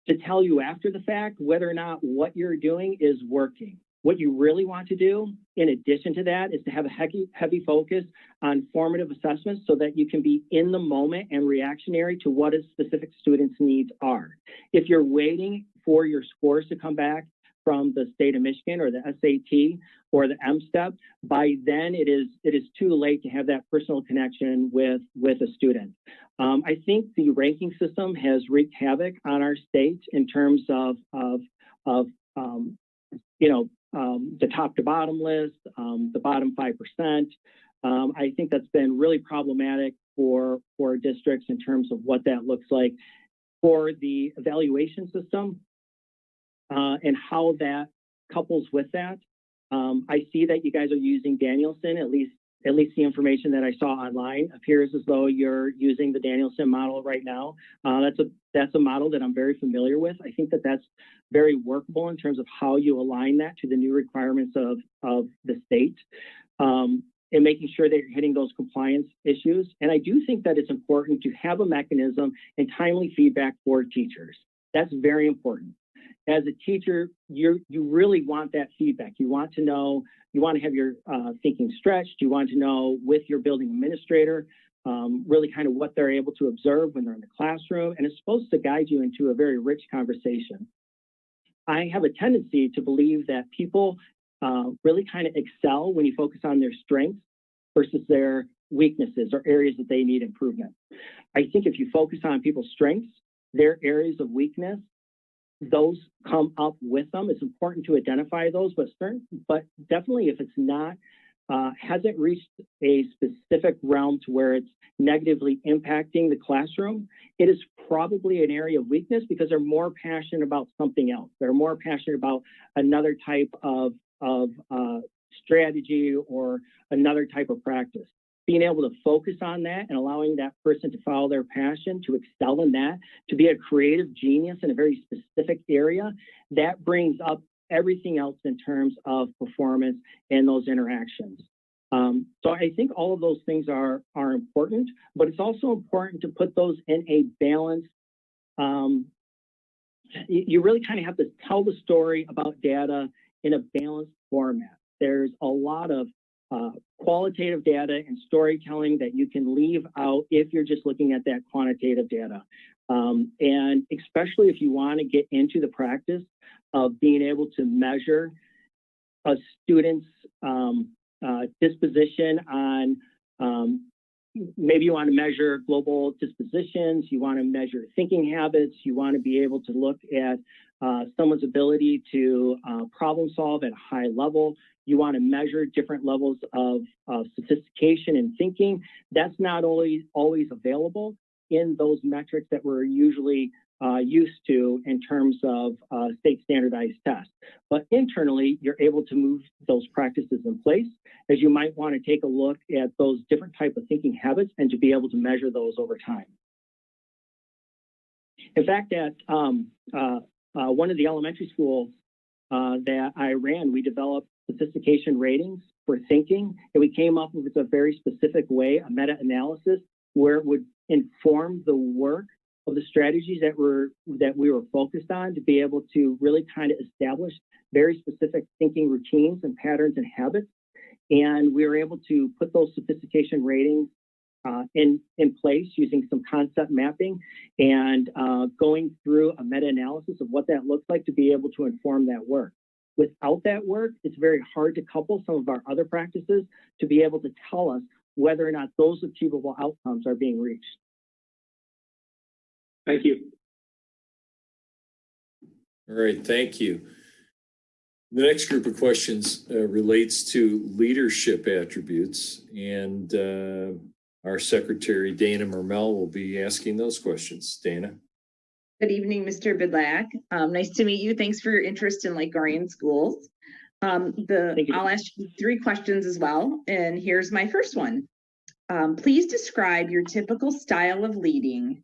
to tell you after the fact whether or not what you're doing is working. What you really want to do, in addition to that, is to have a heavy focus on formative assessments so that you can be in the moment and reactionary to what a specific student's needs are. If you're waiting for your scores to come back from the state of Michigan or the SAT or the MSTEP, by then it is too late to have that personal connection with a student. I think the ranking system has wreaked havoc on our state in terms of the top to bottom list, the bottom 5%. I think that's been really problematic for districts in terms of what that looks like. For the evaluation system and how that couples with that, I see that you guys are using Danielson, at least the information that I saw online appears as though you're using the Danielson model right now. That's a model that I'm very familiar with. I think that that's very workable in terms of how you align that to the new requirements of the state and making sure that you're hitting those compliance issues. And I do think that it's important to have a mechanism and timely feedback for teachers. That's very important. As a teacher, you really want that feedback. You want to know, you want to have your thinking stretched. You want to know with your building administrator, really kind of what they're able to observe when they're in the classroom. And it's supposed to guide you into a very rich conversation. I have a tendency to believe that people really kind of excel when you focus on their strengths versus their weaknesses or areas that they need improvement. I think if you focus on people's strengths, their areas of weakness, those come up with them. It's important to identify those, but definitely if it's not, hasn't reached a specific realm to where it's negatively impacting the classroom, it is probably an area of weakness because they're more passionate about something else. They're more passionate about another type of strategy or another type of practice. Being able to focus on that and allowing that person to follow their passion, to excel in that, to be a creative genius in a very specific area, that brings up everything else in terms of performance and those interactions. So I think all of those things are important, but it's also important to put those in a balance. You really kind of have to tell the story about data in a balanced format. There's a lot of qualitative data and storytelling that you can leave out if you're just looking at that quantitative data. And especially if you want to get into the practice of being able to measure a student's disposition on, maybe you want to measure global dispositions, you want to measure thinking habits, you want to be able to look at someone's ability to problem solve at a high level, you want to measure different levels of sophistication and thinking. That's not always available in those metrics that we're usually used to in terms of state standardized tests. But internally, you're able to move those practices in place, as you might want to take a look at those different type of thinking habits and to be able to measure those over time. In fact, at one of the elementary schools that I ran, we developed sophistication ratings for thinking, and we came up with a very specific way, a meta-analysis, where it would inform the work of the strategies that we were focused on to be able to really kind of establish very specific thinking routines and patterns and habits. And we were able to put those sophistication ratings in place using some concept mapping and going through a meta-analysis of what that looks like to be able to inform that work. Without that work, it's very hard to couple some of our other practices to be able to tell us whether or not those achievable outcomes are being reached. Thank you. All right, thank you. The next group of questions relates to leadership attributes, and our secretary, Dana Mermel, will be asking those questions. Dana. Good evening, Mr. Bidlack. Nice to meet you. Thanks for your interest in Lake Orion schools. I'll ask you 3 questions as well, and here's my first one. Please describe your typical style of leading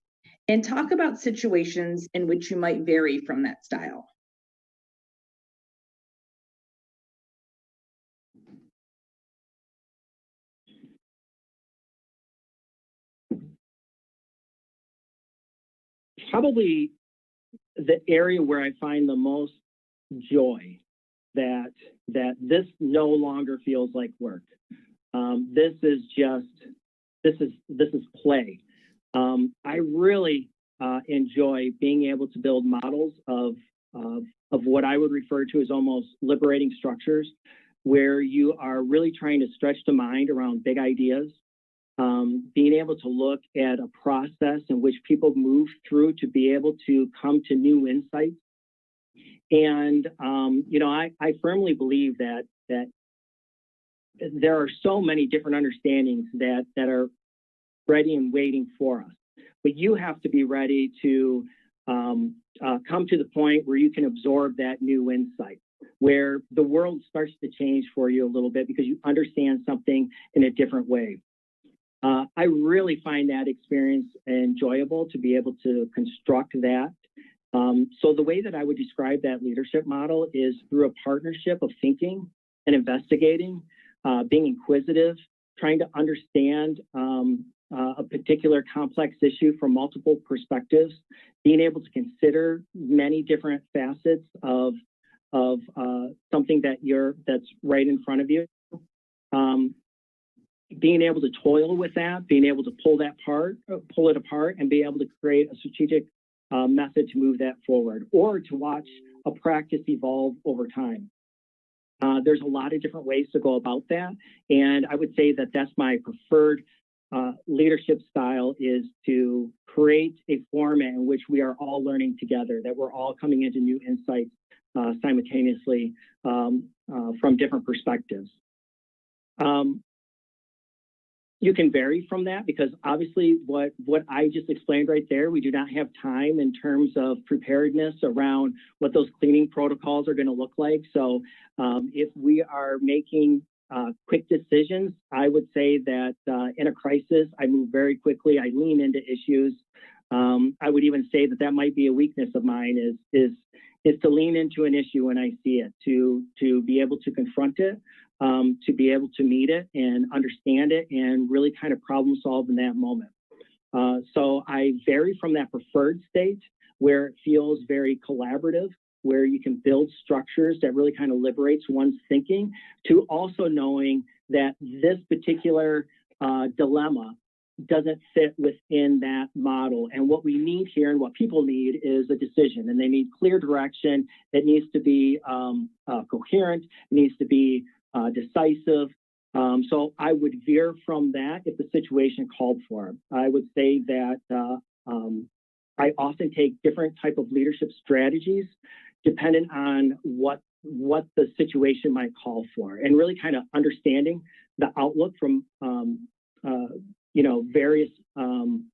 and talk about situations in which you might vary from that style. Probably the area where I find the most joy that this no longer feels like work. This is play. I really enjoy being able to build models of what I would refer to as almost liberating structures, where you are really trying to stretch the mind around big ideas, being able to look at a process in which people move through to be able to come to new insights. And, I firmly believe that there are so many different understandings that are ready and waiting for us. But you have to be ready to come to the point where you can absorb that new insight, where the world starts to change for you a little bit because you understand something in a different way. I really find that experience enjoyable to be able to construct that. So the way that I would describe that leadership model is through a partnership of thinking and investigating, being inquisitive, trying to understand a particular complex issue from multiple perspectives, being able to consider many different facets of something that's right in front of you. Being able to toil with that, being able to pull it apart and be able to create a strategic method to move that forward, or to watch a practice evolve over time. There's a lot of different ways to go about that. And I would say that that's my preferred leadership style, is to create a format in which we are all learning together, that we're all coming into new insights simultaneously from different perspectives. You can vary from that because obviously what I just explained right there, we do not have time in terms of preparedness around what those cleaning protocols are going to look like. So if we are making quick decisions, I would say that in a crisis, I move very quickly. I lean into issues. I would even say that might be a weakness of mine, is to lean into an issue when I see it, to be able to confront it, to be able to meet it and understand it and really kind of problem solve in that moment. So I vary from that preferred state where it feels very collaborative, where you can build structures that really kind of liberates one's thinking, to also knowing that this particular dilemma doesn't fit within that model. And what we need here and what people need is a decision, and they need clear direction. It needs to be coherent, it needs to be decisive. So I would veer from that if the situation called for it. I would say that I often take different type of leadership strategies dependent on what the situation might call for, and really kind of understanding the outlook from various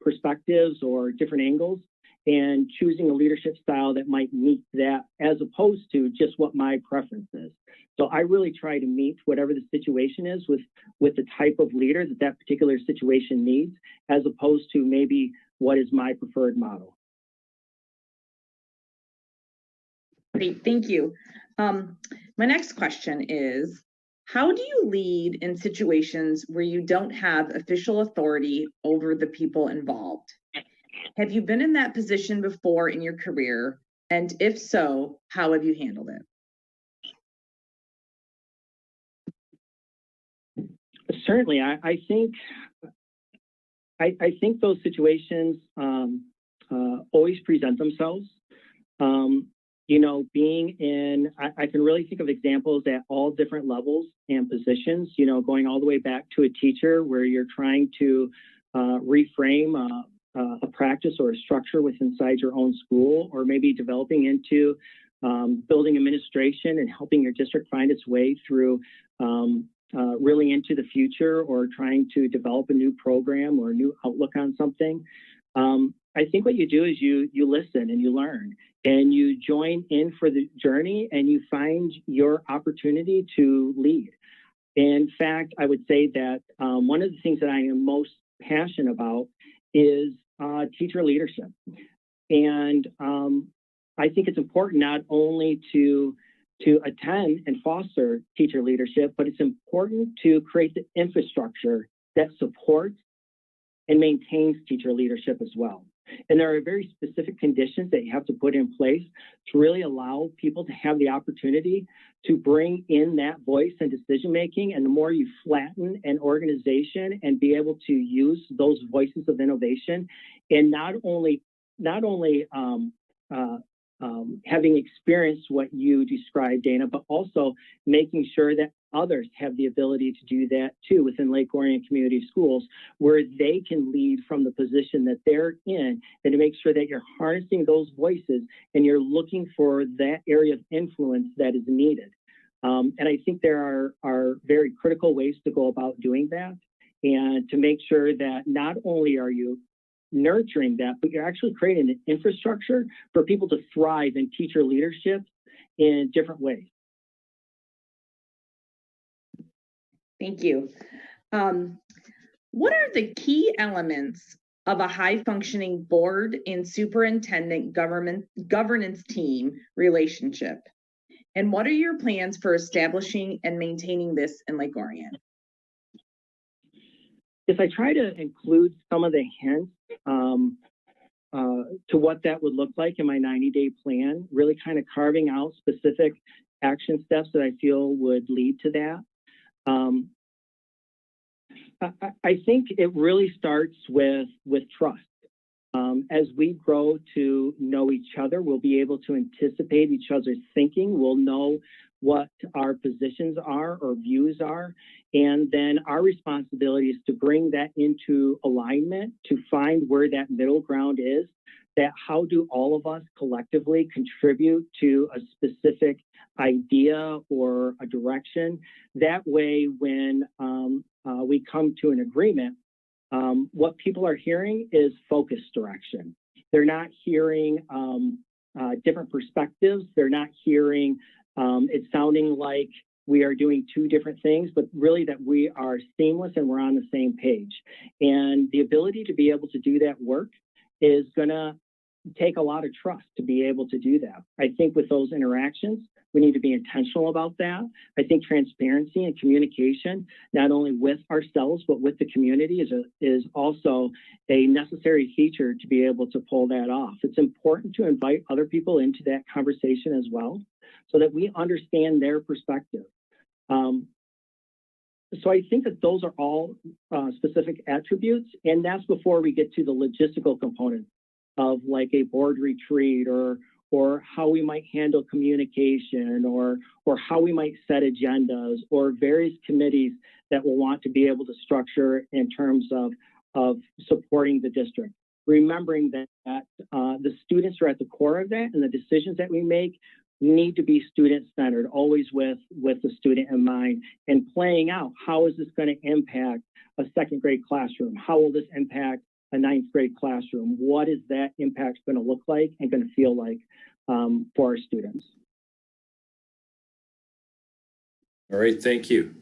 perspectives or different angles, and choosing a leadership style that might meet that, as opposed to just what my preference is. So I really try to meet whatever the situation is with the type of leader that particular situation needs, as opposed to maybe what is my preferred model. Great, thank you. My next question is, how do you lead in situations where you don't have official authority over the people involved? Have you been in that position before in your career? And if so, how have you handled it? Certainly, I think those situations always present themselves. Being in, I can really think of examples at all different levels and positions, going all the way back to a teacher where you're trying to reframe a practice or a structure within inside your own school, or maybe developing into building administration and helping your district find its way through really into the future, or trying to develop a new program or a new outlook on something. I think what you do is you listen and you learn, and you join in for the journey, and you find your opportunity to lead. In fact, I would say that one of the things that I am most passionate about is teacher leadership. And I think it's important not only to attend and foster teacher leadership, but it's important to create the infrastructure that supports and maintains teacher leadership as well. And there are very specific conditions that you have to put in place to really allow people to have the opportunity to bring in that voice and decision-making. And the more you flatten an organization and be able to use those voices of innovation, and not only having experienced what you described, Dana, but also making sure that others have the ability to do that too within Lake Orion Community Schools, where they can lead from the position that they're in, and to make sure that you're harnessing those voices and you're looking for that area of influence that is needed. And I think there are very critical ways to go about doing that, and to make sure that not only are you nurturing that, but you're actually creating an infrastructure for people to thrive in teacher leadership in different ways. Thank you. What are the key elements of a high-functioning board and superintendent governance team relationship? And what are your plans for establishing and maintaining this in Lake Orion? If I try to include some of the hints to what that would look like in my 90-day plan, really kind of carving out specific action steps that I feel would lead to that. I think it really starts with trust. As we grow to know each other, we'll be able to anticipate each other's thinking. We'll know what our positions are or views are. And then our responsibility is to bring that into alignment, to find where that middle ground is, that how do all of us collectively contribute to a specific idea or a direction. That way, when we come to an agreement, what people are hearing is focused direction. They're not hearing different perspectives. They're not hearing it sounding like we are doing two different things, but really that we are seamless and we're on the same page. And the ability to be able to do that work is going to take a lot of trust to be able to do that. I think with those interactions, we need to be intentional about that. I think transparency and communication, not only with ourselves, but with the community is also a necessary feature to be able to pull that off. It's important to invite other people into that conversation as well, so that we understand their perspective. so I think that those are all specific attributes, and that's before we get to the logistical component of like a board retreat or how we might handle communication or how we might set agendas or various committees that will want to be able to structure in terms of supporting the district. Remembering that the students are at the core of that, and the decisions that we make need to be student-centered, always with the student in mind, and playing out how is this going to impact a second grade classroom? How will this impact a ninth grade classroom? What is that impact going to look like and going to feel like for our students? All right, thank you.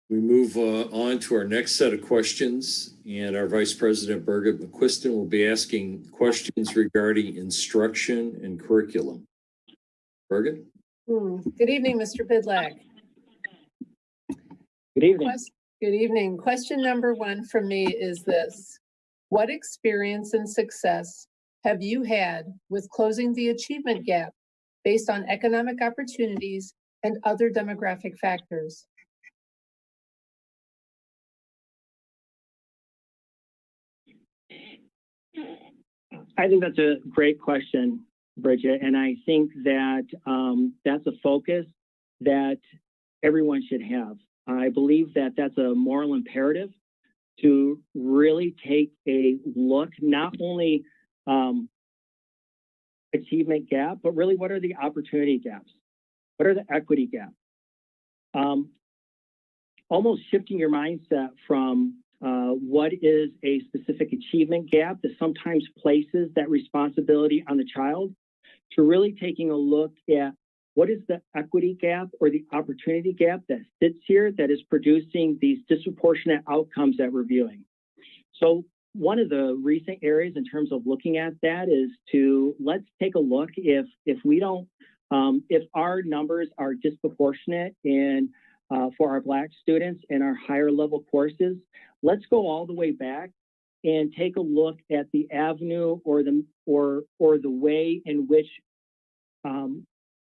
We move on to our next set of questions, and our Vice President Birgit McQuiston will be asking questions regarding instruction and curriculum. Birgit? Good evening, Mr. Bidlack. Good evening. Good evening. Question number 1 from me is this. What experience and success have you had with closing the achievement gap based on economic opportunities and other demographic factors? I think that's a great question, Bridget, and I think that that's a focus that everyone should have. I believe that that's a moral imperative to really take a look, not only achievement gap, but really what are the opportunity gaps? What are the equity gaps? Almost shifting your mindset from what is a specific achievement gap that sometimes places that responsibility on the child to really taking a look at what is the equity gap or the opportunity gap that sits here that is producing these disproportionate outcomes that we're viewing. So one of the recent areas in terms of looking at that is to let's take a look if we don't, if our numbers are disproportionate in for our Black students in our higher level courses, let's go all the way back and take a look at the avenue or the way in which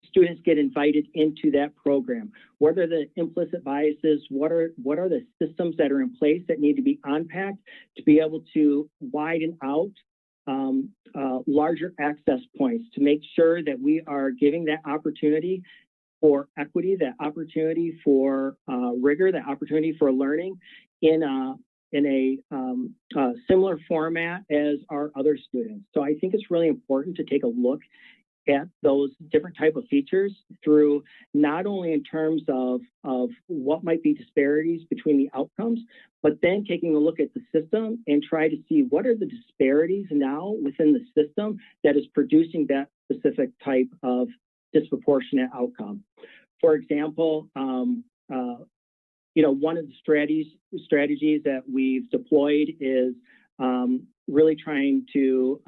students get invited into that program. What are the implicit biases? What are the systems that are in place that need to be unpacked to be able to widen out larger access points to make sure that we are giving that opportunity for equity, that opportunity for rigor, that opportunity for learning in a similar format as our other students. So I think it's really important to take a look at those different type of features through not only in terms of what might be disparities between the outcomes, but then taking a look at the system and try to see what are the disparities now within the system that is producing that specific type of disproportionate outcome. For example, one of the strategies that we've deployed is really trying to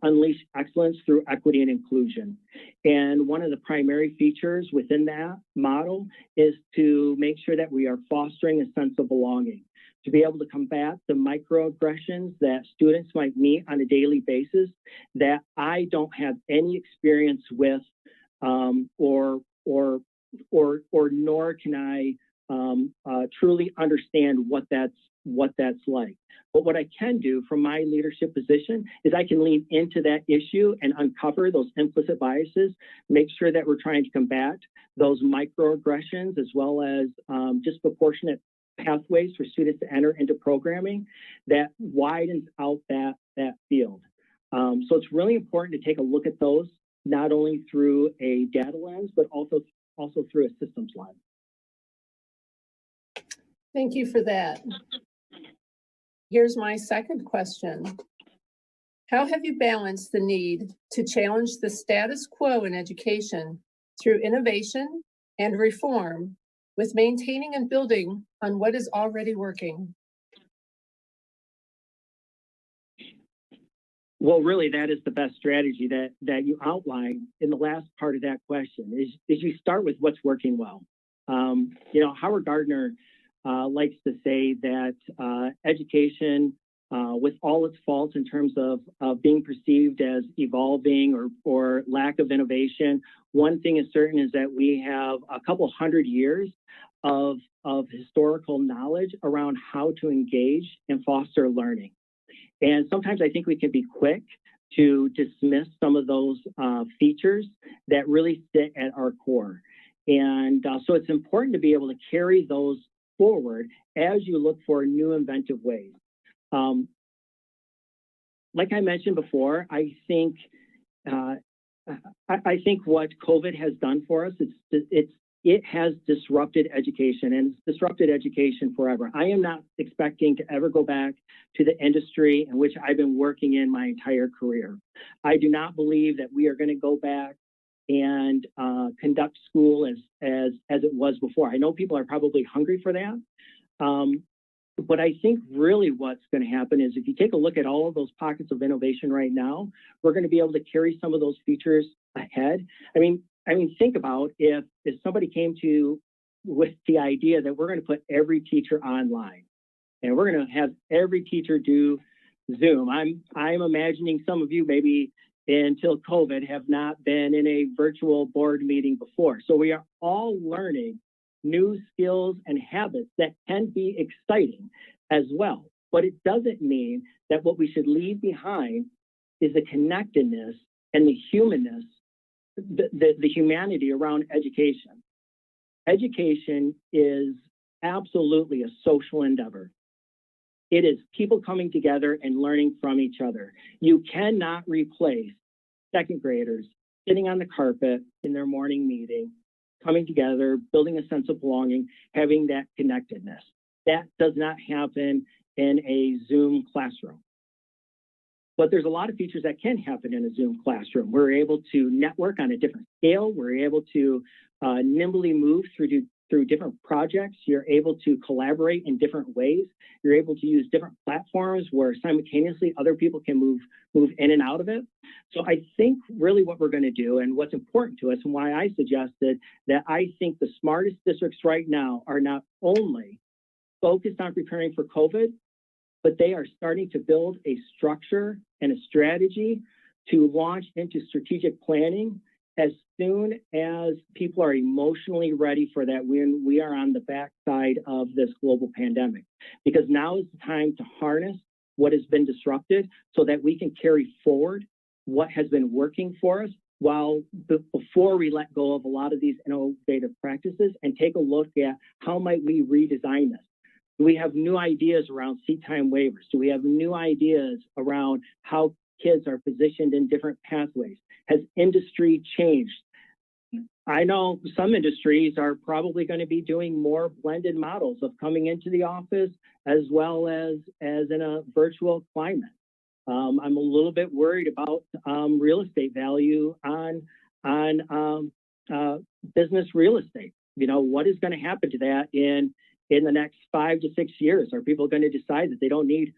unleash excellence through equity and inclusion. And one of the primary features within that model is to make sure that we are fostering a sense of belonging, to be able to combat the microaggressions that students might meet on a daily basis that I don't have any experience with, or nor can I truly understand what that's like. But what I can do from my leadership position is I can lean into that issue and uncover those implicit biases, make sure that we're trying to combat those microaggressions as well as disproportionate pathways for students to enter into programming that widens out that field. So it's really important to take a look at those, not only through a data lens, but also through a systems lens. Thank you for that. Here's my second question. How have you balanced the need to challenge the status quo in education through innovation and reform with maintaining and building on what is already working? Well, really, that is the best strategy that you outlined in the last part of that question is you start with what's working well. Howard Gardner likes to say that education with all its faults in terms of being perceived as evolving or lack of innovation. One thing is certain is that we have a couple hundred years of historical knowledge around how to engage and foster learning. And sometimes I think we can be quick to dismiss some of those features that really sit at our core. And so it's important to be able to carry those forward as you look for new inventive ways. Like I mentioned before, I think what COVID has done for us, it has disrupted education, and it's disrupted education forever. I am not expecting to ever go back to the industry in which I've been working in my entire career. I do not believe that we are going to go back and conduct school as it was before. I know people are probably hungry for that. But I think really what's going to happen is if you take a look at all of those pockets of innovation right now, we're going to be able to carry some of those features ahead. I mean, think about if somebody came to with the idea that we're going to put every teacher online and we're going to have every teacher do Zoom. I'm imagining some of you maybe until COVID have not been in a virtual board meeting before. So we are all learning new skills and habits that can be exciting as well. But it doesn't mean that what we should leave behind is the connectedness and the humanness, the humanity around education. Education is absolutely a social endeavor. It is people coming together and learning from each other. You cannot replace second graders sitting on the carpet in their morning meeting, coming together, building a sense of belonging, having that connectedness. That does not happen in a Zoom classroom. But there's a lot of features that can happen in a Zoom classroom. We're able to network on a different scale. We're able to nimbly move through different projects. You're able to collaborate in different ways. You're able to use different platforms where simultaneously other people can move in and out of it. So I think really what we're going to do and what's important to us and why I suggested that I think the smartest districts right now are not only focused on preparing for COVID, but they are starting to build a structure and a strategy to launch into strategic planning as soon as people are emotionally ready for that when we are on the backside of this global pandemic. Because now is the time to harness what has been disrupted so that we can carry forward what has been working for us before we let go of a lot of these innovative practices and take a look at how might we redesign this. Do we have new ideas around seat time waivers? Do we have new ideas around how kids are positioned in different pathways? Has industry changed? I know some industries are probably going to be doing more blended models of coming into the office as well as in a virtual climate. I'm a little bit worried about real estate value on business real estate. You know, what is going to happen to that in the next 5 to 6 years? Are people going to decide that they don't need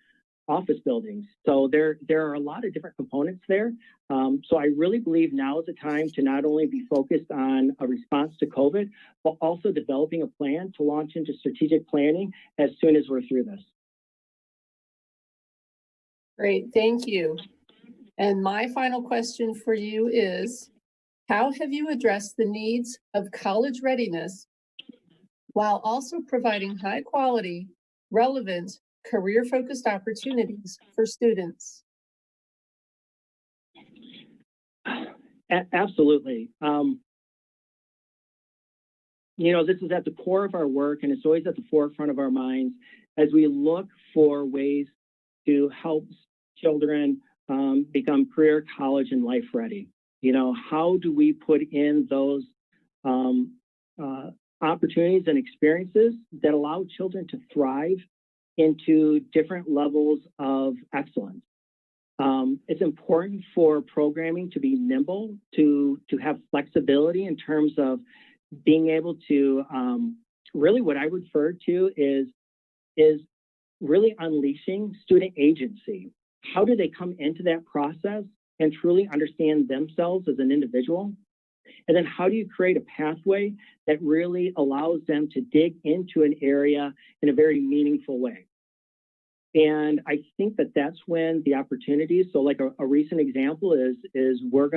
office buildings? So there are a lot of different components there. So I really believe now is the time to not only be focused on a response to COVID, but also developing a plan to launch into strategic planning as soon as we're through this. Great, thank you. And my final question for you is, how have you addressed the needs of college readiness while also providing high quality, relevant, career-focused opportunities for students? Absolutely. You know, this is at the core of our work, and it's always at the forefront of our minds as we look for ways to help children become career, college, and life ready. You know, how do we put in those opportunities and experiences that allow children to thrive into different levels of excellence? It's important for programming to be nimble, to have flexibility in terms of being able to really what I refer to is really unleashing student agency. How do they come into that process and truly understand themselves as an individual? And then how do you create a pathway that really allows them to dig into an area in a very meaningful way? And I think that that's when the opportunities, so like a recent example is we're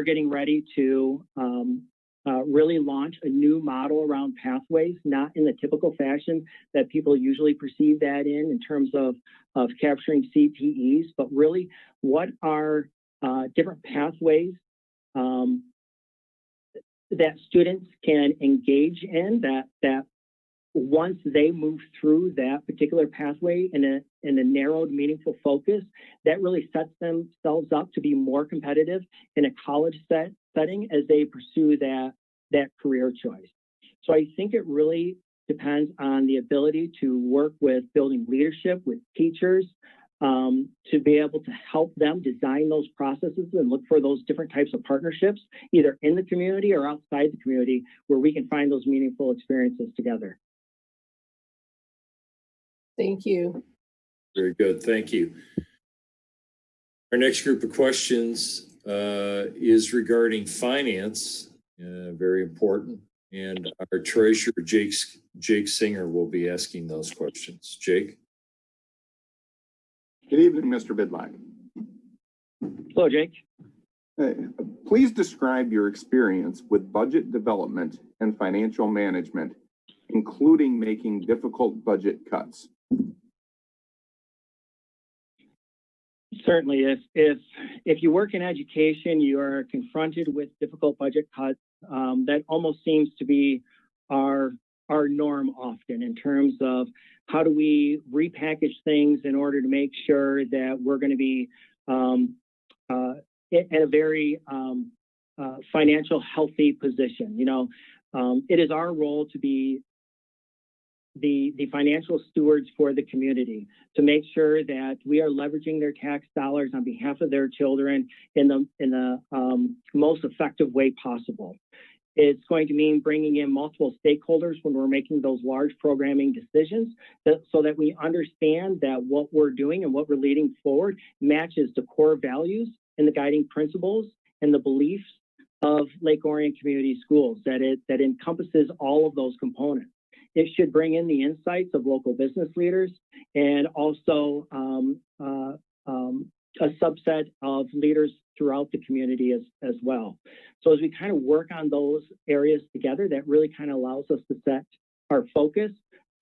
getting ready to really launch a new model around pathways, not in the typical fashion that people usually perceive that in terms of capturing CTEs, but really what are different pathways that students can engage in that once they move through that particular pathway in a narrowed, meaningful focus, that really sets themselves up to be more competitive in a college setting as they pursue that career choice. So I think it really depends on the ability to work with building leadership with teachers, to be able to help them design those processes and look for those different types of partnerships, either in the community or outside the community, where we can find those meaningful experiences together. Thank you. Very good. Thank you. Our next group of questions is regarding finance, very important. And our treasurer, Jake Singer, will be asking those questions. Jake? Good evening, Mr. Bidlack. Hello, Jake. Please describe your experience with budget development and financial management, including making difficult budget cuts. Certainly, if you work in education, you are confronted with difficult budget cuts. That almost seems to be our norm often, in terms of how do we repackage things in order to make sure that we're going to be in a very financial healthy position. You know, it is our role to be the financial stewards for the community, to make sure that we are leveraging their tax dollars on behalf of their children in the most effective way possible. It's going to mean bringing in multiple stakeholders when we're making those large programming decisions, so that we understand that what we're doing and what we're leading forward matches the core values and the guiding principles and the beliefs of Lake Orion Community Schools, that encompasses all of those components. It should bring in the insights of local business leaders and also a subset of leaders throughout the community as well. So as we kind of work on those areas together, that really kind of allows us to set our focus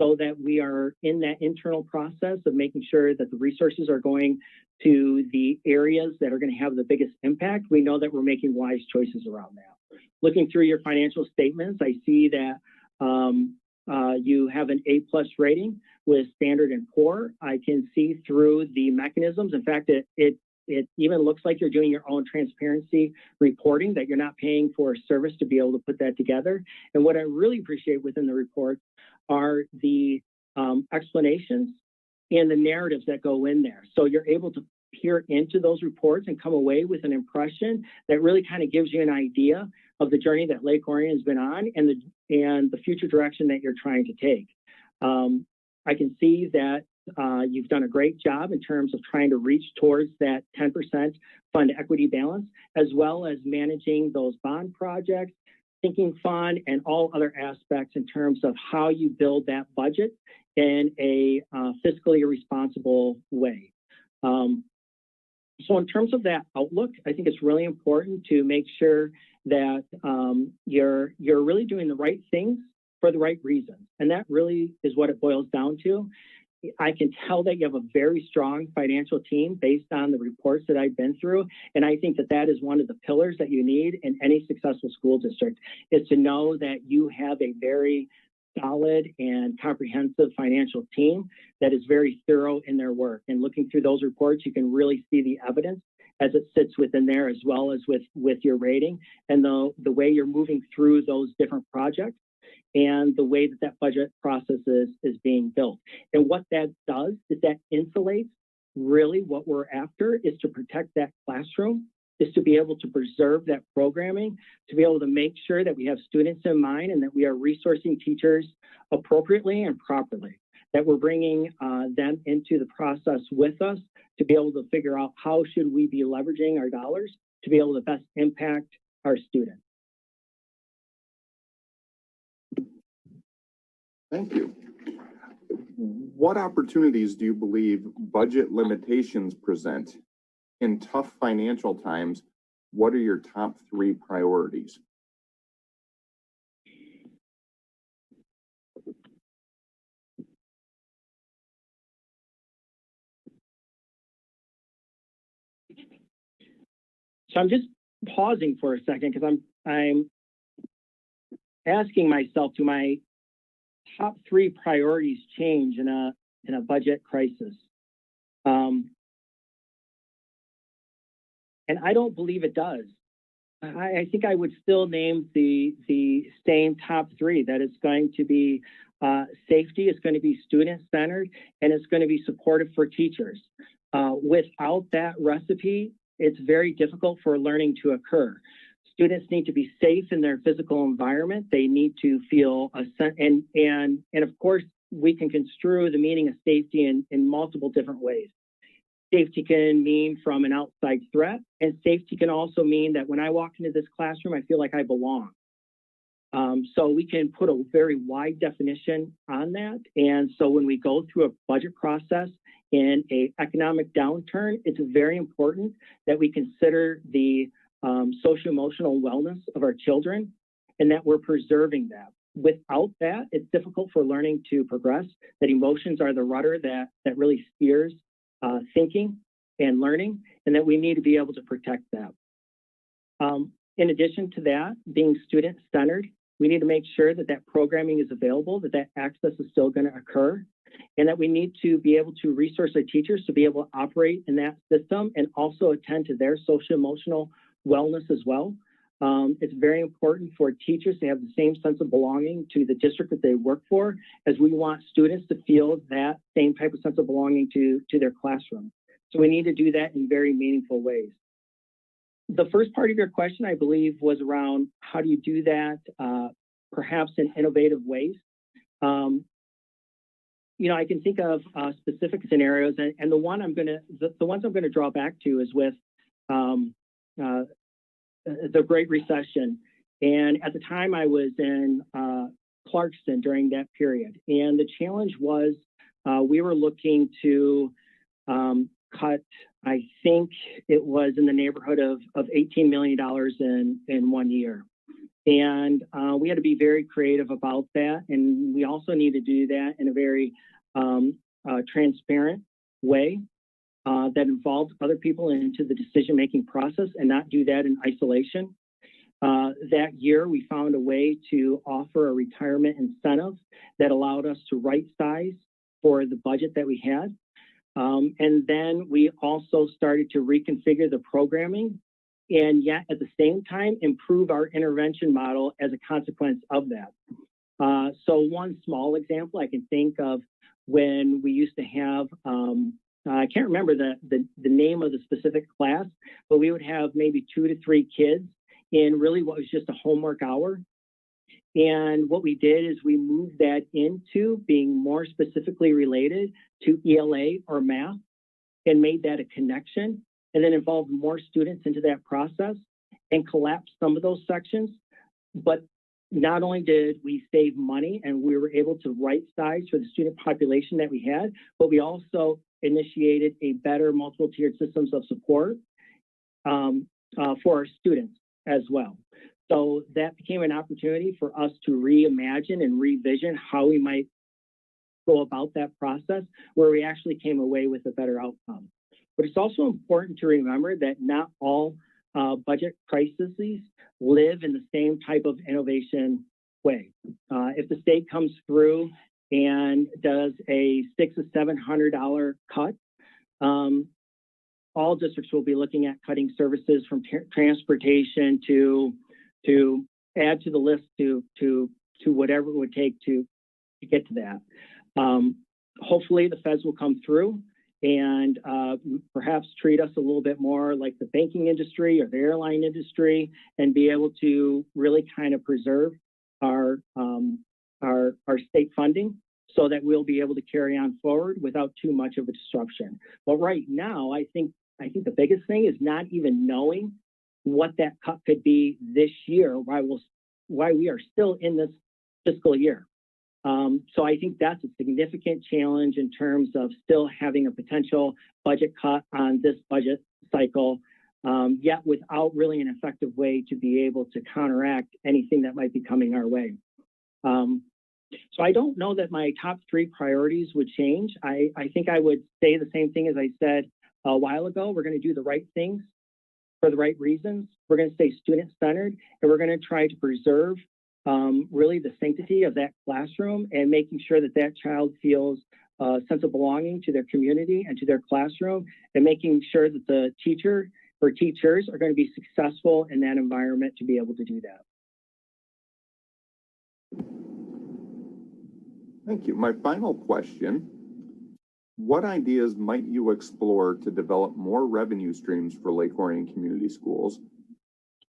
so that we are in that internal process of making sure that the resources are going to the areas that are going to have the biggest impact. We know that we're making wise choices around that. Looking through your financial statements, I see that you have an A+ rating with Standard & Poor. I can see through the mechanisms. In fact, it even looks like you're doing your own transparency reporting, that you're not paying for a service to be able to put that together. And what I really appreciate within the report are the explanations and the narratives that go in there. So you're able to peer into those reports and come away with an impression that really kind of gives you an idea of the journey that Lake Orion has been on and the future direction that you're trying to take. I can see that you've done a great job in terms of trying to reach towards that 10% fund equity balance, as well as managing those bond projects, sinking fund, and all other aspects in terms of how you build that budget in a fiscally responsible way. So in terms of that outlook, I think it's really important to make sure that you're really doing the right things for the right reasons. And that really is what it boils down to. I can tell that you have a very strong financial team based on the reports that I've been through. And I think that that is one of the pillars that you need in any successful school district, is to know that you have a very solid and comprehensive financial team that is very thorough in their work. And looking through those reports, you can really see the evidence as it sits within there, as well as with your rating and the way you're moving through those different projects and the way that budget process is being built. And what that does is that insulates really what we're after, is to protect that classroom, is to be able to preserve that programming, to be able to make sure that we have students in mind and that we are resourcing teachers appropriately and properly, that we're bringing them into the process with us to be able to figure out how should we be leveraging our dollars to be able to best impact our students. Thank you. what opportunities do you believe budget limitations present? In tough financial times, what are your top 3 priorities? So I'm just pausing for a second because I'm asking myself, do my top 3 priorities change in a budget crisis? And I don't believe it does. I think I would still name the same top 3. That it's going to be safety, it's going to be student-centered, and it's going to be supportive for teachers. Without that recipe, it's very difficult for learning to occur. Students need to be safe in their physical environment. They need to feel and of course, we can construe the meaning of safety in multiple different ways. Safety can mean from an outside threat, and safety can also mean that when I walk into this classroom, I feel like I belong. So we can put a very wide definition on that. And so when we go through a budget process in an economic downturn, it's very important that we consider the socio-emotional wellness of our children and that we're preserving that. Without that, it's difficult for learning to progress, that emotions are the rudder that really steers thinking and learning, and that we need to be able to protect that. In addition to that, being student-centered, we need to make sure that that programming is available, that access is still going to occur, and that we need to be able to resource our teachers to be able to operate in that system and also attend to their social-emotional wellness as well. It's very important for teachers to have the same sense of belonging to the district that they work for, as we want students to feel that same type of sense of belonging to their classroom. So we need to do that in very meaningful ways. The first part of your question, I believe, was around how do you do that, perhaps in innovative ways. I can think of specific scenarios, and the ones I'm going to draw back to is with the Great Recession. And at the time I was in Clarkston during that period. And the challenge was we were looking to cut, I think it was in the neighborhood of $18 million in 1 year. And we had to be very creative about that. And we also need to do that in a very transparent way. That involved other people into the decision-making process and not do that in isolation. That year, we found a way to offer a retirement incentive that allowed us to right-size for the budget that we had. And then we also started to reconfigure the programming and yet at the same time improve our intervention model as a consequence of that. So one small example I can think of when we used to have I can't remember the name of the specific class, but we would have maybe 2 to 3 kids in really what was just a homework hour. And what we did is we moved that into being more specifically related to ELA or math and made that a connection, and then involved more students into that process and collapsed some of those sections. But not only did we save money and we were able to right size for the student population that we had, but we also initiated a better multiple tiered systems of support for our students as well. So that became an opportunity for us to reimagine and revision how we might go about that process, where we actually came away with a better outcome. But it's also important to remember that not all budget crises live in the same type of innovation way. If the state comes through and does a $600 or $700 cut, all districts will be looking at cutting services from transportation to add to the list to whatever it would take to get to that. Hopefully the feds will come through and perhaps treat us a little bit more like the banking industry or the airline industry, and be able to really kind of preserve our state funding so that we'll be able to carry on forward without too much of a disruption. But right now, I think the biggest thing is not even knowing what that cut could be this year, why we are still in this fiscal year. So I think that's a significant challenge in terms of still having a potential budget cut on this budget cycle, yet without really an effective way to be able to counteract anything that might be coming our way. So I don't know that my top three priorities would change. I think I would say the same thing as I said a while ago. We're going to do the right things for the right reasons. We're going to stay student-centered, and we're going to try to preserve really the sanctity of that classroom and making sure that that child feels a sense of belonging to their community and to their classroom, and making sure that the teacher or teachers are going to be successful in that environment to be able to do that. Thank you. My final question, what ideas might you explore to develop more revenue streams for Lake Orion Community Schools?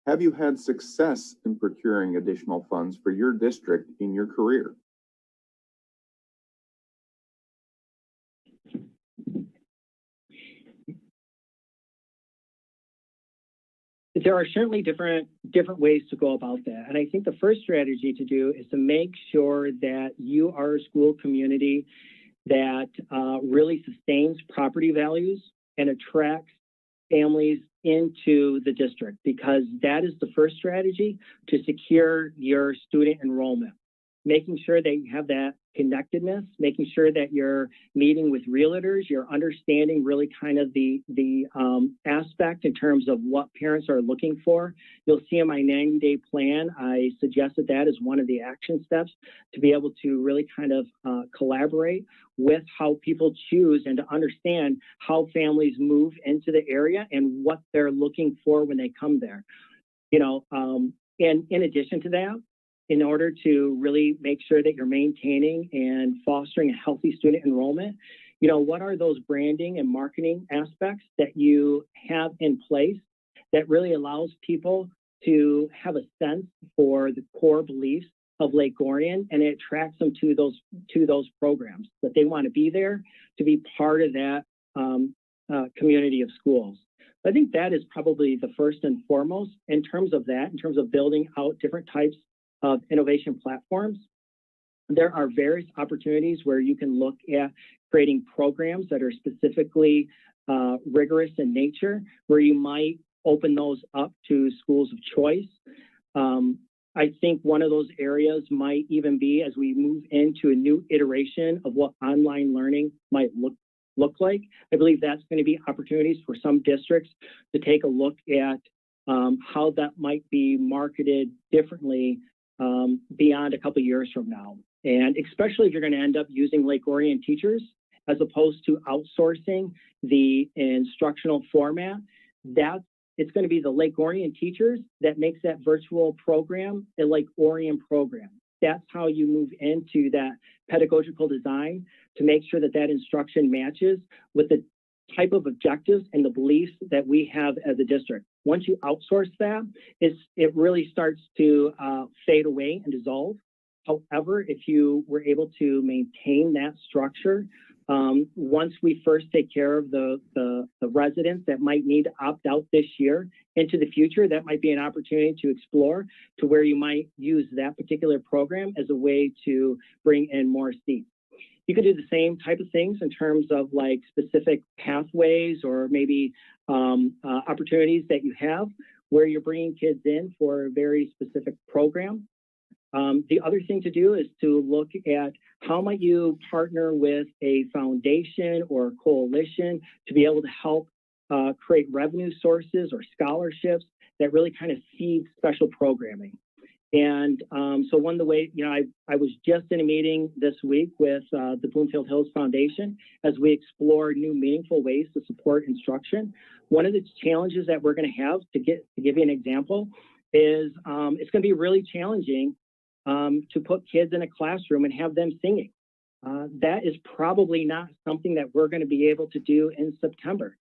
Have you had success in procuring additional funds for your district in your career? There are certainly different ways to go about that. And I think the first strategy to do is to make sure that you are a school community that really sustains property values and attracts families into the district, because that is the first strategy to secure your student enrollment. Making sure that you have that connectedness, making sure that you're meeting with realtors, you're understanding really kind of the aspect in terms of what parents are looking for. You'll see in my 90-day plan, I suggested that as one of the action steps to be able to really kind of collaborate with how people choose and to understand how families move into the area and what they're looking for when they come there. And in addition to that, in order to really make sure that you're maintaining and fostering a healthy student enrollment, what are those branding and marketing aspects that you have in place that really allows people to have a sense for the core beliefs of Lake Orion, and it attracts them to those programs, that they want to be there to be part of that community of schools. I think that is probably the first and foremost in terms of building out different types of innovation platforms. There are various opportunities where you can look at creating programs that are specifically rigorous in nature, where you might open those up to schools of choice. I think one of those areas might even be as we move into a new iteration of what online learning might look like. I believe that's going to be opportunities for some districts to take a look at how that might be marketed differently beyond a couple of years from now. And especially if you're going to end up using Lake Orion teachers as opposed to outsourcing the instructional format, it's going to be the Lake Orion teachers that makes that virtual program a Lake Orion program. That's how you move into that pedagogical design to make sure that that instruction matches with the type of objectives and the beliefs that we have as a district. Once you outsource that, it really starts to fade away and dissolve. However, if you were able to maintain that structure, once we first take care of the residents that might need to opt out this year, into the future, that might be an opportunity to explore to where you might use that particular program as a way to bring in more seats. You could do the same type of things in terms of like specific pathways or maybe opportunities that you have where you're bringing kids in for a very specific program. The other thing to do is to look at how might you partner with a foundation or a coalition to be able to help create revenue sources or scholarships that really kind of feed special programming. And so one of the ways, I was just in a meeting this week with the Bloomfield Hills Foundation as we explore new meaningful ways to support instruction. One of the challenges that we're going to have, to give you an example, is it's going to be really challenging to put kids in a classroom and have them singing. That is probably not something that we're going to be able to do in September.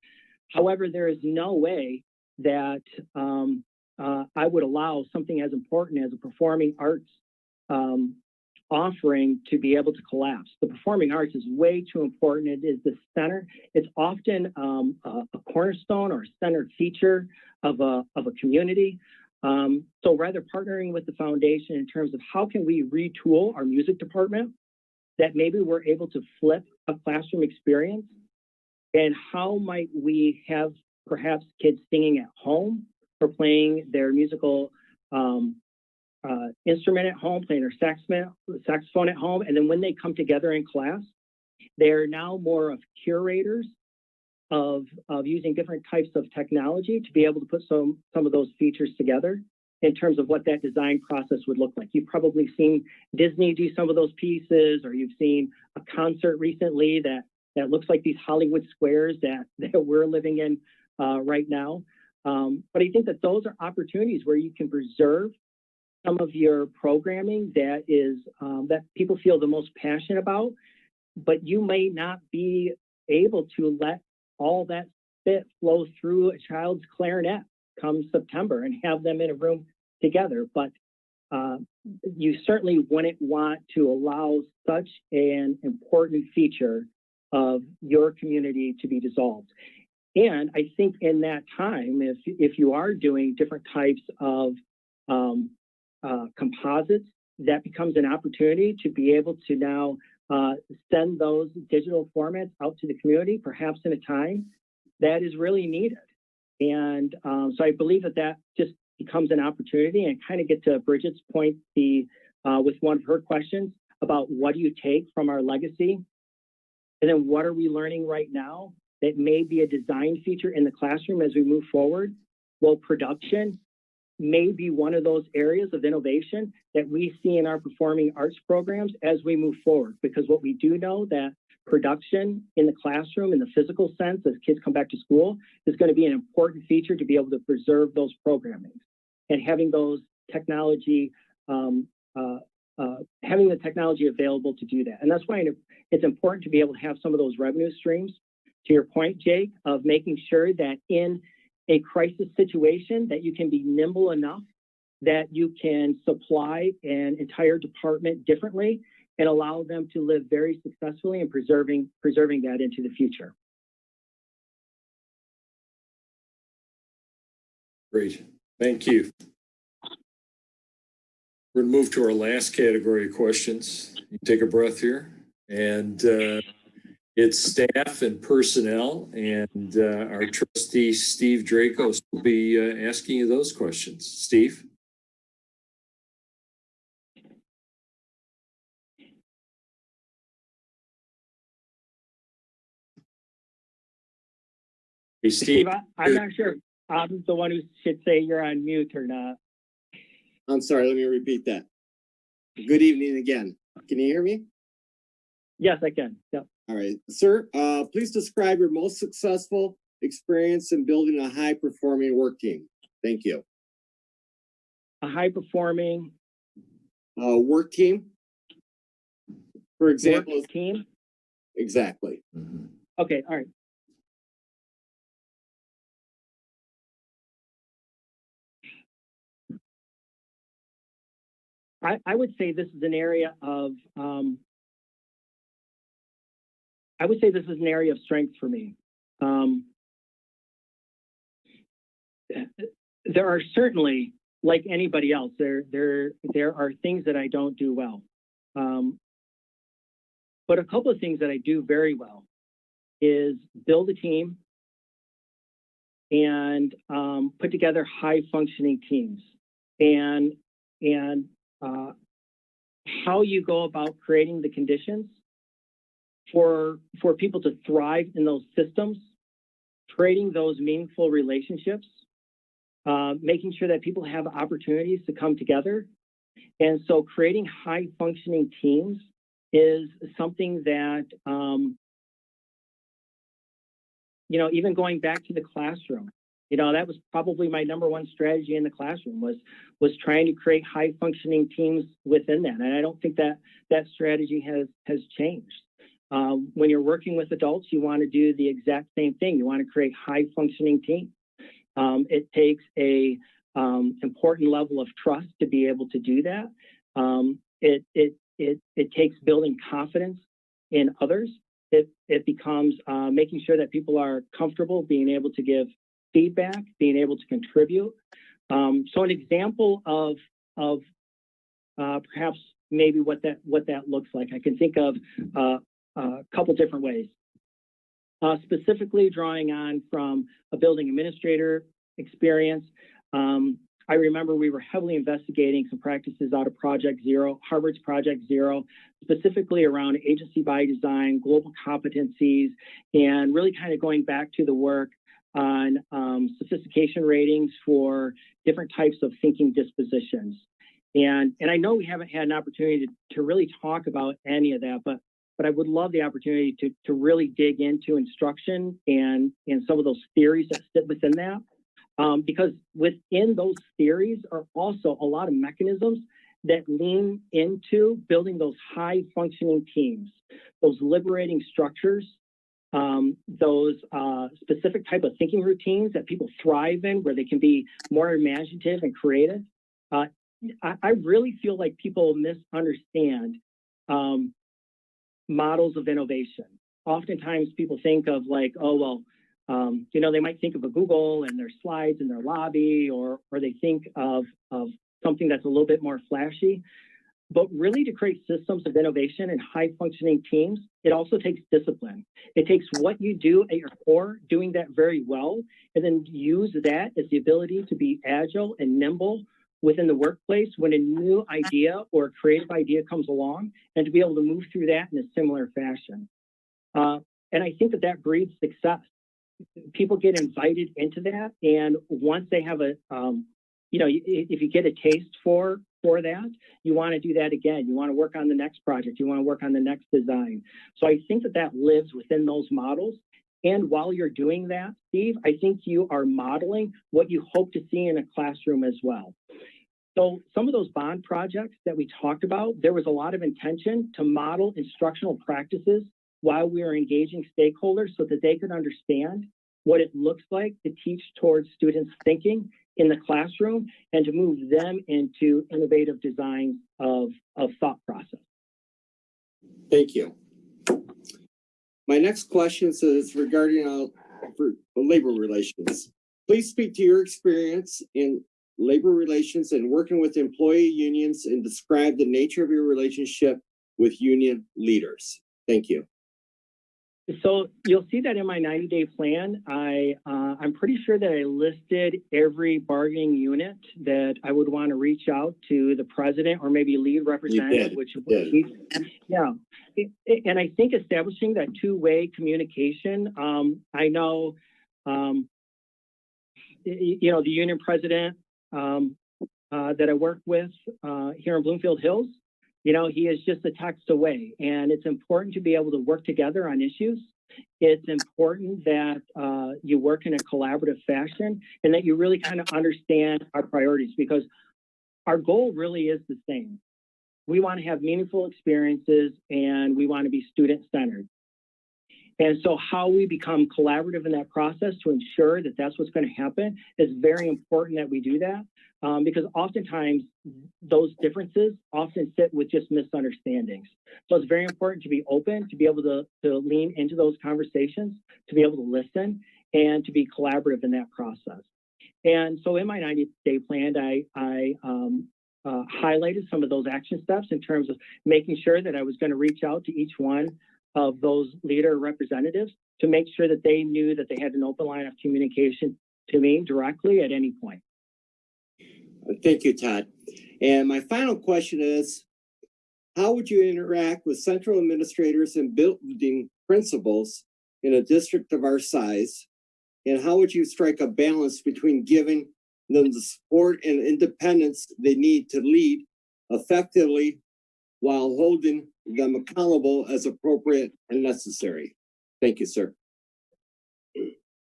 However, there is no way that I would allow something as important as a performing arts offering to be able to collapse. The performing arts is way too important. It is the center. It's often a cornerstone or a center feature of a community. So rather partnering with the foundation in terms of how can we retool our music department, that maybe we're able to flip a classroom experience, and how might we have perhaps kids singing at home or playing their musical instrument at home, playing their saxophone at home, and then when they come together in class, they're now more of curators of using different types of technology to be able to put some of those features together in terms of what that design process would look like. You've probably seen Disney do some of those pieces, or you've seen a concert recently that looks like these Hollywood squares that we're living in right now. But I think that those are opportunities where you can preserve some of your programming that is that people feel the most passionate about, but you may not be able to let all that spit flow through a child's clarinet come September and have them in a room together. But you certainly wouldn't want to allow such an important feature of your community to be dissolved. And I think in that time, if you are doing different types of composites, that becomes an opportunity to be able to now send those digital formats out to the community, perhaps in a time that is really needed. And so I believe that just becomes an opportunity, and kind of get to Bridget's point with one of her questions about what do you take from our legacy, and then what are we learning right now that may be a design feature in the classroom as we move forward. Well, production may be one of those areas of innovation that we see in our performing arts programs as we move forward, because what we do know that production in the classroom in the physical sense as kids come back to school is going to be an important feature to be able to preserve those programming, and having those technology having the technology available to do that. And that's why it's important to be able to have some of those revenue streams, to your point, Jake, of making sure that in a crisis situation that you can be nimble enough that you can supply an entire department differently and allow them to live very successfully and preserving that into the future. Great, thank you. We're going to move to our last category of questions. You take a breath here, and it's staff and personnel, and our trustee, Steve Dracos, will be asking you those questions. Steve? Hey, Steve, I'm not sure if I'm the one who should say you're on mute or not. I'm sorry, let me repeat that. Good evening again. Can you hear me? Yes, I can. Yep. All right, sir, please describe your most successful experience in building a high-performing work team. Thank you. A high-performing work team, for example. Work team? Exactly. Okay, all right. I would say this is an area of strength for me. There are certainly, like anybody else, there are things that I don't do well. But a couple of things that I do very well is build a team and put together high functioning teams, and how you go about creating the conditions for people to thrive in those systems, creating those meaningful relationships, making sure that people have opportunities to come together. And so creating high functioning teams is something that, even going back to the classroom, that was probably my number one strategy in the classroom was trying to create high functioning teams within that. And I don't think that strategy has changed. When you're working with adults, you want to do the exact same thing. You want to create high functioning teams. It takes a important level of trust to be able to do that. It takes building confidence in others. It becomes making sure that people are comfortable being able to give feedback, being able to contribute. So an example of perhaps maybe what that looks like, I can think of a couple different ways. Specifically drawing on from a building administrator experience, I remember we were heavily investigating some practices out of Project Zero, Harvard's Project Zero, specifically around agency by design, global competencies, and really kind of going back to the work on sophistication ratings for different types of thinking dispositions. And I know we haven't had an opportunity to really talk about any of that, but I would love the opportunity to really dig into instruction and some of those theories that sit within that. Because within those theories are also a lot of mechanisms that lean into building those high functioning teams, those liberating structures, those specific type of thinking routines that people thrive in, where they can be more imaginative and creative. I really feel like people misunderstand models of innovation. Oftentimes people think of like, oh, well, they might think of a Google and their slides in their lobby, or they think of something that's a little bit more flashy. But really, to create systems of innovation and high functioning teams, it also takes discipline. It takes what you do at your core, doing that very well, and then use that as the ability to be agile and nimble within the workplace when a new idea or a creative idea comes along, and to be able to move through that in a similar fashion. And I think that breeds success. People get invited into that, and once they have if you get a taste for that, you want to do that again. You want to work on the next project. You want to work on the next design. So I think that lives within those models. And while you're doing that, Steve, I think you are modeling what you hope to see in a classroom as well. So some of those bond projects that we talked about, there was a lot of intention to model instructional practices while we are engaging stakeholders so that they could understand what it looks like to teach towards students thinking in the classroom and to move them into innovative designs of thought process. Thank you. My next question is regarding for labor relations. Please speak to your experience in labor relations and working with employee unions and describe the nature of your relationship with union leaders. Thank you. So you'll see that in my 90-day plan, I'm pretty sure that I listed every bargaining unit that I would want to reach out to the president or maybe lead representative, yeah. And I think establishing that two-way communication, I know, the union president that I work with here in Bloomfield Hills, he is just a text away, and it's important to be able to work together on issues. It's important that you work in a collaborative fashion and that you really kind of understand our priorities, because our goal really is the same. We want to have meaningful experiences and we want to be student-centered. And so how we become collaborative in that process to ensure that that's what's going to happen is very important that we do that, because oftentimes those differences often sit with just misunderstandings. So it's very important to be open, to be able to lean into those conversations, to be able to listen, and to be collaborative in that process. And so in my 90-day plan, I highlighted some of those action steps in terms of making sure that I was going to reach out to each one of those leader representatives to make sure that they knew that they had an open line of communication to me directly at any point. Thank you, Todd. And my final question is, how would you interact with central administrators and building principals in a district of our size? And how would you strike a balance between giving them the support and independence they need to lead effectively while holding them accountable as appropriate and necessary? Thank you, sir.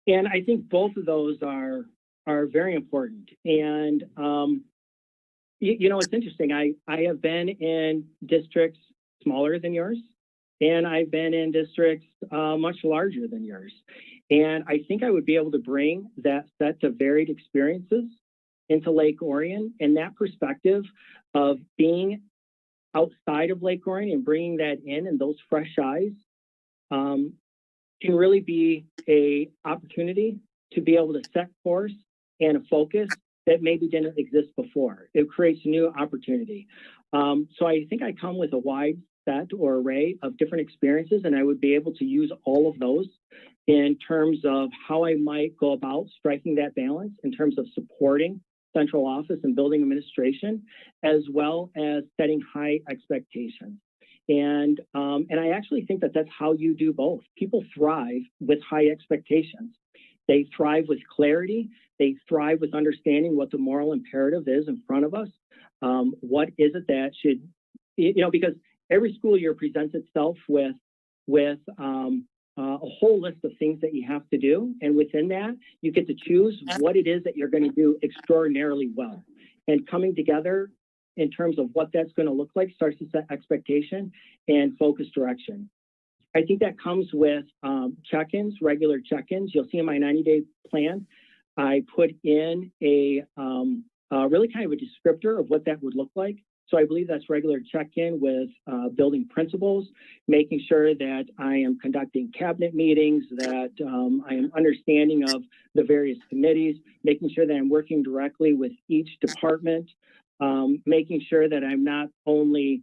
And I think both of those are very important. And, it's interesting. I have been in districts smaller than yours, and I've been in districts much larger than yours. And I think I would be able to bring that set of varied experiences into Lake Orion, and that perspective of being outside of Lake Orion and bringing that in and those fresh eyes can really be an opportunity to be able to set course and a focus that maybe didn't exist before. It creates new opportunity. So I think I come with a wide set or array of different experiences, and I would be able to use all of those in terms of how I might go about striking that balance in terms of supporting central office and building administration, as well as setting high expectations. And I actually think that that's how you do both. People thrive with high expectations. They thrive with clarity. They thrive with understanding what the moral imperative is in front of us. What is it that should, because every school year presents itself with a whole list of things that you have to do. And within that, you get to choose what it is that you're going to do extraordinarily well. And coming together in terms of what that's going to look like starts to set expectation and focus direction. I think that comes with check-ins, regular check-ins. You'll see in my 90-day plan, I put in a really kind of a descriptor of what that would look like. So I believe that's regular check-in with building principals, making sure that I am conducting cabinet meetings, that I am understanding of the various committees, making sure that I'm working directly with each department, making sure that I'm not only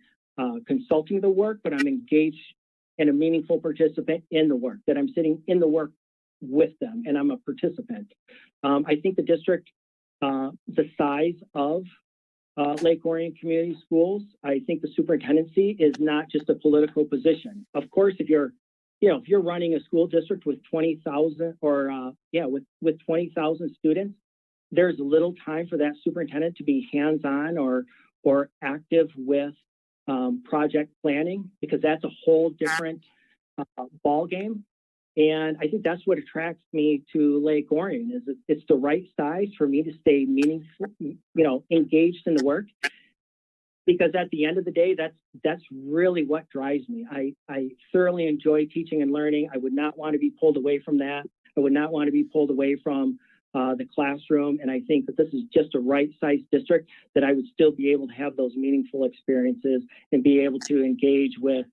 consulting the work, but I'm engaged and a meaningful participant in the work, that I'm sitting in the work with them and I'm a participant. I think the district, the size of Lake Orion Community Schools, I think the superintendency is not just a political position. Of course, if you're running a school district with 20,000 or with 20,000 students, there's little time for that superintendent to be hands-on or active with project planning, because that's a whole different ball game. And I think that's what attracts me to Lake Orion, is it's the right size for me to stay meaningful, engaged in the work. Because at the end of the day, that's really what drives me. I thoroughly enjoy teaching and learning. I would not want to be pulled away from that. I would not want to be pulled away from the classroom. And I think that this is just a right size district that I would still be able to have those meaningful experiences and be able to engage with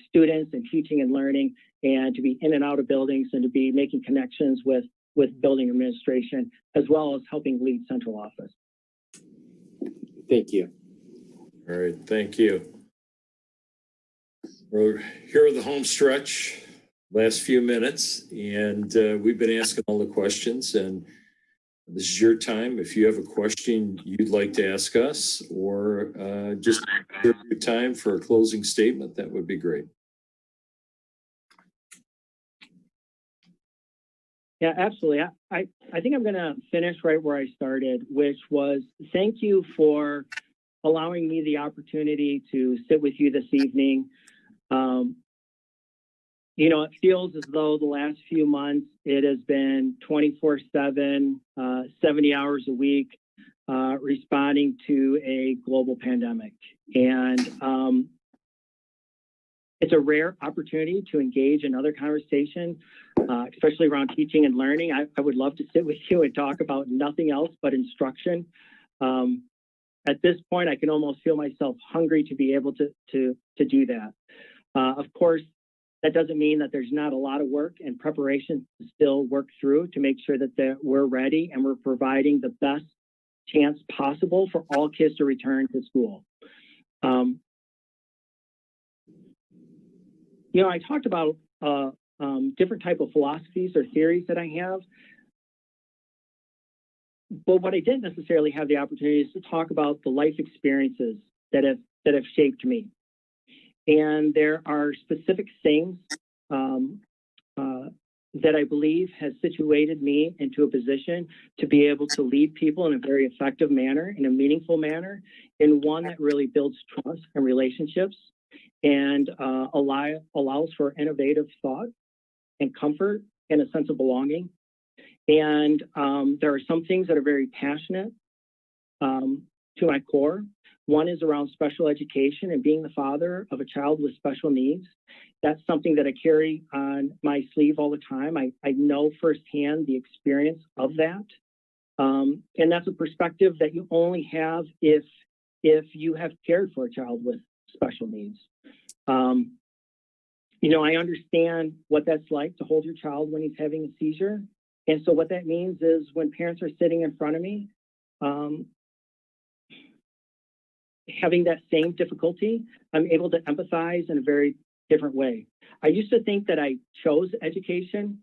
students and teaching and learning, and to be in and out of buildings and to be making connections with building administration, as well as helping lead central office. Thank you. All right, thank you. We're here at the home stretch, last few minutes, and we've been asking all the questions, and this is your time. If you have a question you'd like to ask us, or just your time for a closing statement, that would be great. Yeah, absolutely. I think I'm going to finish right where I started, which was thank you for allowing me the opportunity to sit with you this evening. It feels as though the last few months it has been 24/7, 70 hours a week, responding to a global pandemic. And it's a rare opportunity to engage in other conversation, especially around teaching and learning. I would love to sit with you and talk about nothing else but instruction. At this point, I can almost feel myself hungry to be able to do that. Of course, that doesn't mean that there's not a lot of work and preparation to still work through to make sure that we're ready and we're providing the best chance possible for all kids to return to school. I talked about different type of philosophies or theories that I have, but what I didn't necessarily have the opportunity is to talk about the life experiences that have shaped me. And there are specific things that I believe has situated me into a position to be able to lead people in a very effective manner, in a meaningful manner, in one that really builds trust and relationships, and allows for innovative thought and comfort and a sense of belonging. And there are some things that are very passionate to my core. One is around special education and being the father of a child with special needs. That's something that I carry on my sleeve all the time. I know firsthand the experience of that. And that's a perspective that you only have if you have cared for a child with special needs. I understand what that's like to hold your child when he's having a seizure. And so what that means is when parents are sitting in front of me, having that same difficulty, I'm able to empathize in a very different way. I used to think that I chose education,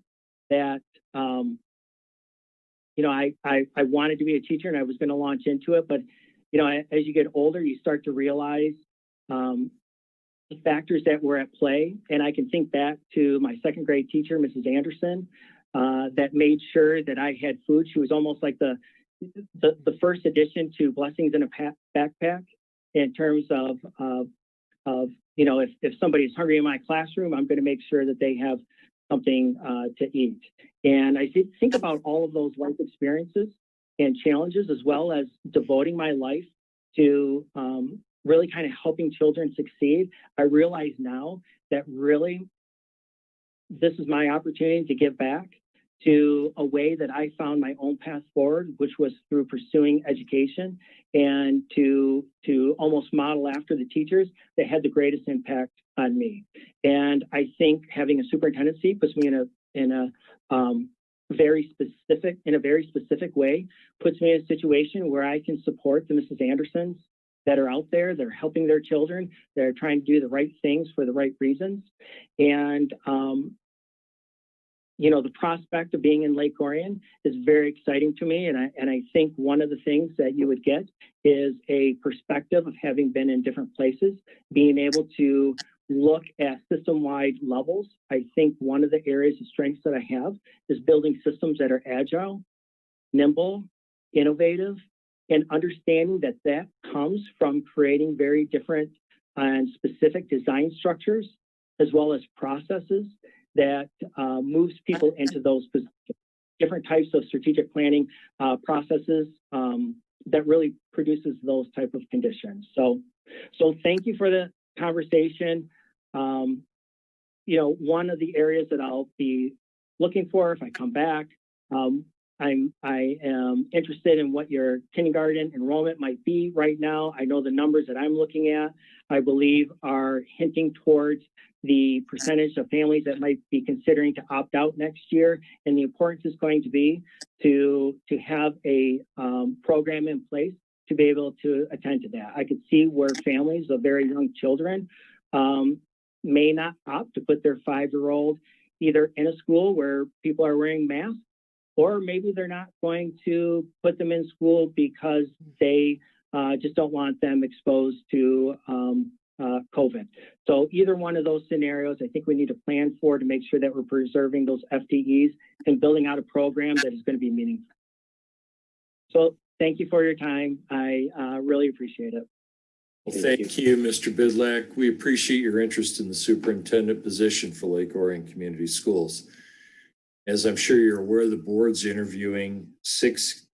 that, I wanted to be a teacher and I was going to launch into it. But, as you get older, you start to realize the factors that were at play. And I can think back to my second grade teacher, Mrs. Anderson, that made sure that I had food. She was almost like the first addition to Blessings in a Backpack in terms of if somebody's hungry in my classroom, I'm going to make sure that they have something to eat. And I think about all of those life experiences and challenges, as well as devoting my life to really kind of helping children succeed. I realize now that really this is my opportunity to give back to a way that I found my own path forward, which was through pursuing education and to almost model after the teachers that had the greatest impact on me. And I think having a superintendency puts me in a very specific way, puts me in a situation where I can support the Mrs. Andersons that are out there. They're helping their children. They're trying to do the right things for the right reasons. And the prospect of being in Lake Orion is very exciting to me. And I think one of the things that you would get is a perspective of having been in different places, being able to look at system-wide levels. I think one of the areas of strengths that I have is building systems that are agile, nimble, innovative, and understanding that comes from creating very different and specific design structures, as well as processes that moves people into those different types of strategic planning processes that really produces those type of conditions. So thank you for the conversation. One of the areas that I'll be looking for if I come back, I am interested in what your kindergarten enrollment might be right now. I know the numbers that I'm looking at, I believe, are hinting towards the percentage of families that might be considering to opt out next year. And the importance is going to be to have a program in place to be able to attend to that. I could see where families of very young children may not opt to put their 5-year-old either in a school where people are wearing masks, or maybe they're not going to put them in school because they just don't want them exposed to COVID. So either one of those scenarios, I think we need to plan for to make sure that we're preserving those FTEs and building out a program that is going to be meaningful. So thank you for your time. I really appreciate it. Well, thank you, Mr. Bidlack. We appreciate your interest in the superintendent position for Lake Orion Community Schools. As I'm sure you're aware, the board's interviewing 6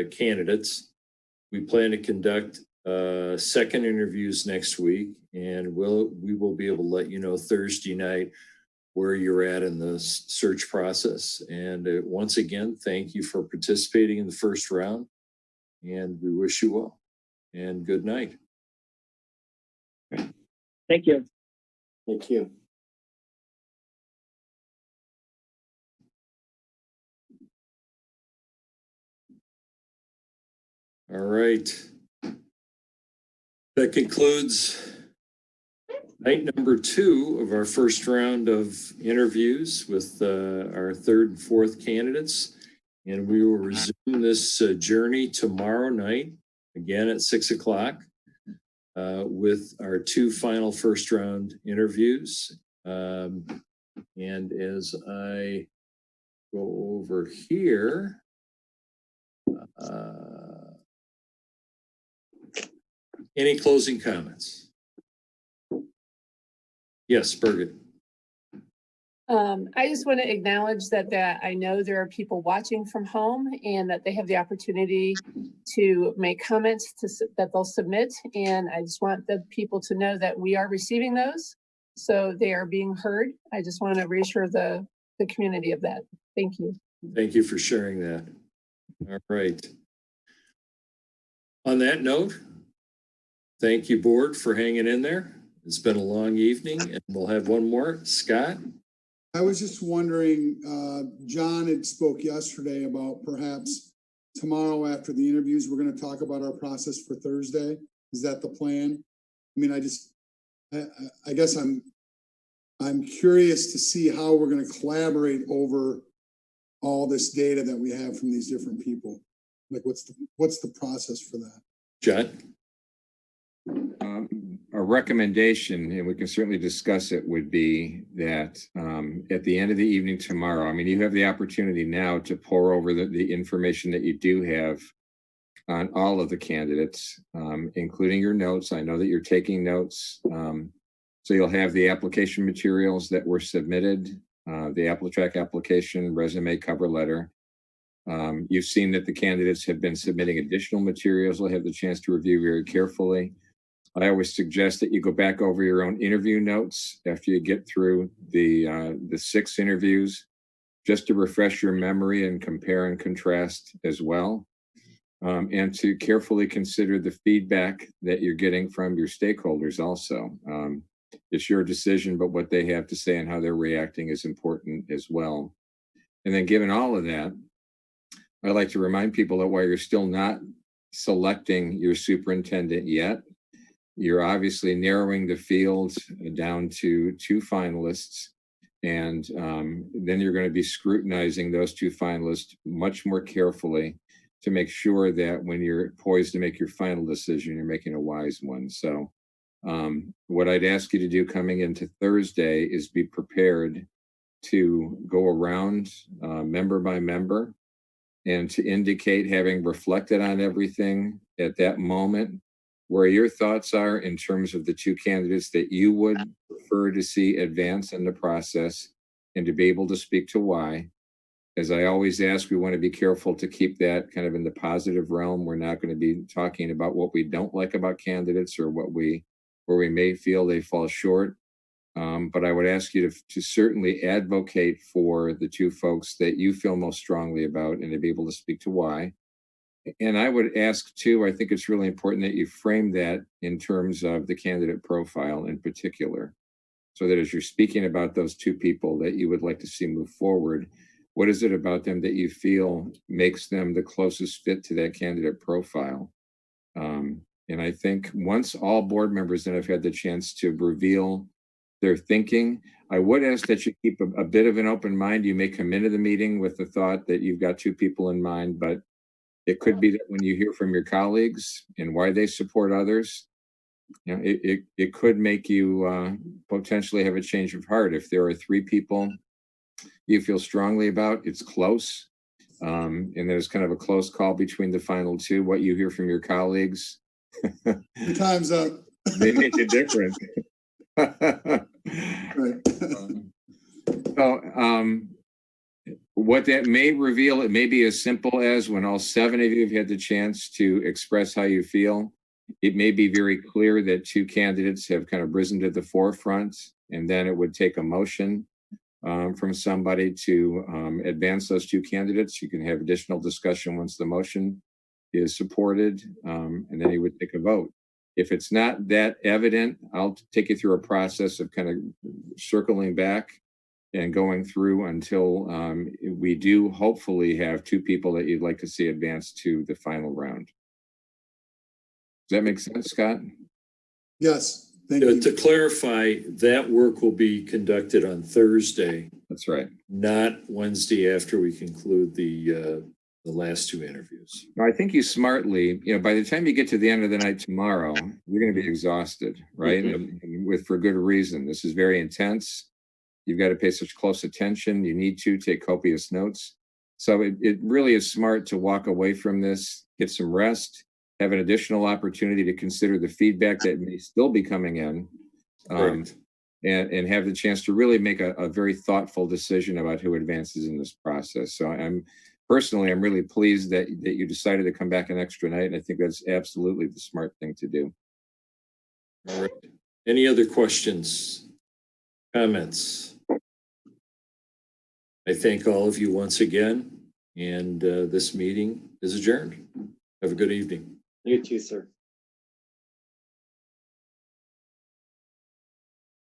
candidates. We plan to conduct second interviews next week, and we will be able to let you know Thursday night where you're at in the search process. And once again, thank you for participating in the first round, and we wish you well. And good night. Thank you. Thank you. All right. That concludes night number 2 of our first round of interviews with our 3rd and 4th candidates. And we will resume this journey tomorrow night, again at 6 o'clock, with our 2 final first round interviews. And as I go over here, any closing comments? Yes, Birgit. I just want to acknowledge that I know there are people watching from home and that they have the opportunity to make comments that they'll submit. And I just want the people to know that we are receiving those. So they are being heard. I just want to reassure the community of that. Thank you. Thank you for sharing that. All right. On that note, thank you, board, for hanging in there. It's been a long evening, and we'll have one more. Scott? I was just wondering, John had spoke yesterday about perhaps tomorrow after the interviews, we're gonna talk about our process for Thursday. Is that the plan? I mean, I guess I'm curious to see how we're gonna collaborate over all this data that we have from these different people. Like, what's the process for that? John? A recommendation, and we can certainly discuss it, would be that at the end of the evening tomorrow, I mean, you have the opportunity now to pour over the information that you do have on all of the candidates, including your notes. I know that you're taking notes. So you'll have the application materials that were submitted, the AppleTrack application, resume, cover letter. You've seen that the candidates have been submitting additional materials. We'll have the chance to review very carefully. I always suggest that you go back over your own interview notes after you get through the 6 interviews, just to refresh your memory and compare and contrast as well, and to carefully consider the feedback that you're getting from your stakeholders also. It's your decision, but what they have to say and how they're reacting is important as well. And then given all of that, I'd like to remind people that while you're still not selecting your superintendent yet, you're obviously narrowing the field down to 2 finalists. And then you're going to be scrutinizing those 2 finalists much more carefully to make sure that when you're poised to make your final decision, you're making a wise one. So what I'd ask you to do coming into Thursday is be prepared to go around member by member and to indicate, having reflected on everything at that moment, where your thoughts are in terms of the 2 candidates that you would prefer to see advance in the process, and to be able to speak to why. As I always ask, we want to be careful to keep that kind of in the positive realm. We're not going to be talking about what we don't like about candidates or where we may feel they fall short. But I would ask you to certainly advocate for the 2 folks that you feel most strongly about, and to be able to speak to why. And I would ask too, I think it's really important that you frame that in terms of the candidate profile in particular, so that as you're speaking about those 2 people that you would like to see move forward, what is it about them that you feel makes them the closest fit to that candidate profile? And I think once all board members then have had the chance to reveal their thinking, I would ask that you keep a bit of an open mind. You may come into the meeting with the thought that you've got 2 people in mind, but it could be that when you hear from your colleagues and why they support others, you know, it could make you potentially have a change of heart. If there are 3 people you feel strongly about, it's close, and there's kind of a close call between the final 2, what you hear from your colleagues. Your time's up. They make a difference. Right. So, what that may reveal, it may be as simple as, when all 7 of you have had the chance to express how you feel, it may be very clear that 2 candidates have kind of risen to the forefront, and then it would take a motion from somebody to advance those 2 candidates. You can have additional discussion once the motion is supported, and then you would take a vote. If it's not that evident, I'll take you through a process of kind of circling back and going through until we do hopefully have 2 people that you'd like to see advance to the final round. Does that make sense, Scott? Yes, thank you. To clarify, that work will be conducted on Thursday. That's right. Not Wednesday after we conclude the last 2 interviews. I think you smartly, by the time you get to the end of the night tomorrow, you're going to be exhausted, right? Mm-hmm. And for good reason. This is very intense. You've got to pay such close attention. You need to take copious notes. So it really is smart to walk away from this, get some rest, have an additional opportunity to consider the feedback that may still be coming in, and have the chance to really make a very thoughtful decision about who advances in this process. So I'm really pleased that you decided to come back an extra night, and I think that's absolutely the smart thing to do. All right. Any other questions, comments? I thank all of you once again, and this meeting is adjourned. Have a good evening. You too, sir.